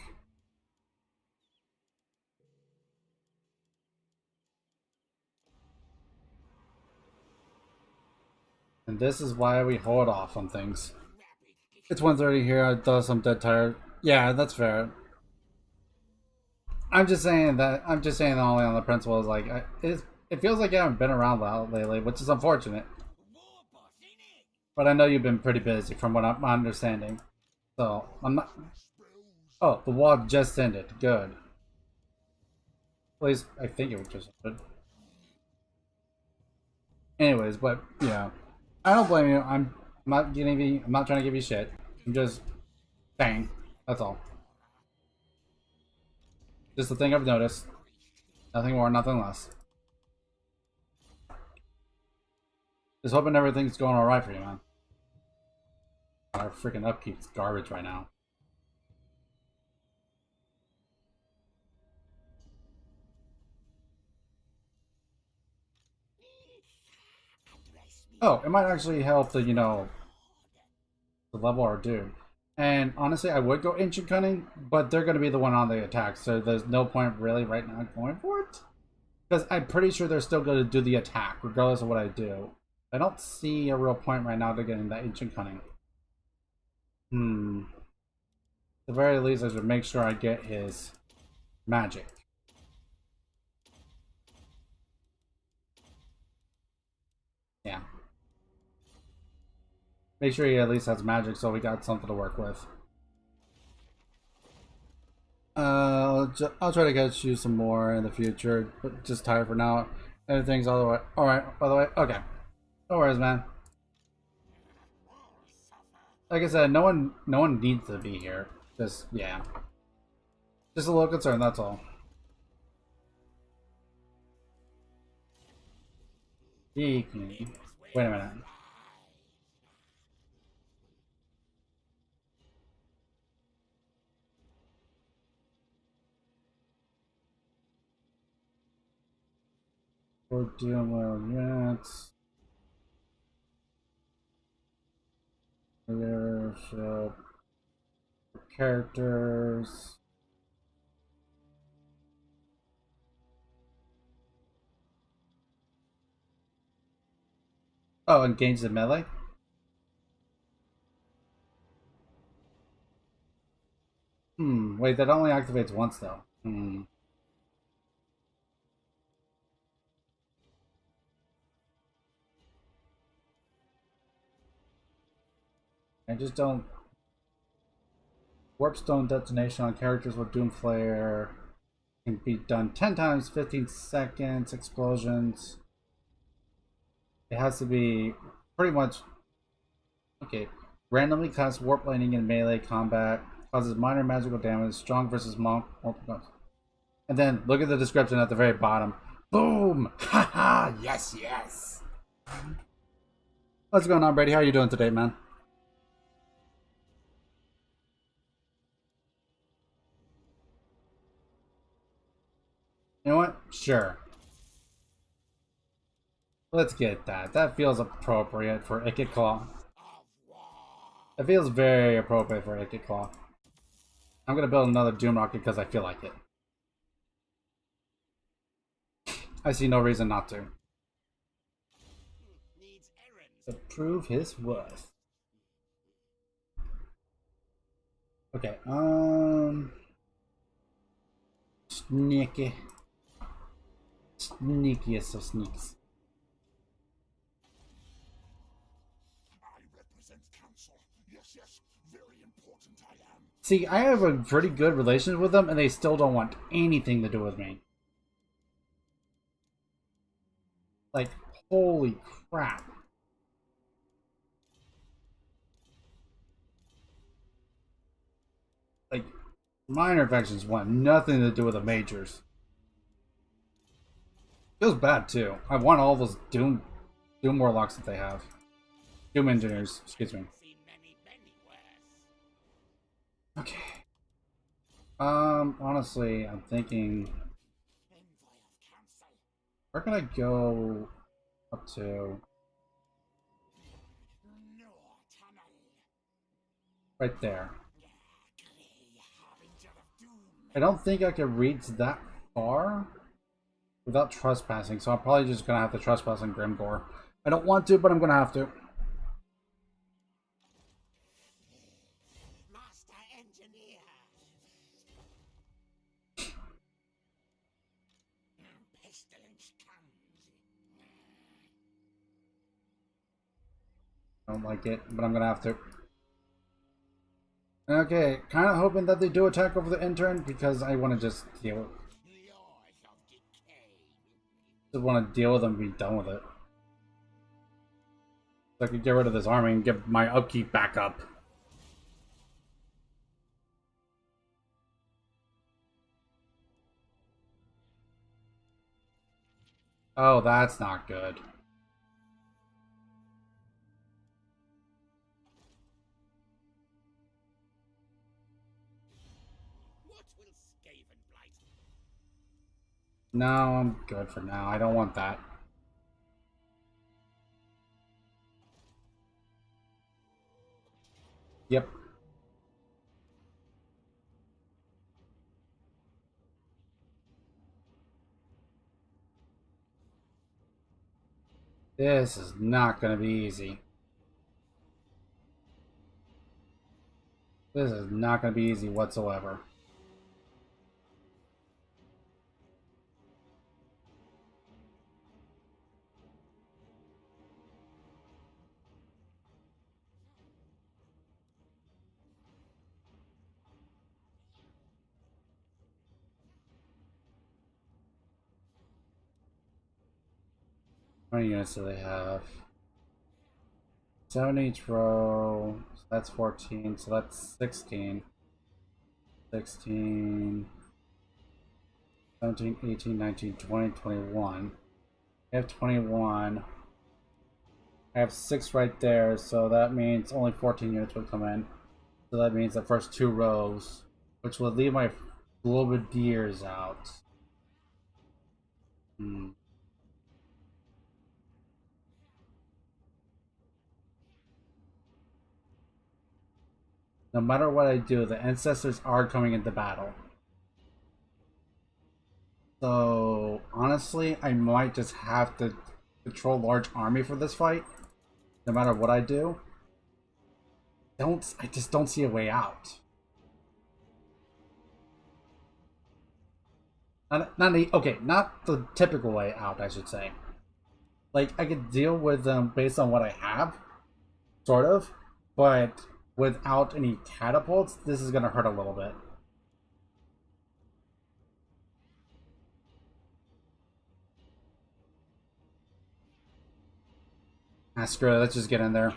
And this is why we hold off on things. It's 1:30 here, I thought I'm dead tired. Yeah, that's fair. I'm just saying that only on the principle is like, it feels like you haven't been around lately, which is unfortunate. But I know you've been pretty busy from what I'm understanding. So, I'm not... Oh, the war just ended. Good. At least, I think it just ended. Anyways, but, yeah. I don't blame you. I'm not trying to give you shit. I'm just saying. That's all. Just a thing I've noticed. Nothing more, nothing less. Just hoping everything's going alright for you, man. Our freaking upkeep's garbage right now. Oh, it might actually help the, the level our dude. And honestly, I would go Ancient Cunning, but they're going to be the one on the attack, so there's no point really right now going for it. Because I'm pretty sure they're still going to do the attack, regardless of what I do. I don't see a real point right now to getting that Ancient Cunning. At the very least, I should make sure I get his magic. Yeah. Make sure he at least has magic so we got something to work with. I'll try to get you some more in the future, but just tired for now. Everything's all the way. Alright, by the way. Okay. No worries, man. Like I said, no one needs to be here. Just, yeah. Just a little concerned, that's all. He can... Wait a minute. We're doing well units. Leadership. Characters. Oh, engage the melee? Wait, that only activates once though. I just don't... Warp Stone detonation on characters with Doom Flare can be done 10 times, 15 seconds, explosions. It has to be pretty much... Okay. Randomly cast Warp Lightning in melee combat. Causes minor magical damage. Strong versus monk. And then look at the description at the very bottom. Boom! Haha! Yes, yes! What's going on, Brady? How are you doing today, man? You know what? Sure. Let's get that. That feels appropriate for Ikit Claw. It feels very appropriate for Ikit Claw. I'm gonna build another Doom Rocket because I feel like it. I see no reason not to. To prove his worth. Okay, sneaky. Sneakiest of sneaks. I represent council. Yes, yes, very important I am. See, I have a pretty good relationship with them, and they still don't want anything to do with me. Like, holy crap. Like, minor factions want nothing to do with the majors. Feels bad too. I want all those Doom Warlocks that they have. Doom Engineers, excuse me. Okay. Honestly, I'm thinking... Where can I go up to? Right there. I don't think I can reach that far without trespassing, so I'm probably just gonna have to trespass on Grimgore. I don't want to, but I'm gonna have to. Master Engineer. Pestilence comes. I don't like it, but I'm gonna have to. Okay, kind of hoping that they do attack over the intern because I want to just deal with. Just want to deal with them and be done with it. So I could get rid of this army and get my upkeep back up. Oh, that's not good. What will Skaven blight? No, I'm good for now. I don't want that. Yep. This is not going to be easy. This is not going to be easy whatsoever. How many units do they have? 7 each row. So that's 14. So that's 16. 16. 17, 18, 19, 20, 21. We have 21. I have 6 right there, so that means only 14 units would come in. So that means the first 2 rows, which would leave my Globadiers out. Hmm. No matter what I do, the ancestors are coming into battle. So honestly, I might just have to control large army for this fight, no matter what I do. I just don't see a way out. Not the typical way out, I should say. Like, I could deal with them based on what I have, sort of, but without any catapults, this is gonna hurt a little bit. Ah, screw it, let's just get in there.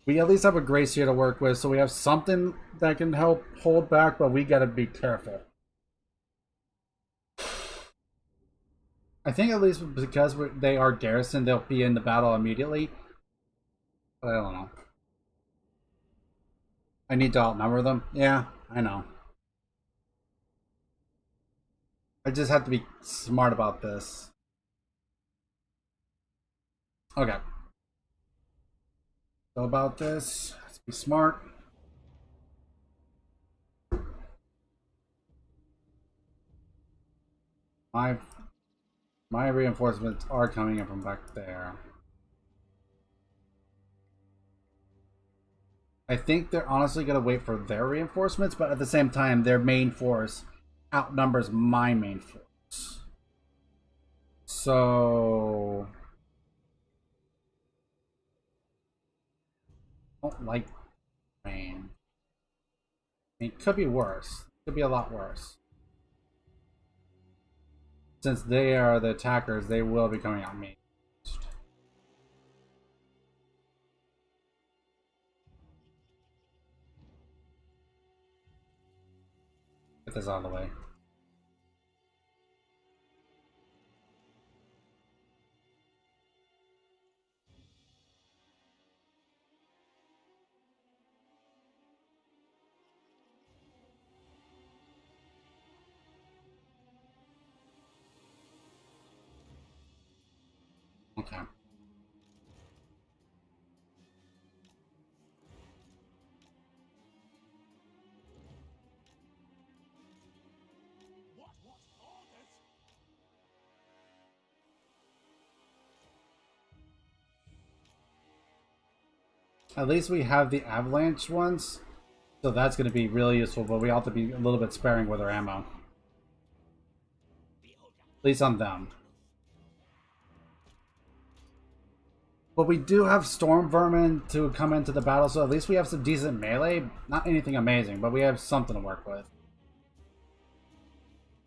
We at least have a Grace here to work with, so we have something that can help hold back, but we gotta be careful. I think at least because they are garrison, they'll be in the battle immediately. But I don't know. I need to outnumber them. Yeah, I know. I just have to be smart about this. Okay. So about this, let's be smart. My my reinforcements are coming in from back there. I think they're honestly going to wait for their reinforcements, but at the same time, their main force outnumbers my main force. So... I don't like rain. It could be worse. It could be a lot worse. Since they are the attackers, they will be coming at me. Get this out of the way. Okay. What orders? At least we have the avalanche ones, so that's going to be really useful, but we have to be a little bit sparing with our ammo. At least on them. But we do have Storm Vermin to come into the battle, so at least we have some decent melee. Not anything amazing, but we have something to work with.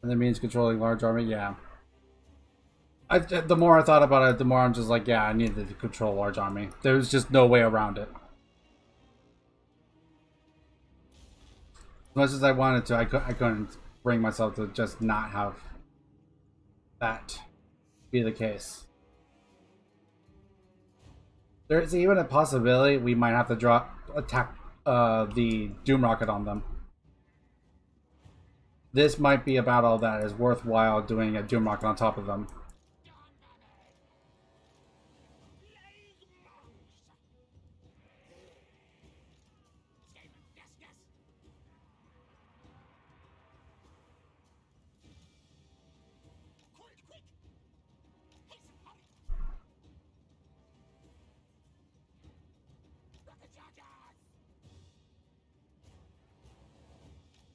And that means controlling large army, yeah. The more I thought about it, the more I'm just like, yeah, I needed to control large army. There's just no way around it. As much as I wanted to, I couldn't bring myself to just not have that be the case. There's even a possibility we might have to attack the Doom Rocket on them. This might be a battle that is worthwhile doing a Doom Rocket on top of them.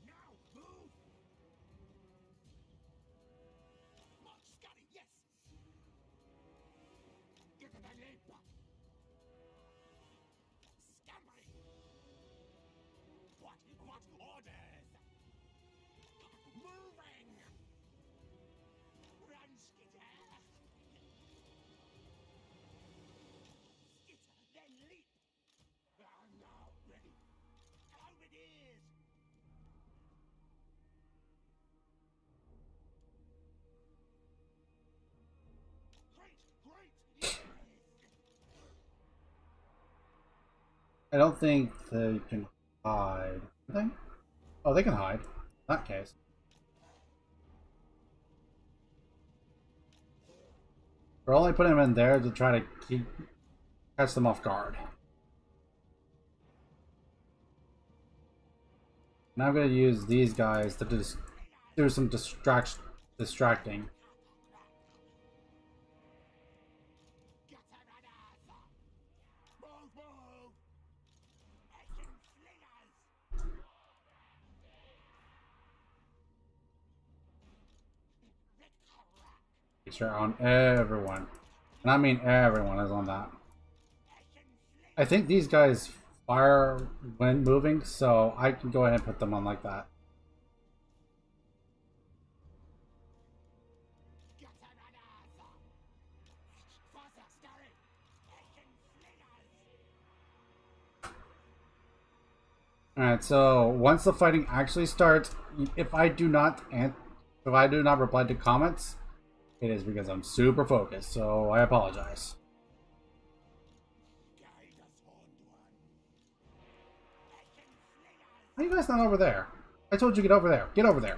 Now move! Mark Scotty, yes! I don't think they can hide. Can they? Oh, they can hide. In that case. We're only putting them in there to try to catch them off guard. Now I'm going to use these guys to just do some distracting. Make sure on everyone. And I mean everyone is on that. I think these guys fire when moving, so I can go ahead and put them on like that. Alright, so once the fighting actually starts, if I do not reply to comments, it is because I'm super focused, so I apologize. How are you guys not over there? I told you get over there. Get over there.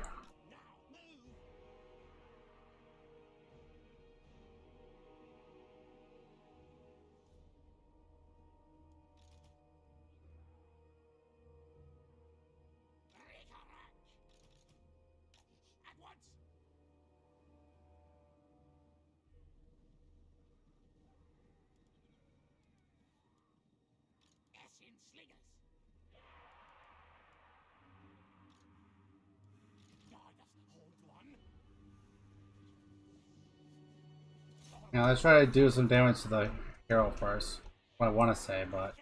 Now let's try to do some damage to the hero first. What I want to say, but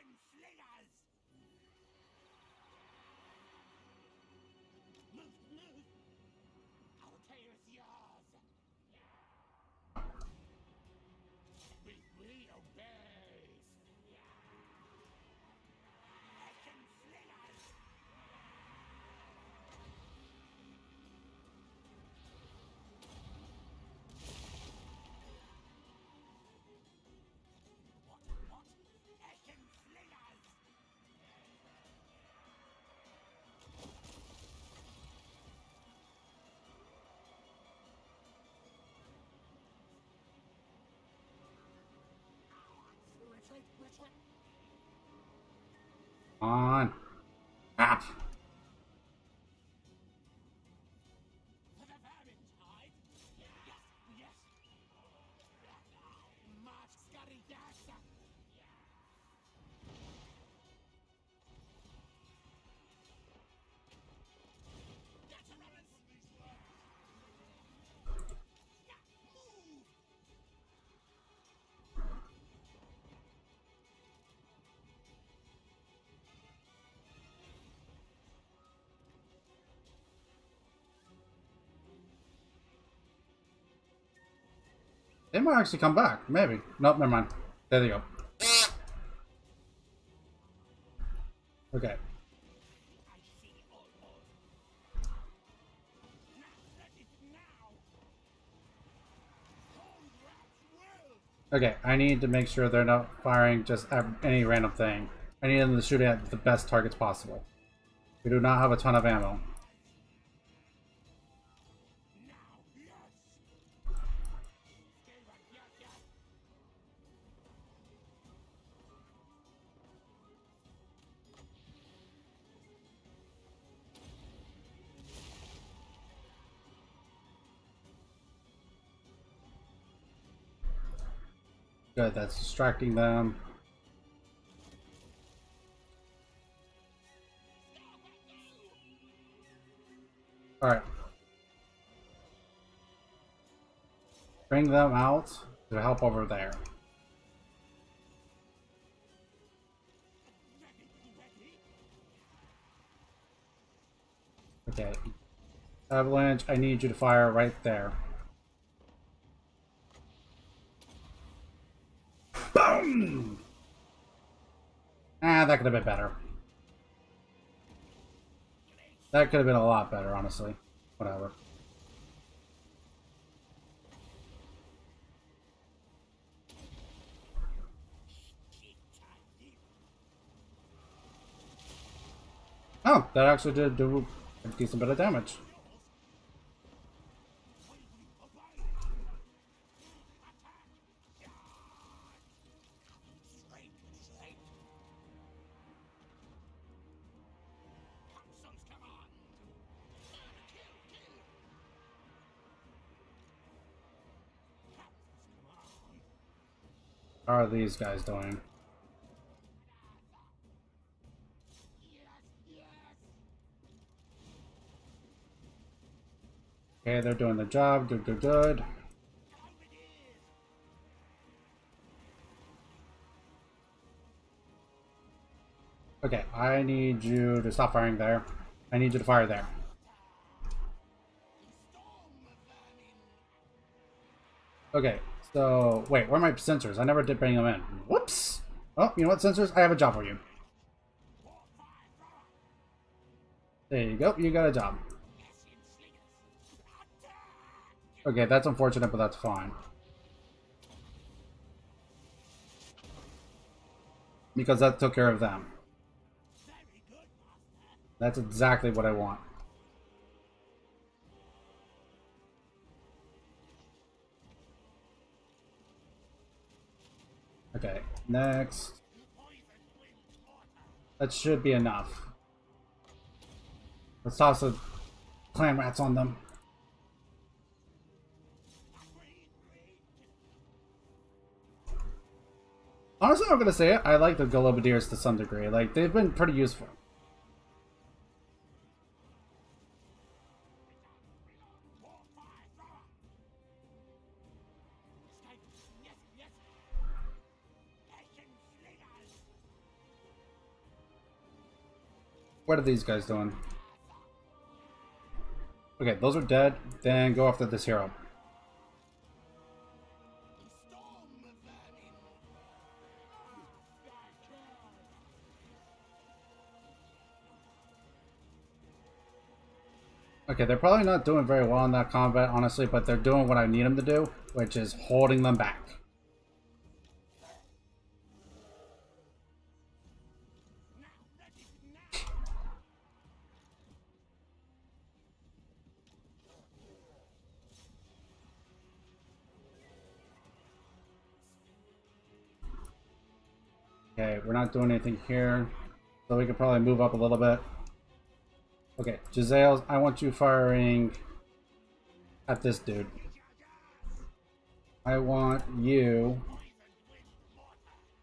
on. Ah. They might actually come back. Maybe. Nope, never mind. There they go. Okay. Okay, I need to make sure they're not firing just at any random thing. I need them to shoot at the best targets possible. We do not have a ton of ammo. Good, that's distracting them. Alright. Bring them out to help over there. Okay. Avalanche, I need you to fire right there. Boom! Ah, that could have been better. That could have been a lot better, honestly. Whatever. Oh, that actually did do a decent bit of damage. Straight, straight. Council's command. Kill, kill. Council's command. How are these guys doing? Okay, they're doing the job. Good, good, good. Okay, I need you to stop firing there. I need you to fire there. Okay, so wait, where are my sensors? I never did bring them in. Whoops! Oh, you know what, sensors? I have a job for you. There you go, you got a job. Okay, that's unfortunate, but that's fine. Because that took care of them. That's exactly what I want. Okay, next. That should be enough. Let's toss the clan rats on them. Honestly, I'm gonna say it. I like the Golubadiers to some degree. Like, they've been pretty useful. What are these guys doing? Okay, those are dead. Then go after this hero. Okay, they're probably not doing very well in that combat, honestly, but they're doing what I need them to do, which is holding them back. Okay, we're not doing anything here, so we could probably move up a little bit. Okay, Giselle, I want you firing at this dude. I want you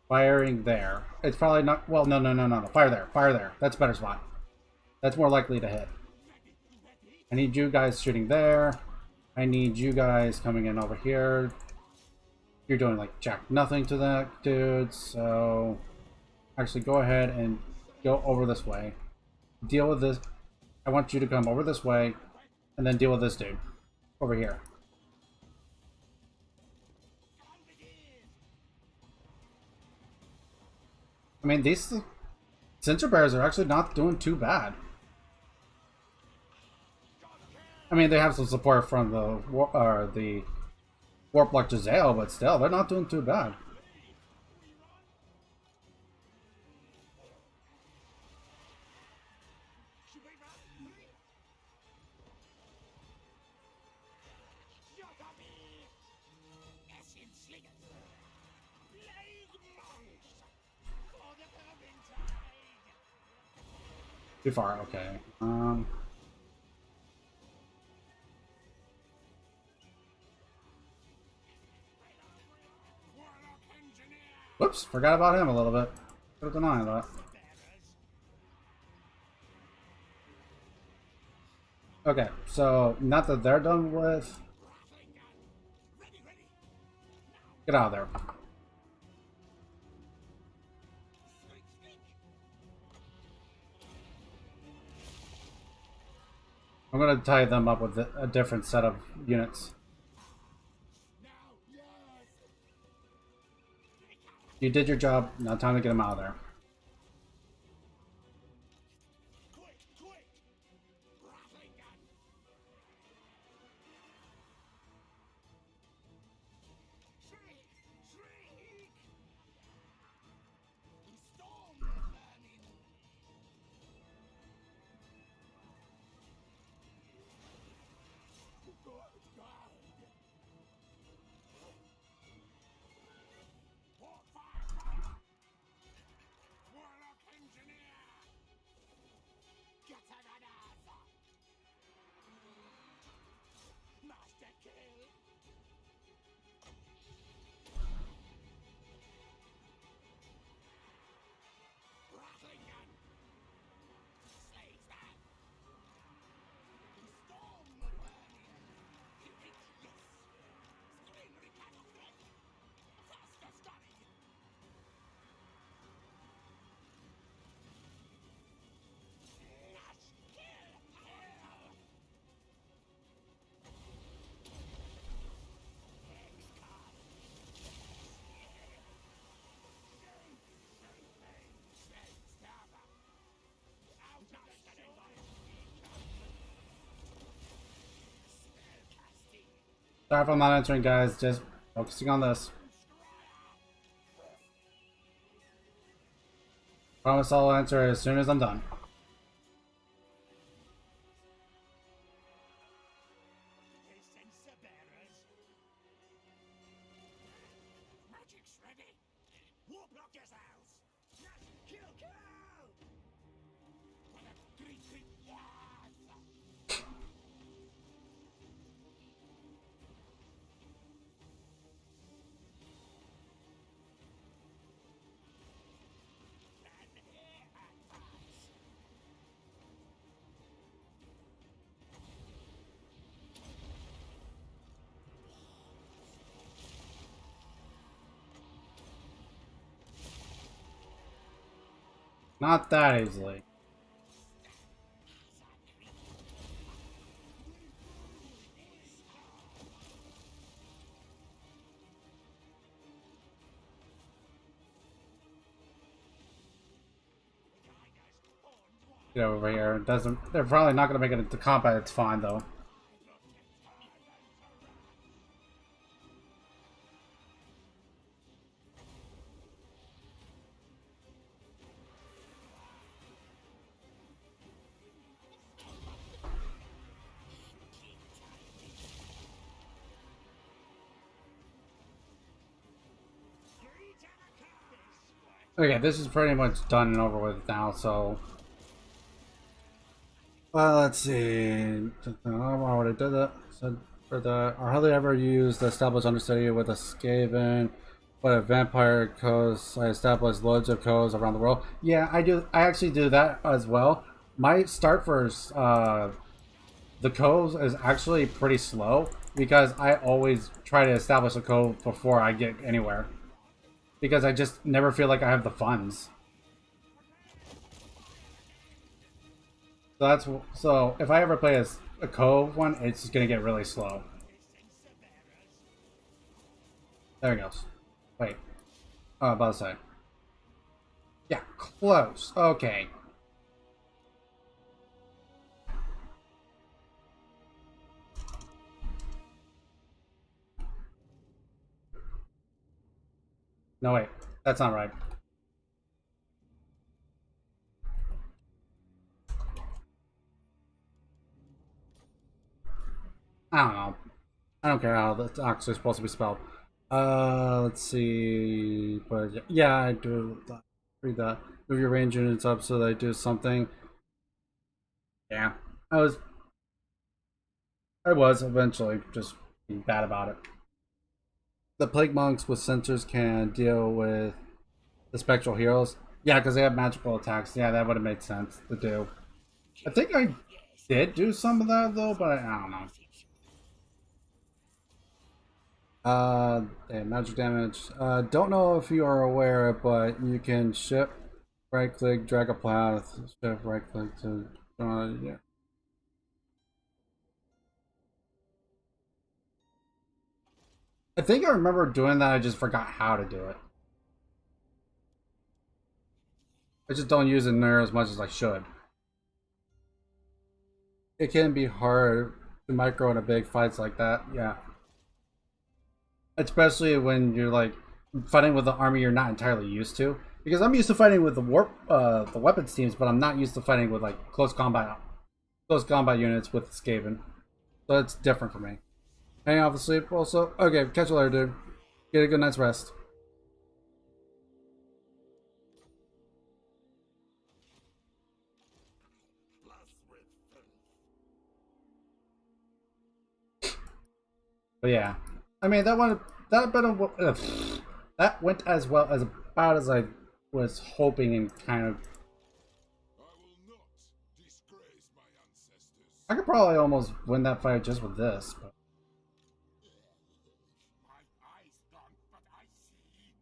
firing there. It's probably not... Well, no. Fire there. Fire there. That's a better spot. That's more likely to hit. I need you guys shooting there. I need you guys coming in over here. You're doing like jack nothing to that dude, so... Actually, go ahead and go over this way. Deal with this. I want you to come over this way, and then deal with this dude. Over here. I mean, these sensor bears are actually not doing too bad. I mean, they have some support from the Warplock Giselle, but still, they're not doing too bad. Too far, okay. Whoops, forgot about him a little bit. Could have denied that. Okay, so not that they're done with. Get out of there. I'm gonna tie them up with a different set of units. You did your job, now time to get them out of there. Sorry if I'm not answering, guys. Just focusing on this. Promise I'll answer as soon as I'm done. Magic's ready. Warblock yourselves. Yes, kill, kill. What a great yes. And here advance. Not that easily. Get over here. It doesn't. They're probably not going to make it into combat. It's fine though. Okay, this is pretty much done and over with now. So, well, let's see. I already did that. So for the, I hardly ever use the established understudy with a Skaven, but a vampire codes. I established loads of codes around the world. Yeah, I do. I actually do that as well. My start for the codes is actually pretty slow because I always try to establish a code before I get anywhere. Because I just never feel like I have the funds. So that's so if I ever play a cove one, it's just gonna get really slow. There he goes. Wait. Oh, about to say. Yeah, close. Okay. No, wait. That's not right. I don't know. I don't care how that's actually supposed to be spelled. Let's see. But yeah, I do read that. Move your range units up so they do something. Yeah, I was eventually just being bad about it. The plague monks with sensors can deal with the spectral heroes. Yeah, because they have magical attacks. Yeah, that would have made sense to do. I think I did do some of that though, but I don't know. Yeah, magic damage. Don't know if you are aware, but you can shift, right click, drag a path, shift, right click to, yeah. I think I remember doing that, I just forgot how to do it. I just don't use it near as much as I should. It can be hard to micro in a big fights like that, yeah. Especially when you're like fighting with an army you're not entirely used to. Because I'm used to fighting with the weapons teams, but I'm not used to fighting with like close combat units with Skaven. So it's different for me. Hang off to sleep also. Okay, catch you later, dude. Get a good night's rest. But yeah, I mean that went as well as about as I was hoping and kind of. I will not disgrace my ancestors. I could probably almost win that fight just with this. But My eyes gone, but I see.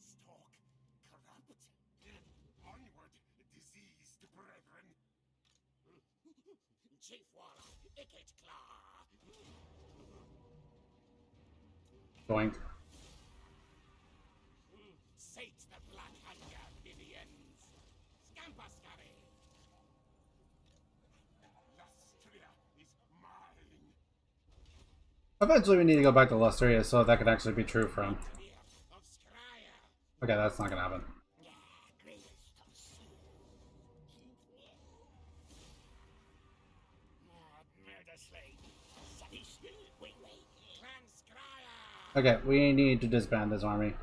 Stalk corrupt. Onward, diseased brethren. Chief Warlock, Ikit Claw. going. Eventually we need to go back to Lusteria so that can actually be true for him. Of Scryer. Okay, that's not gonna happen. Murder slave. Wait. Clan Scryer. Okay, we need to disband this army.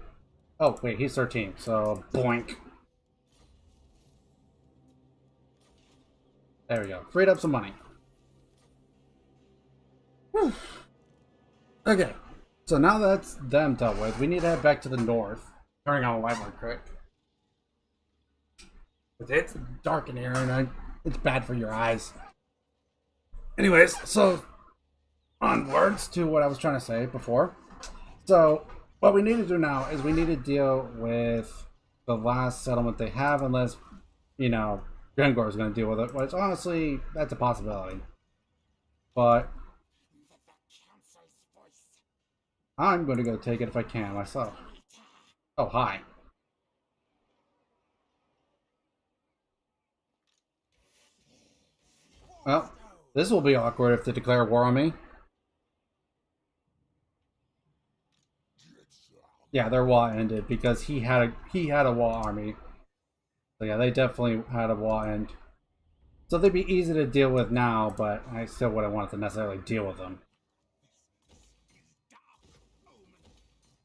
Oh, wait, he's 13, so boink. There we go. Freed up some money. Whew. Okay, so now that's them dealt with, we need to head back to the north. Turning on a light more quick. It's dark in here and it's bad for your eyes. Anyways, so onwards to what I was trying to say before. So what we need to do now is we need to deal with the last settlement they have, unless, you know, Gengor is going to deal with it, which honestly, that's a possibility. But I'm going to go take it if I can myself. Oh, hi. Well, this will be awkward if they declare war on me. Yeah, their war ended because he had a war army. So yeah, they definitely had a war end. So they'd be easy to deal with now, but I still wouldn't want to necessarily deal with them.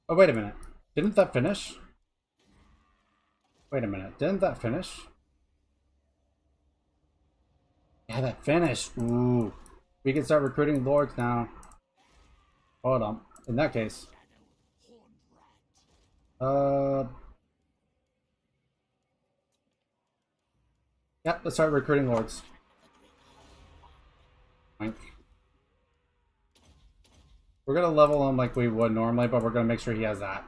Oh, wait a minute. Didn't that finish? Wait a minute. Didn't that finish? Yeah, that finished. Ooh. We can start recruiting lords now. Hold on. In that case. Yep, let's start recruiting lords. We're gonna level him like we would normally, but we're gonna make sure he has that.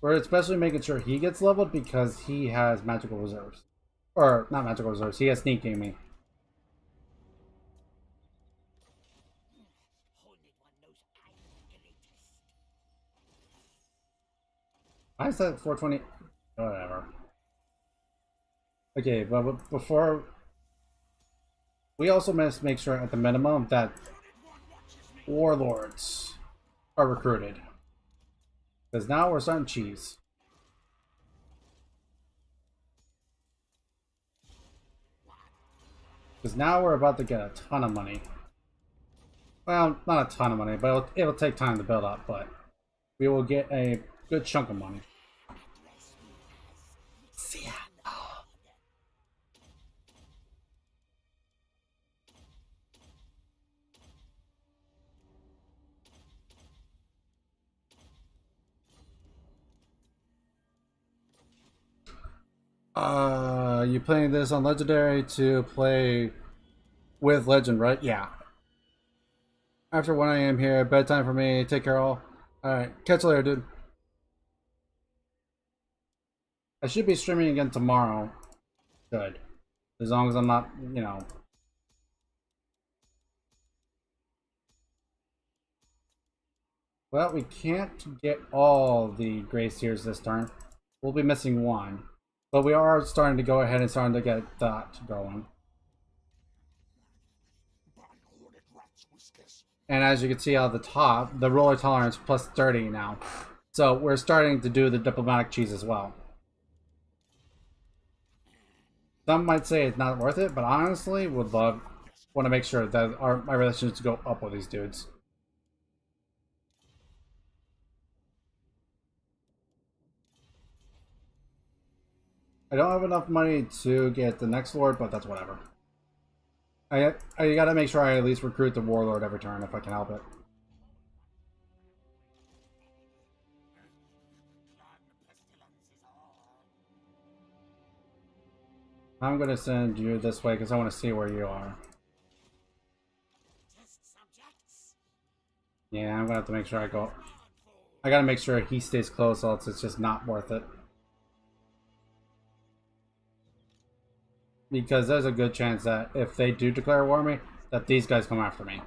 We're especially making sure he gets leveled because he has magical reserves. Or, not magical reserves, he has sneak gaming. Why is that 420? Whatever. Okay, but before... We also must make sure at the minimum that warlords are recruited. Because now we're starting cheese. Because now we're about to get a ton of money. Well, not a ton of money, but it'll take time to build up, but we will get a good chunk of money. You playing this on Legendary to play with Legend, right? Yeah. After 1 AM here, bedtime for me. Take care all. Alright, catch you later, dude. I should be streaming again tomorrow. Good. As long as I'm not, you know... Well, we can't get all the Grace Tears this turn. We'll be missing one. But we are starting to go ahead and starting to get that going. And as you can see out the top, the roller tolerance plus 30 now. So we're starting to do the diplomatic cheese as well. Some might say it's not worth it, but honestly, want to make sure that my relationships go up with these dudes. I don't have enough money to get the next lord, but that's whatever. I gotta make sure I at least recruit the warlord every turn if I can help it. I'm gonna send you this way because I want to see where you are. Yeah, I'm gonna have to make sure I go. I gotta make sure he stays close, else it's just not worth it. Because there's a good chance that if they do declare war on me, that these guys come after me.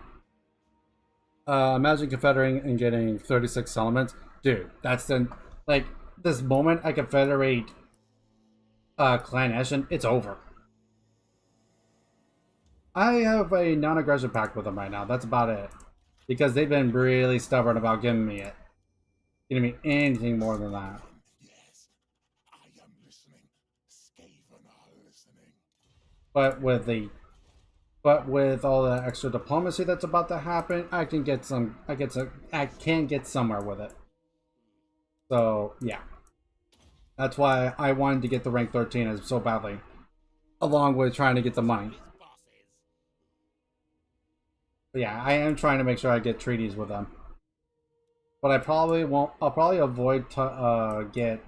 Imagine confederating and getting 36 settlements. Dude, that's the... Like, this moment I confederate Clan Eshin, it's over. I have a non-aggression pact with them right now. That's about it. Because they've been really stubborn about giving me it. Giving me anything more than that. Yes, I am listening. Skaven are listening. But with all the extra diplomacy that's about to happen, I can get somewhere with it. So yeah. That's why I wanted to get the rank 13 as so badly. Along with trying to get the money. His bosses. But yeah, I am trying to make sure I get treaties with them. But I probably won't. I'll probably avoid to get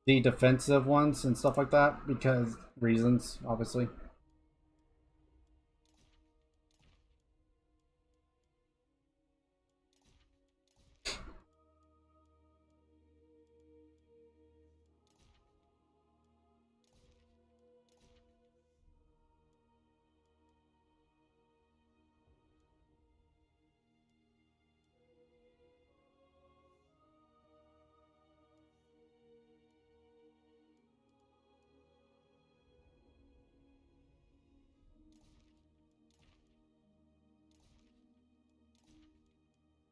the defensive ones and stuff like that because reasons, obviously.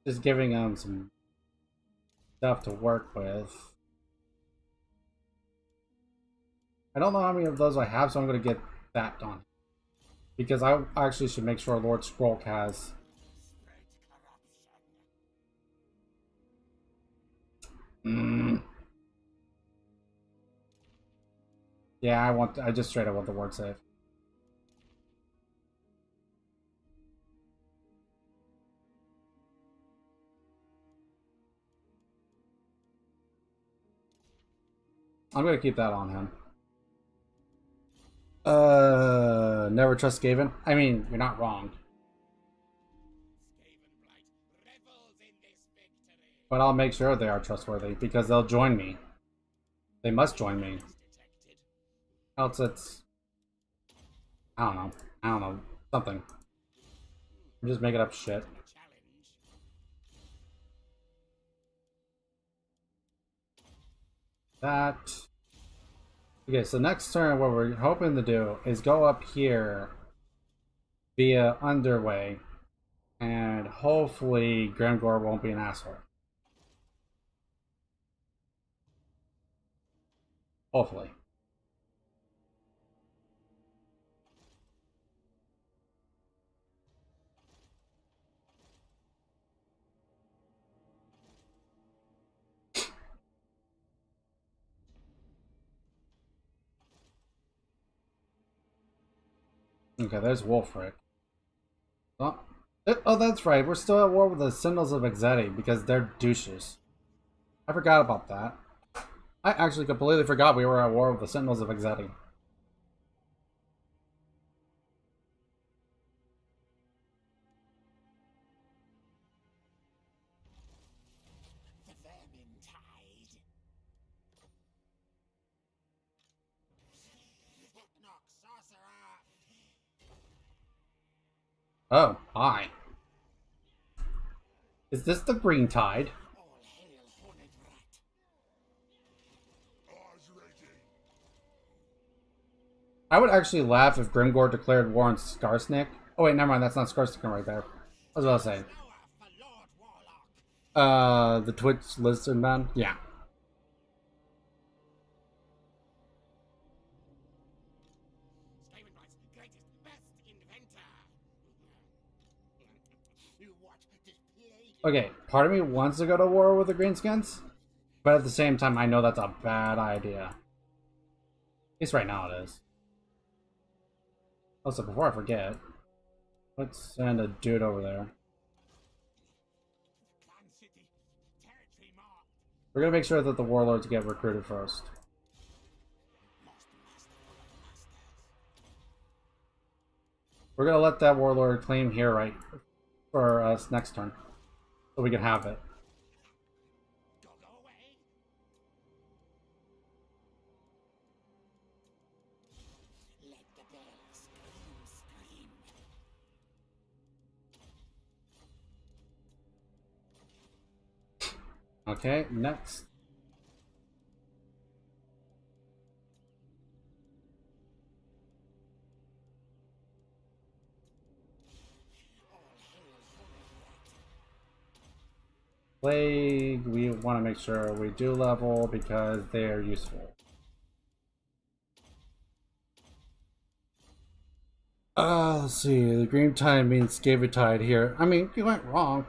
Just giving them some stuff to work with. I don't know how many of those I have, so I'm going to get that done. Because I actually should make sure Lord Scroll has. Yeah, I just straight up want the word save. I'm going to keep that on him. Never trust Skaven. I mean, you're not wrong. Skaven Blight revels in this victory. But I'll make sure they are trustworthy because they'll join me. They must join me. Detected. Else it's... I don't know. Something. I'm just making up shit. A challenge. That... Okay, so next turn what we're hoping to do is go up here via Underway and hopefully Grimgor won't be an asshole. Hopefully. Okay, there's Wolfric. Oh, that's right. We're still at war with the Sentinels of Exeti because they're douches. I forgot about that. I actually completely forgot we were at war with the Sentinels of Exeti. The vermin tide. Knock sorcerer. Oh, hi. Is this the Green Tide? All hail horned rat. Eyes ready. I would actually laugh if Grimgor declared war on Skarsnik. Oh wait, never mind, that's not Skarsnik right there. I was about to say. Lower for Lord Warlock. The Twitch lizard man? Yeah. Skaven Blight's greatest, best inventor. You what? Displayed. Okay, part of me wants to go to war with the Greenskins, but at the same time, I know that's a bad idea. At least right now it is. Also, before I forget, let's send a dude over there. Clan City. Territory marked. We're gonna make sure that the warlords get recruited first. Lost master of masters. We're gonna let that warlord claim here right for us next turn, so we can have it. Go away. Let the bell scream. Okay, next. Plague, we want to make sure we do level because they are useful. Let's see. The green tide means Tide here. I mean, you went wrong.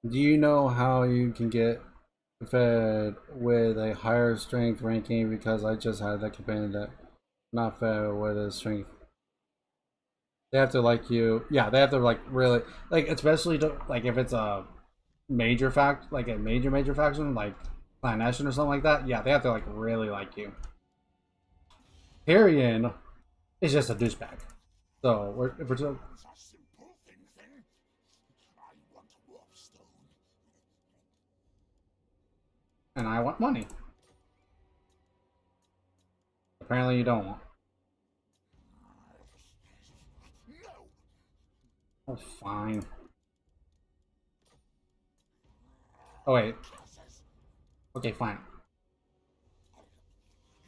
Do you know how you can get fed with a higher strength ranking? Because I just had that campaign that not fed with a strength. They have to like you. Yeah, they have to like really like, especially to, like if it's a major fact, like a major faction, like Clan Nation or something like that. Yeah, they have to like really like you. Tyrion is just a douchebag. So if we're It's a simple thing then. I want warpstone. and I want money. Apparently you don't want. No! Oh, fine. Oh wait. Okay, fine.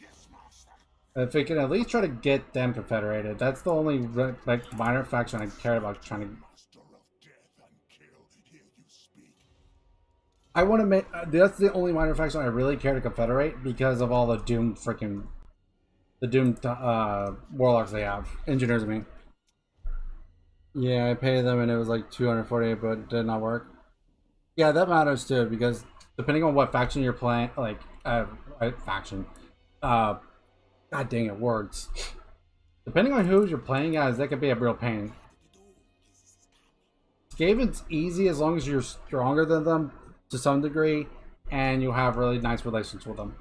Yes, master. If we can at least try to get them confederated, that's the only like minor faction I cared about trying to. Master of death and kill, here you speak. I want to make. That's the only minor faction I really care to confederate because of all the Doom freaking, the Doom warlocks they have, engineers. I mean. Yeah, I paid them and it was like 248, but it did not work. Yeah, that matters too because depending on what faction you're playing, like faction, god dang it, words. Depending on who you're playing as, that could be a real pain. Skaven's easy as long as you're stronger than them to some degree, and you have really nice relations with them.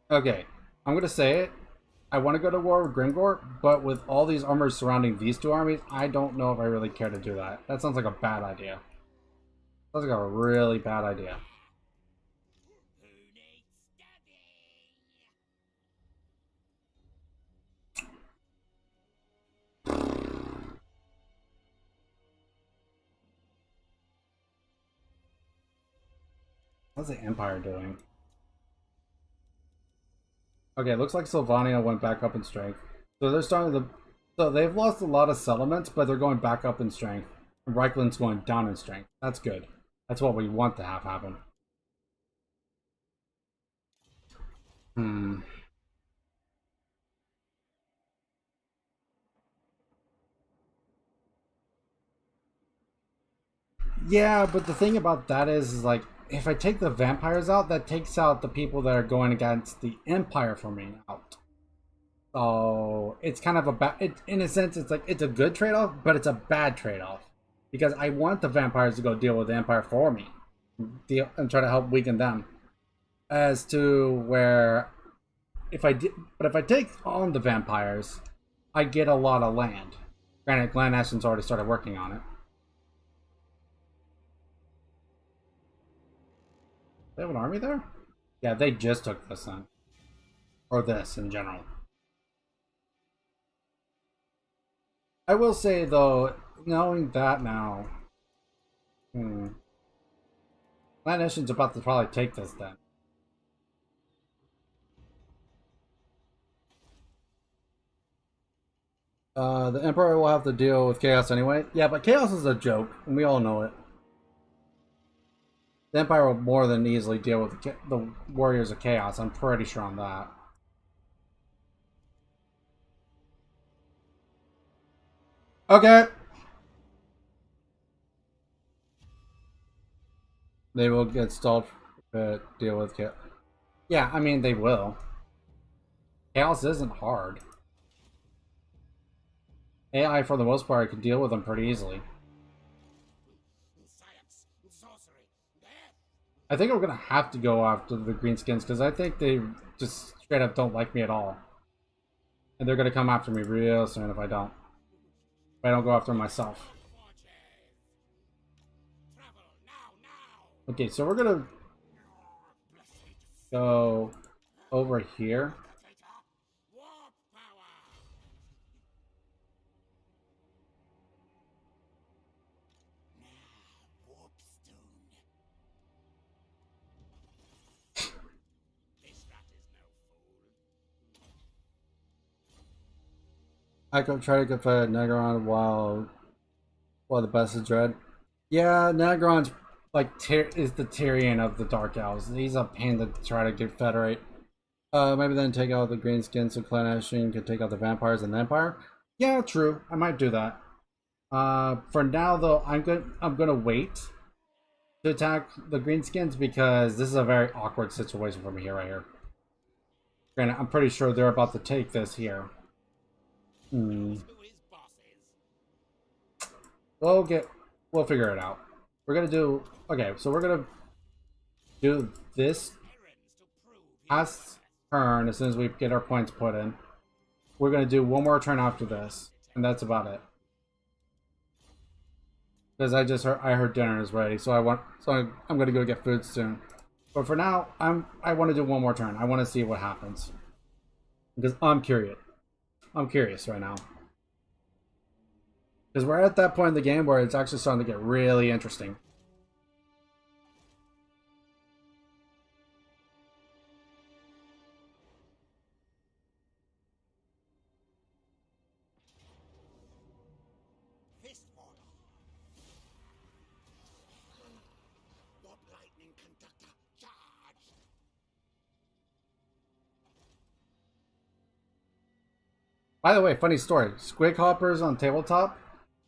Okay, I'm gonna say it. I want to go to war with Grimgor, but with all these armors surrounding these two armies, I don't know if I really care to do that. That sounds like a bad idea. Sounds like a really bad idea. Who needs stabbing? What's the Empire doing? Okay, it looks like Sylvania went back up in strength. So they're starting to. So they've lost a lot of settlements, but they're going back up in strength. And Reichland's going down in strength. That's good. That's what we want to have happen. Hmm. Yeah, but the thing about that is like, if I take the vampires out, that takes out the people that are going against the Empire for me out. So it's kind of a bad. In a sense, it's like it's a good trade-off, but it's a bad trade-off because I want the vampires to go deal with the Empire for me, deal and try to help weaken them. As to where, but if I take on the vampires, I get a lot of land. Granted, Clan Ashton's already started working on it. They have an army there? Yeah, they just took this then. Or this in general. I will say though, knowing that now, Clan Ashton's about to probably take this then. The Emperor will have to deal with Chaos anyway. Yeah, but Chaos is a joke, and we all know it. The Empire will more than easily deal with the Warriors of Chaos. I'm pretty sure on that. Okay. They will get stalled to deal with Chaos. Yeah, I mean, they will. Chaos isn't hard. AI, for the most part, can deal with them pretty easily. Science, sorcery, death. I think we're gonna have to go after the Greenskins because I think they just straight up don't like me at all, and they're gonna come after me real soon if I don't. If I don't go after myself. Travel now. Okay, so we're gonna go over here. Warp power. Warpstone. This rat is no fool. I could try to confront Nagaron while the best is dread. Yeah, Nagaron's like is the Tyrion of the Dark Elves. He's a pain to try to get federate. Maybe then take out the greenskins so Clan Ashing can take out the vampires and the Empire. Yeah, true. I might do that. For now though, I'm gonna wait to attack the greenskins because this is a very awkward situation for me here right here. Granted, I'm pretty sure they're about to take this here. Who his boss is. We'll figure it out. We're gonna do okay, so we're gonna do this Errands to prove his last turn as soon as we get our points put in. We're gonna do one more turn after this, and that's about it. Because I heard dinner is ready, so I'm gonna go get food soon. But for now, I want to do one more turn. I want to see what happens because I'm curious. I'm curious right now because we're at that point in the game where it's actually starting to get really interesting. fistful. What lightning conductor? Charge! By the way, funny story: squig hoppers on tabletop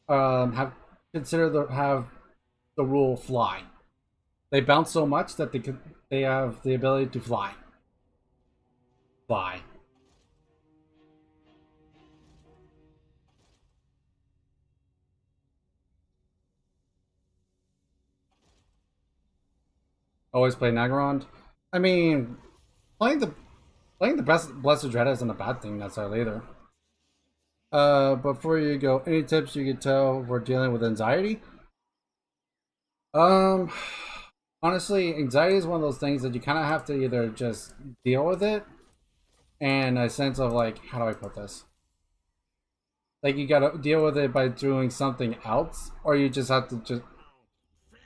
have the rule fly. They bounce so much that they have the ability to fly. Fly. Always play Nagarond. I mean, playing the Blessed Dread isn't a bad thing necessarily either. Before you go, any tips you could tell for dealing with anxiety? Honestly, anxiety is one of those things that you kind of have to either just deal with it, and a sense of like, how do I put this? Like you gotta deal with it by doing something else, or you just have to just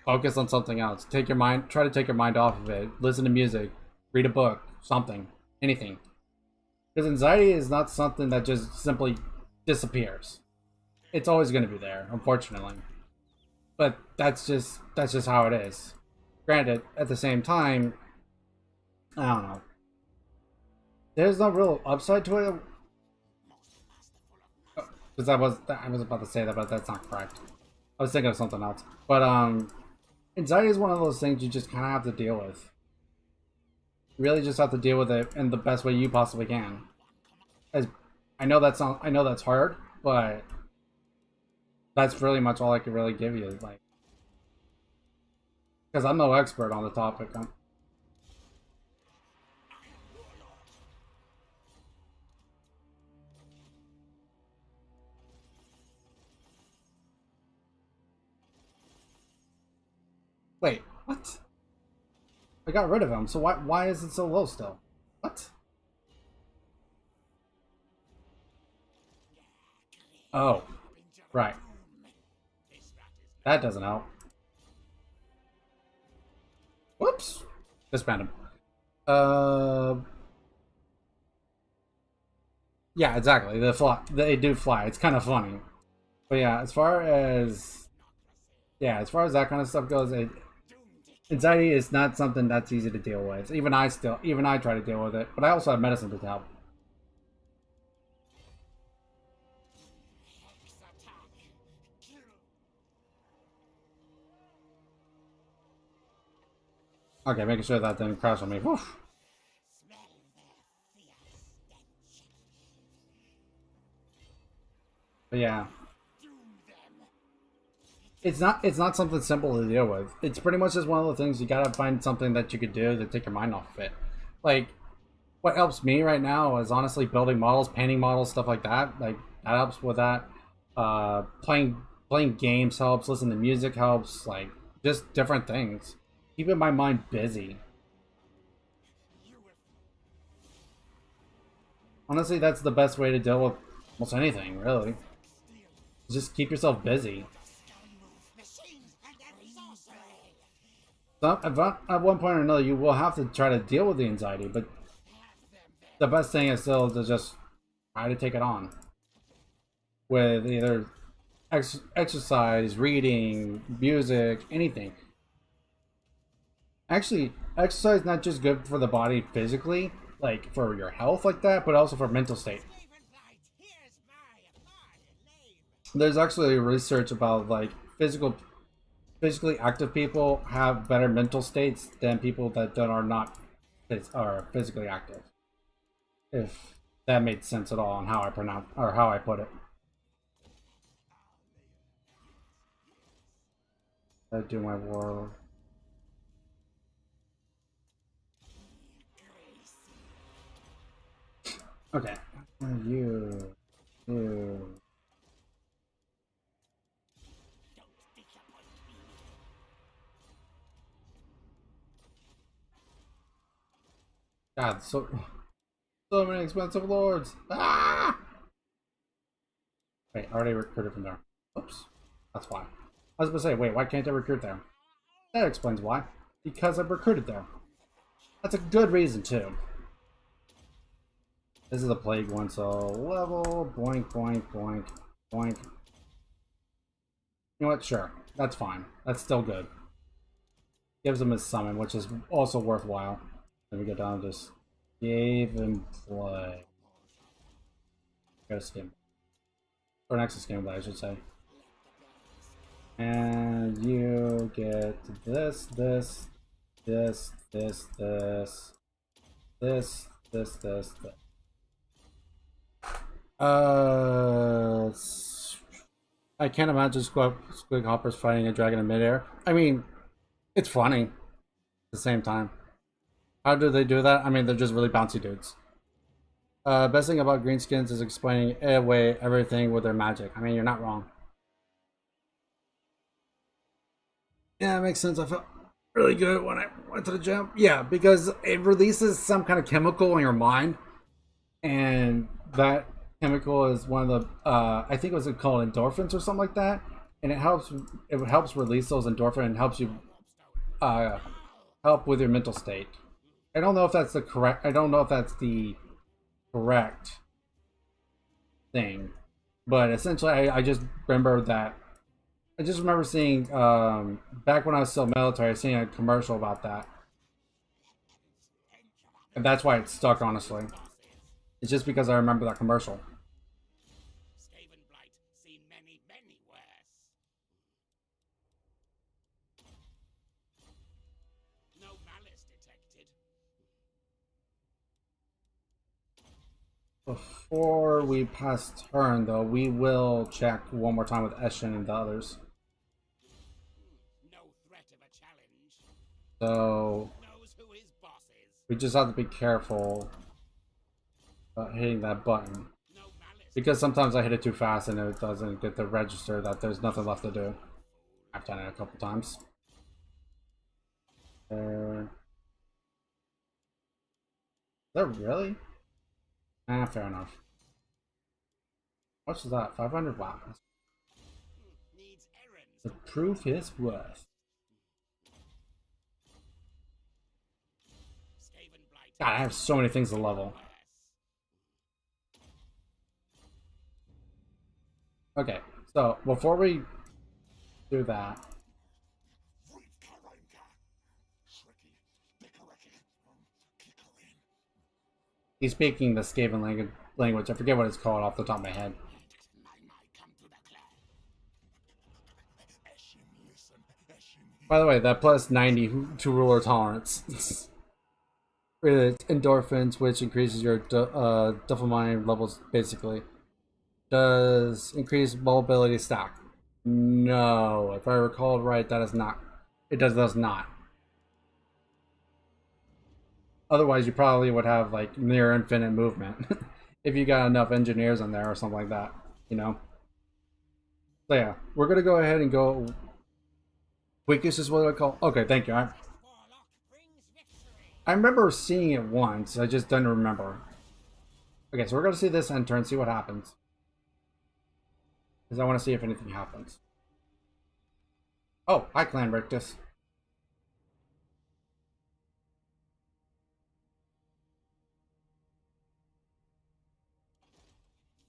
focus on something else. Try to take your mind off of it. Listen to music, read a book, something, anything. Because anxiety is not something that just simply disappears. It's always going to be there, unfortunately. But that's just how it is. Granted, at the same time, I don't know. There's no real upside to it. Because I was about to say that, but that's not correct. I was thinking of something else. But anxiety is one of those things you just kind of have to deal with. You really just have to deal with it in the best way you possibly can. As I know that's hard, but that's really much all I can really give you. Like, because I'm no expert on the topic. Wait, what? I got rid of him, so why is it so low still? What? Oh, right. That doesn't help. Whoops. Disband him. Yeah, exactly. They do fly. It's kind of funny. But yeah, as far as that kind of stuff goes, anxiety is not something that's easy to deal with. Even I try to deal with it, but I also have medicine to help. Okay, making sure that didn't crash on me. Woof. But yeah. It's not something simple to deal with. It's pretty much just one of the things you gotta find something that you could do to take your mind off of it. Like, what helps me right now is honestly building models, painting models, stuff like that. Like, that helps with that. Playing games helps, listening to music helps, like, just different things. Keeping my mind busy. Honestly, that's the best way to deal with almost anything, really. Just keep yourself busy. So at one point or another, you will have to try to deal with the anxiety, but the best thing is still to just try to take it on. with either exercise, reading, music, anything. Actually, exercise is not just good for the body physically, like for your health like that, but also for mental state. Here's my lame. There's actually research about like physically active people have better mental states than people that are not are physically active. If that made sense at all on how I pronounce or how I put it. I do my war. Okay. You. God, so many expensive lords. Ah! Wait, I already recruited from there. Oops. That's why. I was gonna say, wait, why can't I recruit there? That explains why. Because I've recruited there. That's a good reason too. This is a plague one, so level, boink, boink, boink, boink. You know what? Sure. That's fine. That's still good. Gives him his summon, which is also worthwhile. Then we go down to just gave and play. Go to skin. Or next to skin, but I should say. And you get this, this, this, this, this, this, this, this, this. I can't imagine Squig Hoppers fighting a dragon in midair. I mean, it's funny at the same time. How do they do that? I mean, they're just really bouncy dudes. Best thing about greenskins is explaining away everything with their magic. I mean, you're not wrong. Yeah, it makes sense. I felt really good when I went to the gym. Yeah, because it releases some kind of chemical in your mind, and that chemical is one of the I think it was called endorphins or something like that, and it helps release those endorphins and helps you help with your mental state. I don't know if that's the correct. I don't know if that's the correct thing, but essentially, I just remember that. I just remember seeing back when I was still military, seeing a commercial about that, and that's why it's stuck. Honestly, it's just because I remember that commercial. Skaven blight, seen many, many worse. No malice detected. Before we pass turn, though, we will check one more time with Eshin and the others. No threat of a challenge. So Knows who his boss is. we just have to be careful about hitting that button. No malice. Because sometimes I hit it too fast and it doesn't get to register that there's nothing left to do. I've done it a couple times. Is that really? Ah, fair enough. How much is that? 500? Wow. Needs errands. To prove his worth. Skaven blight. God, I have so many things to level. Okay, so before we do that, he's speaking the Skaven language. I forget what it's called off the top of my head. By the way, that plus 90 to ruler tolerance. It's endorphins, which increases your dopamine levels, basically. Does increase mobility stack? No. If I recall right, that is not. It does not. Otherwise, you probably would have like near infinite movement if you got enough engineers in there or something like that, you know. So yeah, we're gonna go ahead and go. Weakest is what I call. Okay, thank you. Warlock brings victory. I remember seeing it once. I just don't remember. Okay, so we're gonna see this enter and see what happens. Because I want to see if anything happens. Oh, hi, Clan Rictus.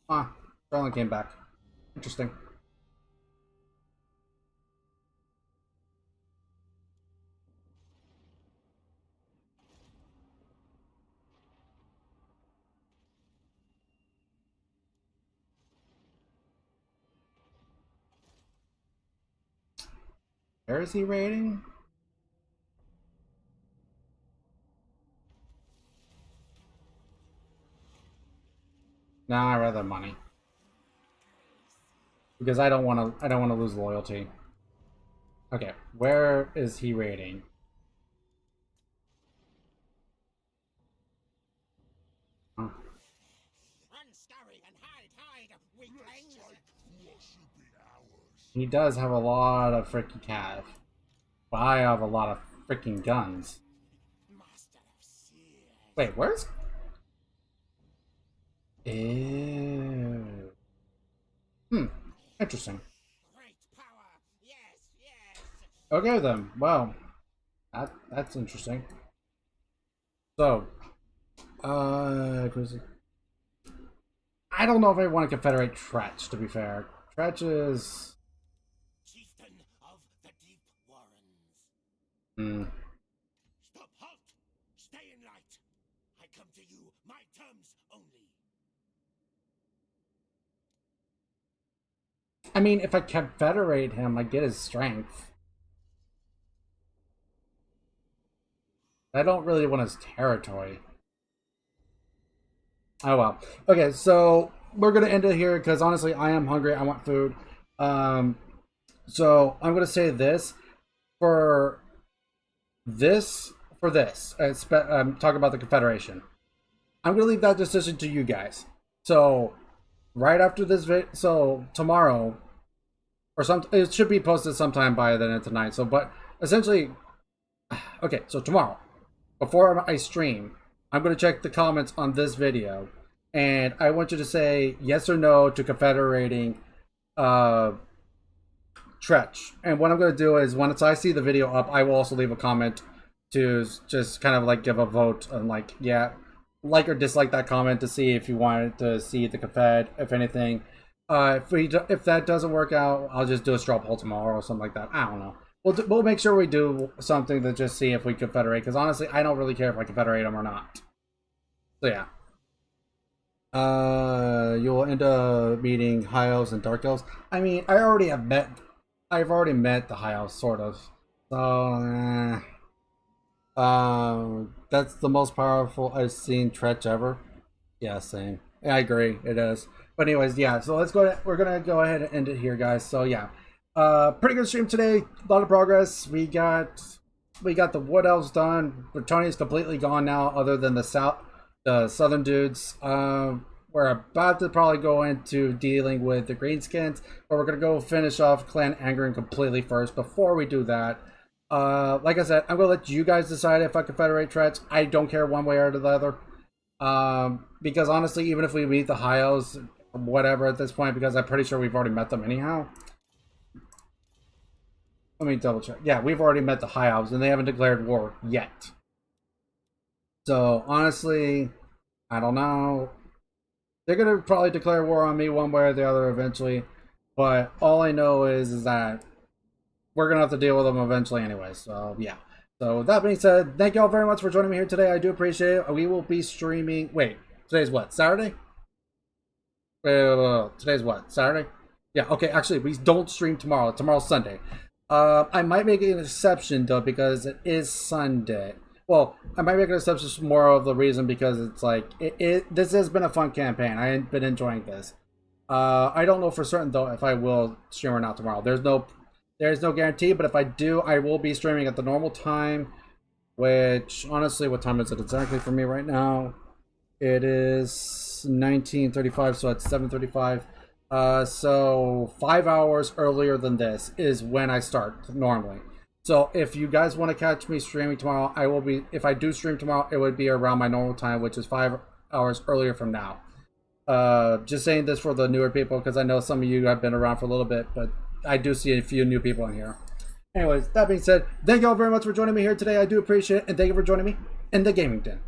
Ah, Starling came back. Interesting. Where is he raiding? Nah, I'd rather money. Because I don't want to lose loyalty. Okay, where is he raiding? Oh. Unscurry and hide, weaklings! What should be ours? He does have a lot of freaking cav. But I have a lot of freaking guns. Master of Sears. Wait, where's... Ew. Interesting. Great power! Yes, yes! Okay then, well, that's interesting. So, I don't know if I want to confederate Tretch, to be fair. Tretch is... Chieftain of the Deep Warrens. Stop, halt! Stay in light! I come to you, my terms only. I mean, if I confederate him, I get his strength. I don't really want his territory. Oh well. Okay, so we're gonna end it here because honestly, I am hungry. I want food. So I'm gonna say this for this. Talk about the Confederation. I'm gonna leave that decision to you guys. So right after this so tomorrow, or it should be posted sometime by the end of tonight. So, but essentially, okay. So tomorrow, before I stream, I'm going to check the comments on this video, and I want you to say yes or no to confederating Tretch. And what I'm going to do is, once I see the video up, I will also leave a comment to just kind of like give a vote on like, yeah, like or dislike that comment to see if you wanted to see the confed, if anything. If that doesn't work out, I'll just do a straw poll tomorrow or something like that. I don't know. We'll make sure we do something to just see if we confederate, because honestly, I don't really care if I confederate them or not. So yeah. You'll end up meeting High Elves and Dark Elves. I mean, I've already met the High Elves, sort of. So, that's the most powerful I've seen Tretch ever. Yeah, same. I agree, it is. But anyways, yeah, so we're gonna go ahead and end it here, guys. So yeah. Pretty good stream today. A lot of progress. We got the Wood Elves done. Tony's completely gone now, other than the southern dudes. We're about to probably go into dealing with the Greenskins, but we're gonna go finish off Clan Angering completely first. Before we do that, like I said, I'm gonna let you guys decide if I confederate Tretch. I don't care one way or the other. Because honestly, even if we meet the High Elves, whatever at this point, because I'm pretty sure we've already met them anyhow. Let me double check. Yeah, we've already met the High Elves, and they haven't declared war yet. So honestly, I don't know. They're gonna probably declare war on me one way or the other eventually. But all I know is that we're gonna have to deal with them eventually anyway. So yeah. So with that being said, thank you all very much for joining me here today. I do appreciate it. We will be streaming. Wait, today's what? Saturday? Wait, today's what? Saturday? Yeah. Okay. Actually, we don't stream tomorrow. Tomorrow's Sunday. I might make an exception though, because it is Sunday. Well, I might make an exception for more of the reason because it's like this has been a fun campaign. I've been enjoying this. I don't know for certain though if I will stream or not tomorrow. There's no guarantee, but if I do, I will be streaming at the normal time. Which honestly, what time is it exactly for me right now? It is 19:35, so it's 7:35. So 5 hours earlier than this is when I start normally. So if you guys want to catch me streaming tomorrow, I will be. If I do stream tomorrow, it would be around my normal time, which is 5 hours earlier from now. Just saying this for the newer people, because I know some of you have been around for a little bit, but I do see a few new people in here. Anyways, that being said, thank you all very much for joining me here today. I do appreciate it, and thank you for joining me in the gaming den.